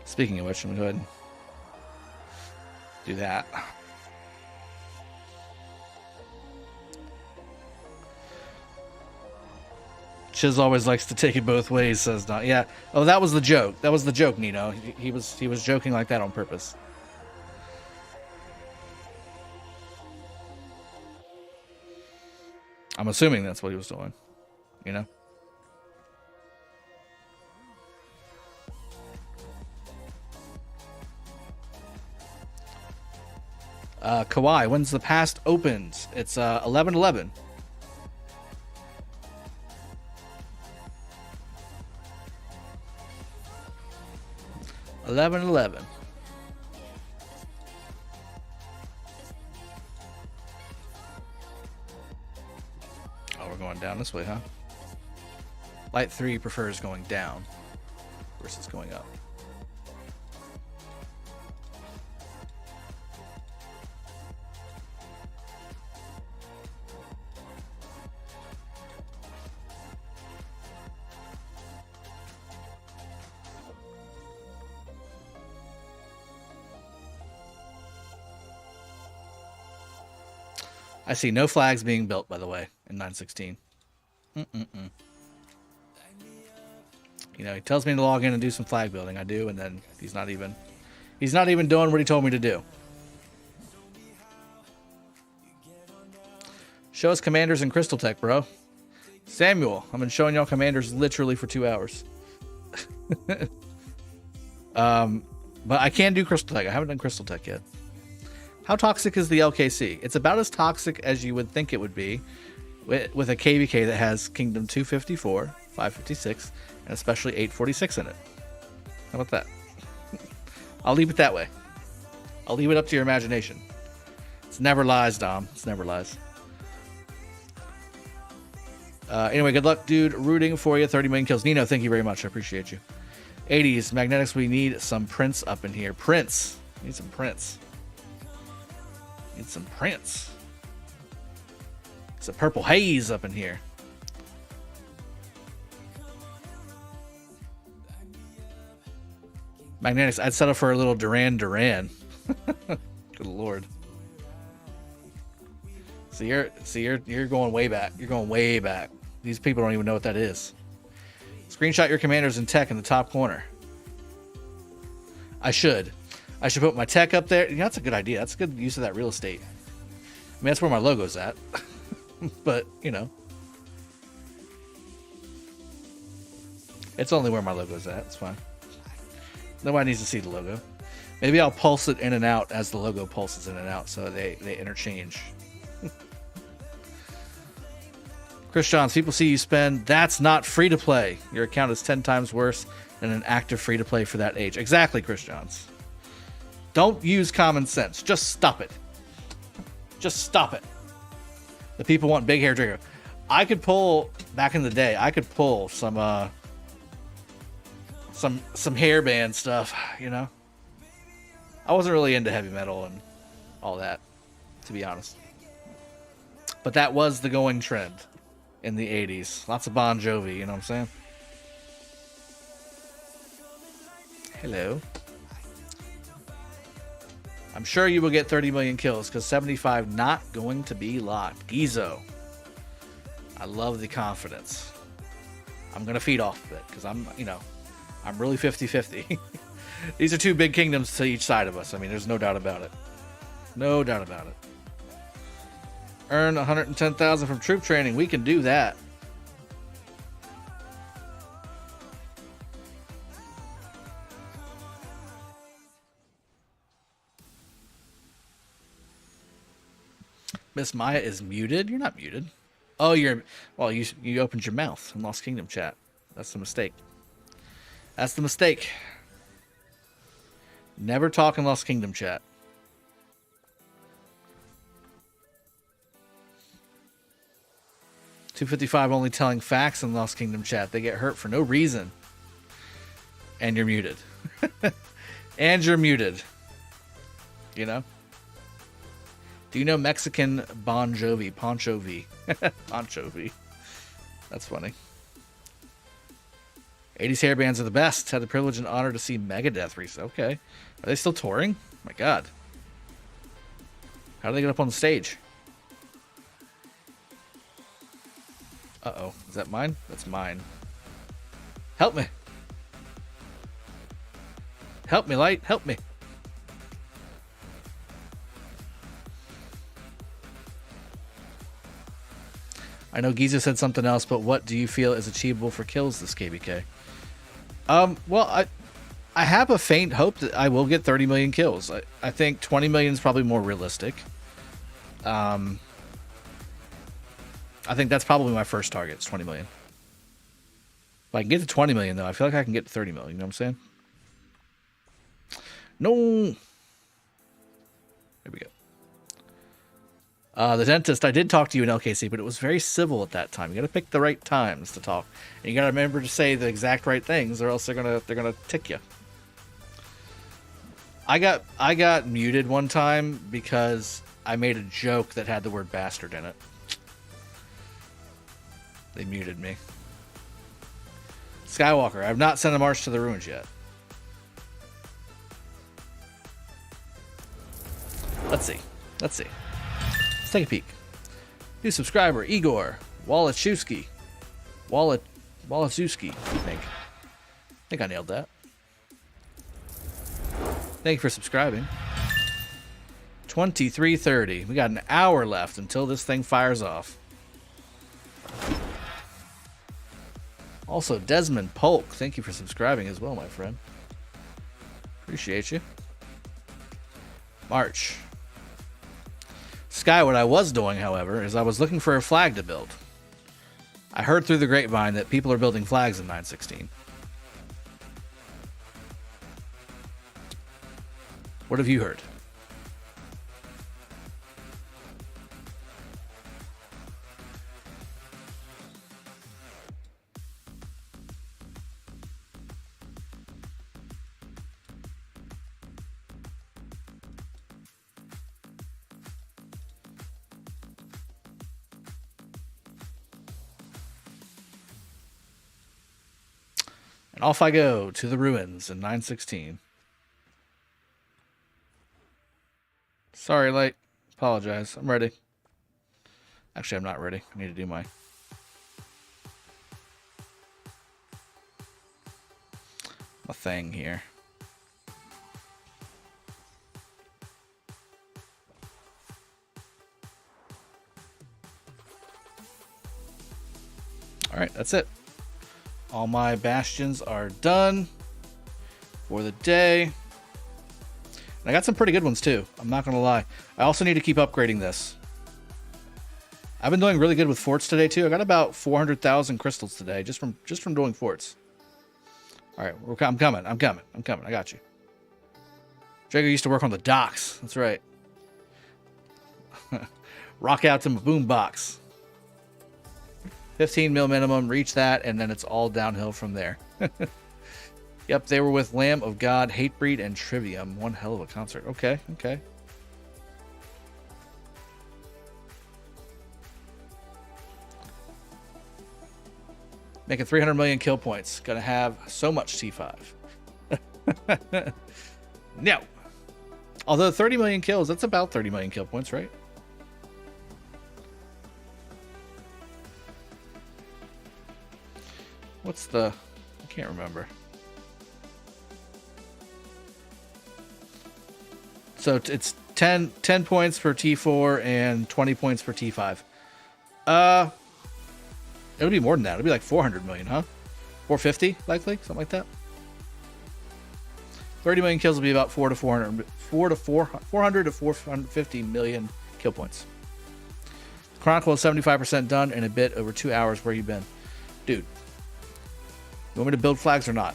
Speaking of which, I'm gonna go ahead and do that. Chiz always likes to take it both ways, says not. Yeah. Oh, that was the joke. That was the joke, Nino. He was joking like that on purpose. I'm assuming that's what he was doing. You know? Kawhi, when's the past opens? It's 11/11. Oh, we're going down this way, huh? Light 3 prefers going down versus going up. I see no flags being built, by the way, in 916. You know, he tells me to log in and do some flag building. I do, and then he's not even doing what he told me to do. Show us commanders in Crystal Tech, bro. Samuel, I've been showing y'all commanders literally for 2 hours. But I can do Crystal Tech. I haven't done Crystal Tech yet. How toxic is the LKC? It's about as toxic as you would think it would be with a KVK that has Kingdom 254, 556, and especially 846 in it. How about that? I'll leave it that way. I'll leave it up to your imagination. It's never lies, Dom. It's never lies. Anyway, good luck, dude. Rooting for you. 30 million kills. Nino, thank you very much. I appreciate you. 80s. Magnetics, we need some Prince up in here. Prince. Need some Prince. Need some Prince. It's a purple haze up in here. Magnetics, I'd settle for a little Duran Duran. Good lord. So you're going way back. You're going way back. These people don't even know what that is. Screenshot your commanders in tech in the top corner. I should put my tech up there. Yeah, that's a good idea. That's a good use of that real estate. I mean, that's where my logo's at. But, you know. It's only where my logo's at. It's fine. Nobody needs to see the logo. Maybe I'll pulse it in and out as the logo pulses in and out so they interchange. Chris Johns, people see you spend. That's not free to play. Your account is 10 times worse than an active free to play for that age. Exactly, Chris Johns. Don't use common sense. Just stop it. Just stop it. The people want big hair Drago. I could pull back in the day. I could pull some hairband stuff. You know, I wasn't really into heavy metal and all that, to be honest. But that was the going trend in the 80s. Lots of Bon Jovi, you know what I'm saying? Hello. I'm sure you will get 30 million kills because 75 not going to be locked. Gizo. I love the confidence. I'm going to feed off of it because I'm really 50-50. These are two big kingdoms to each side of us. I mean, there's no doubt about it. No doubt about it. Earn 110,000 from troop training. We can do that. Miss Maya is muted. You're not muted. Oh, you opened your mouth in Lost Kingdom chat. That's the mistake. That's the mistake. Never talk in Lost Kingdom chat. $255 only telling facts in Lost Kingdom chat. They get hurt for no reason. And you're muted. And you're muted. You know? Do you know Mexican Bon Jovi? Poncho V. Poncho V. That's funny. 80s hairbands are the best. Had the privilege and honor to see Megadeth recently. Okay. Are they still touring? Oh my god. How do they get up on the stage? Uh-oh. Is that mine? That's mine. Help me. Help me, light. Help me. I know Giza said something else, but what do you feel is achievable for kills this KBK? Well, I have a faint hope that I will get 30 million kills. I think 20 million is probably more realistic. I think that's probably my first target, is 20 million. If I can get to 20 million, though, I feel like I can get to 30 million. You know what I'm saying? No. There we go. The dentist, I did talk to you in LKC, but it was very civil at that time. You got to pick the right times to talk, and you got to remember to say the exact right things, or else they're gonna tick you. I got muted one time because I made a joke that had the word bastard in it. They muted me. Skywalker, I've not sent a march to the ruins yet. Let's see. Let's take a peek. New subscriber, Igor Wallachewski. Wallachewski, I think. think I nailed that. Thank you for subscribing. 23:30. We got an hour left until this thing fires off. Also, Desmond Polk, thank you for subscribing as well, my friend. Appreciate you. March. Sky, what I was doing, however, is I was looking for a flag to build. I heard through the grapevine that people are building flags in 9.16. What have you heard? And off I go to the ruins in 9.16. Sorry, Light. Apologize. I'm ready. Actually, I'm not ready. I need to do my thing here. All right, that's it. All my bastions are done for the day. And I got some pretty good ones too. I'm not going to lie. I also need to keep upgrading this. I've been doing really good with forts today too. I got about 400,000 crystals today just from doing forts. All right, I'm coming. I got you. Drago used to work on the docks. That's right. Rock out to my boom box. 15 mil minimum, reach that, and then it's all downhill from there. Yep, they were with Lamb of God, Hatebreed, and Trivium. One hell of a concert. Okay. Making 300 million kill points. Gonna have so much T5. No. Although 30 million kills, that's about 30 million kill points, right? What's the... I can't remember. So it's 10 points for T4 and 20 points for T5. It would be more than that. It would be like 400 million, huh? 450, likely? Something like that. 30 million kills will be about 400 to 450 million kill points. Chronicle is 75% done in a bit over 2 hours. Where you been? Dude. You want me to build flags or not?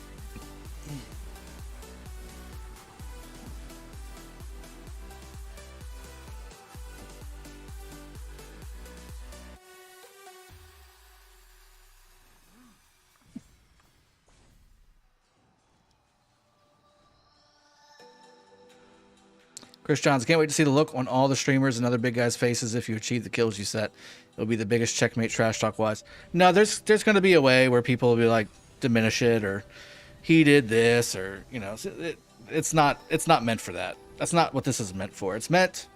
Chris Johns, can't wait to see the look on all the streamers and other big guys' faces if you achieve the kills you set. It'll be the biggest checkmate trash talk wise. No, there's going to be a way where people will be like, diminish it, or he did this, or it's not meant for that. That's not what this is meant for. It's meant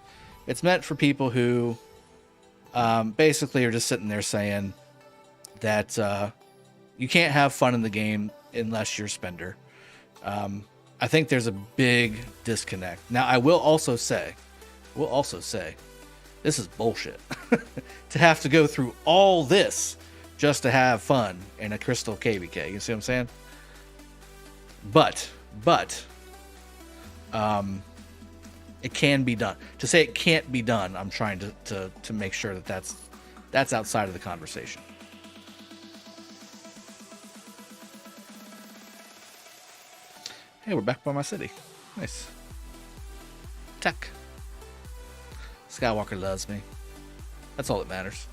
for people who basically are just sitting there saying that you can't have fun in the game unless you're a spender. I think there's a big disconnect. Now, I will also say, this is bullshit to have to go through all this just to have fun in a crystal KVK. You see what I'm saying? But it can be done. To say it can't be done, I'm trying to make sure that that's outside of the conversation. Hey, we're back by my city. Nice. Tech. Skywalker loves me. That's all that matters.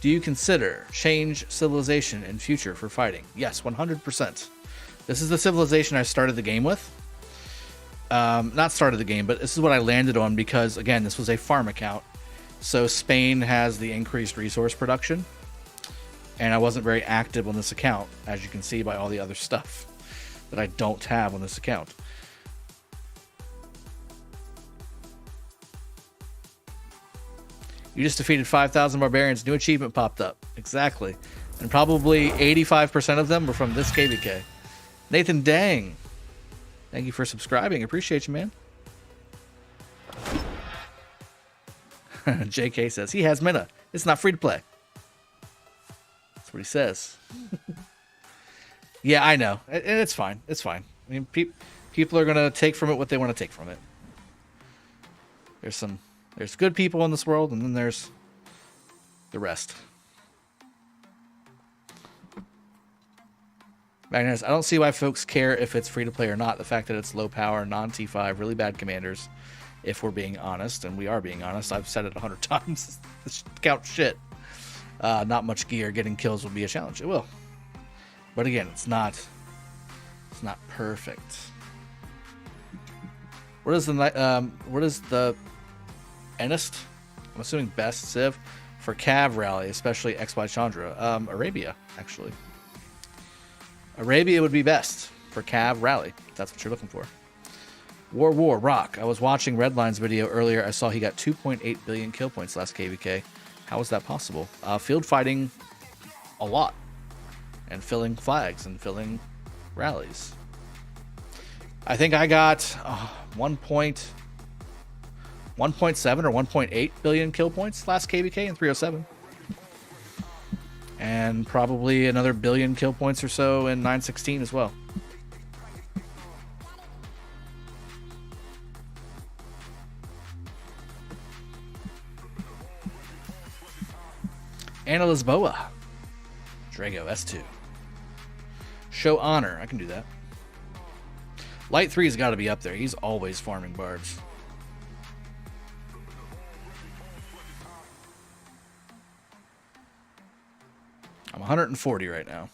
Do you consider change civilization in future for fighting? Yes, 100%. This is the civilization I started the game with. Not started the game, but this is what I landed on because, again, this was a farm account. So Spain has the increased resource production. And I wasn't very active on this account, as you can see by all the other stuff that I don't have on this account. You just defeated 5,000 barbarians. New achievement popped up. Exactly. And probably 85% of them were from this KVK. Nathan Dang, thank you for subscribing. Appreciate you, man. JK says he has Minna. It's not free to play. That's what he says. Yeah, I know. And it's fine. It's fine. I mean, people are going to take from it what they want to take from it. There's good people in this world, and then there's the rest. Magnus, I don't see why folks care if it's free to play or not. The fact that it's low power, non-T5, really bad commanders, if we're being honest, and we are being honest. I've said it 100 times. This count shit. Not much gear. Getting kills will be a challenge. It will. But again, it's not perfect. What is the Enist? I'm assuming best Civ for Cav Rally, especially XY Chandra. Arabia, actually. Arabia would be best for Cav Rally. If that's what you're looking for. War Rock. I was watching Redline's video earlier. I saw he got 2.8 billion kill points last KVK. How is that possible? Field fighting a lot. And filling flags and filling rallies. I think I got 1.7 or 1.8 billion kill points last KVK in 307. And probably another billion kill points or so in 916 as well. Anna Lisboa. Drago S2. Show honor. I can do that. Light 3's got to be up there. He's always farming barbs. I'm 140 right now.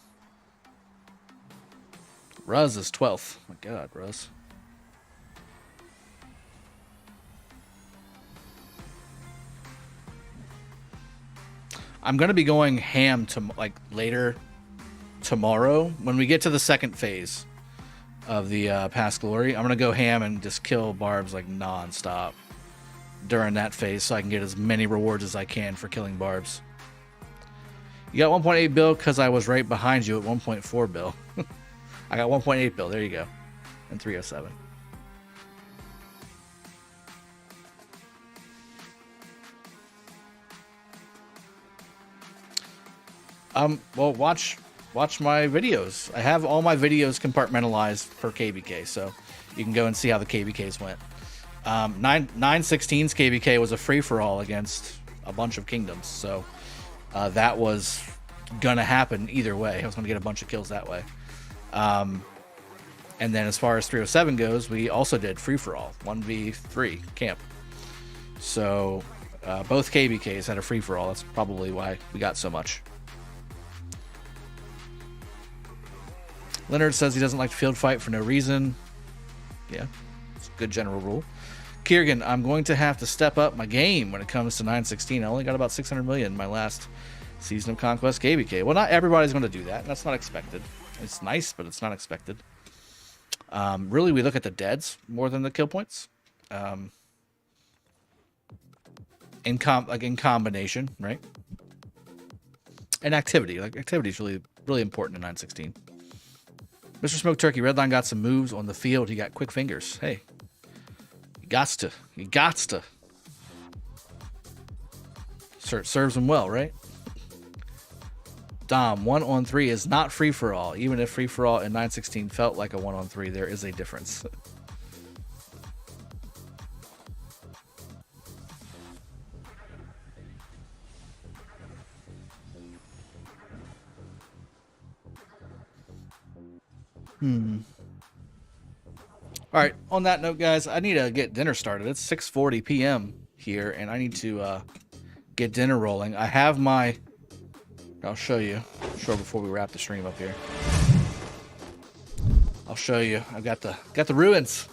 Ruz is 12th. Oh my God, Ruz. I'm going to be going ham to later tomorrow when we get to the second phase of the Past Glory. I'm going to go ham and just kill barbs like non-stop during that phase so I can get as many rewards as I can for killing barbs. You got 1.8 bill because I was right behind you at 1.4 bill. I got 1.8 bill. There you go. And 307. Well, watch my videos. I have all my videos compartmentalized per KVK, so you can go and see how the KVKs went. 916's KVK was a free-for-all against a bunch of kingdoms, so that was gonna happen either way. I was gonna get a bunch of kills that way. And then as far as 307 goes, we also did free-for-all, 1v3 camp. So both KVKs had a free-for-all. That's probably why we got so much. Leonard says he doesn't like to field fight for no reason. Yeah, it's a good general rule. Kiergan, I'm going to have to step up my game when it comes to 916. I only got about 600 million in my last Season of Conquest KVK. Well, not everybody's going to do that. That's not expected. It's nice, but it's not expected. Really, we look at the deads more than the kill points. In combination, right? And activity. Activity is really important in 916. Mr. Smoke Turkey, Redline got some moves on the field. He got quick fingers. Hey, he gots to. Serves him well, right? Dom, 1-on-3 is not free for all. Even if free for all in 916 felt like a 1-on-3, there is a difference. All right, on that note, guys, I need to get dinner started. It's 6:40 p.m. here, and I need to get dinner rolling. I have my... I'll show you. Before we wrap the stream up here. I'll show you. I've got the ruins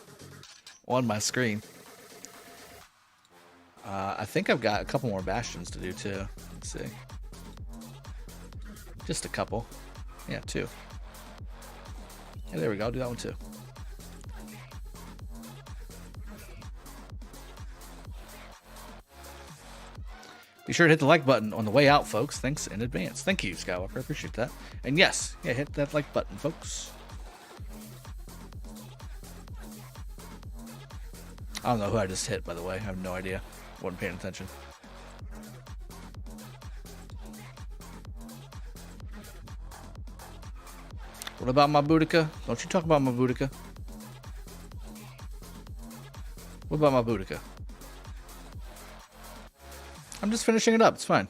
on my screen. I think I've got a couple more bastions to do, too. Let's see. Just a couple. Yeah, 2. Yeah, there we go. I'll do that one too. Be sure to hit the like button on the way out, folks. Thanks in advance. Thank you, Skywalker. I appreciate that. And yes, yeah, hit that like button, folks. I don't know who I just hit, by the way. I have no idea. Wasn't paying attention. What about my Boudica? Don't you talk about my Boudica. What about my Boudica? I'm just finishing it up. It's fine.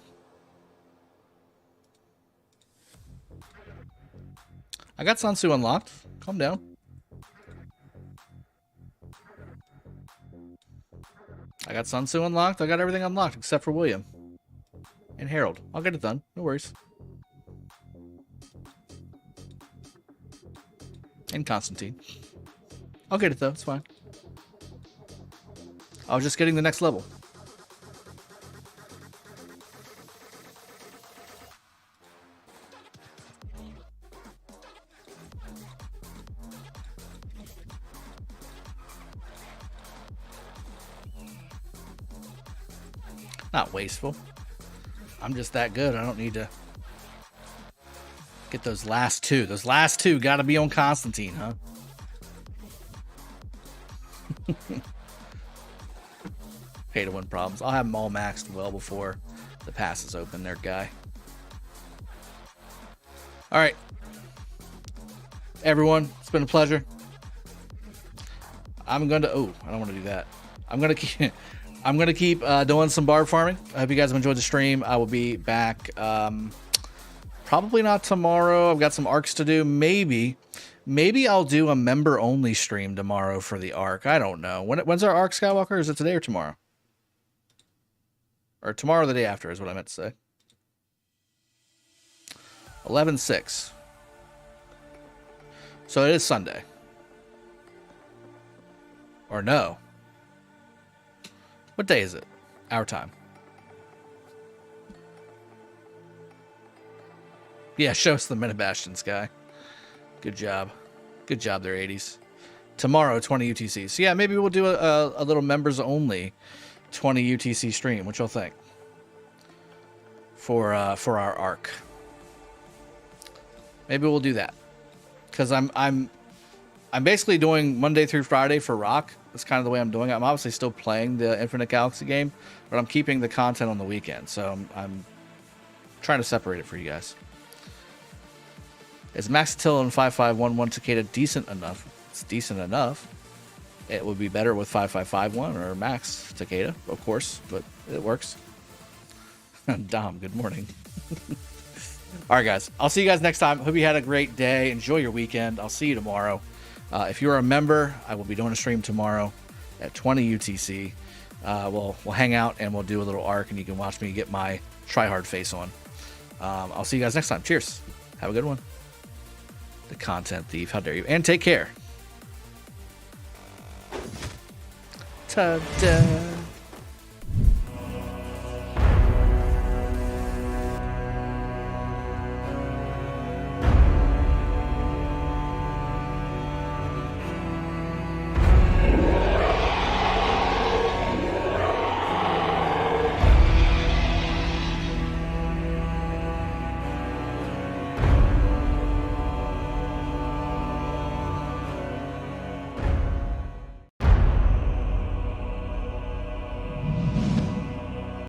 I got Sansu unlocked. Calm down. I got Sansu unlocked. I got everything unlocked except for William. And Harold. I'll get it done. No worries. And Constantine. I'll get it though. It's fine. I was just getting the next level. Not wasteful. I'm just that good. I don't need to get those last two. Those last two got to be on Constantine, huh? Pay to win problems. I'll have them all maxed well before the pass is open there, guy. All right. Everyone, it's been a pleasure. I'm going to... Oh, I don't want to do that. I'm going to keep doing some barb farming. I hope you guys have enjoyed the stream. I will be back probably not tomorrow. I've got some arcs to do. Maybe I'll do a member-only stream tomorrow for the arc. I don't know. When's our arc, Skywalker? Is it today or tomorrow? Or tomorrow or the day after is what I meant to say. 11/6. So it is Sunday. Or no. What day is it? Our time. Yeah, show us the Meta Bastions guy. Good job. Good job there, 80s. Tomorrow, 20 UTC. So yeah, maybe we'll do a little members only 20 UTC stream. What y'all think? For our arc. Maybe we'll do that. Because I'm basically doing Monday through Friday for Rock. That's kind of the way I'm doing it. I'm obviously still playing the Infinite Galaxy game, but I'm keeping the content on the weekend. So I'm trying to separate it for you guys. Is Max Attila and 5511 Cicada decent enough? It's decent enough. It would be better with 5551 or Max Cicada, of course, but it works. Dom, good morning. All right, guys. I'll see you guys next time. Hope you had a great day. Enjoy your weekend. I'll see you tomorrow. If you're a member, I will be doing a stream tomorrow at 20 UTC. We'll hang out and we'll do a little arc, and you can watch me get my try-hard face on. I'll see you guys next time. Cheers. Have a good one. The content thief. How dare you. And take care. Ta-da.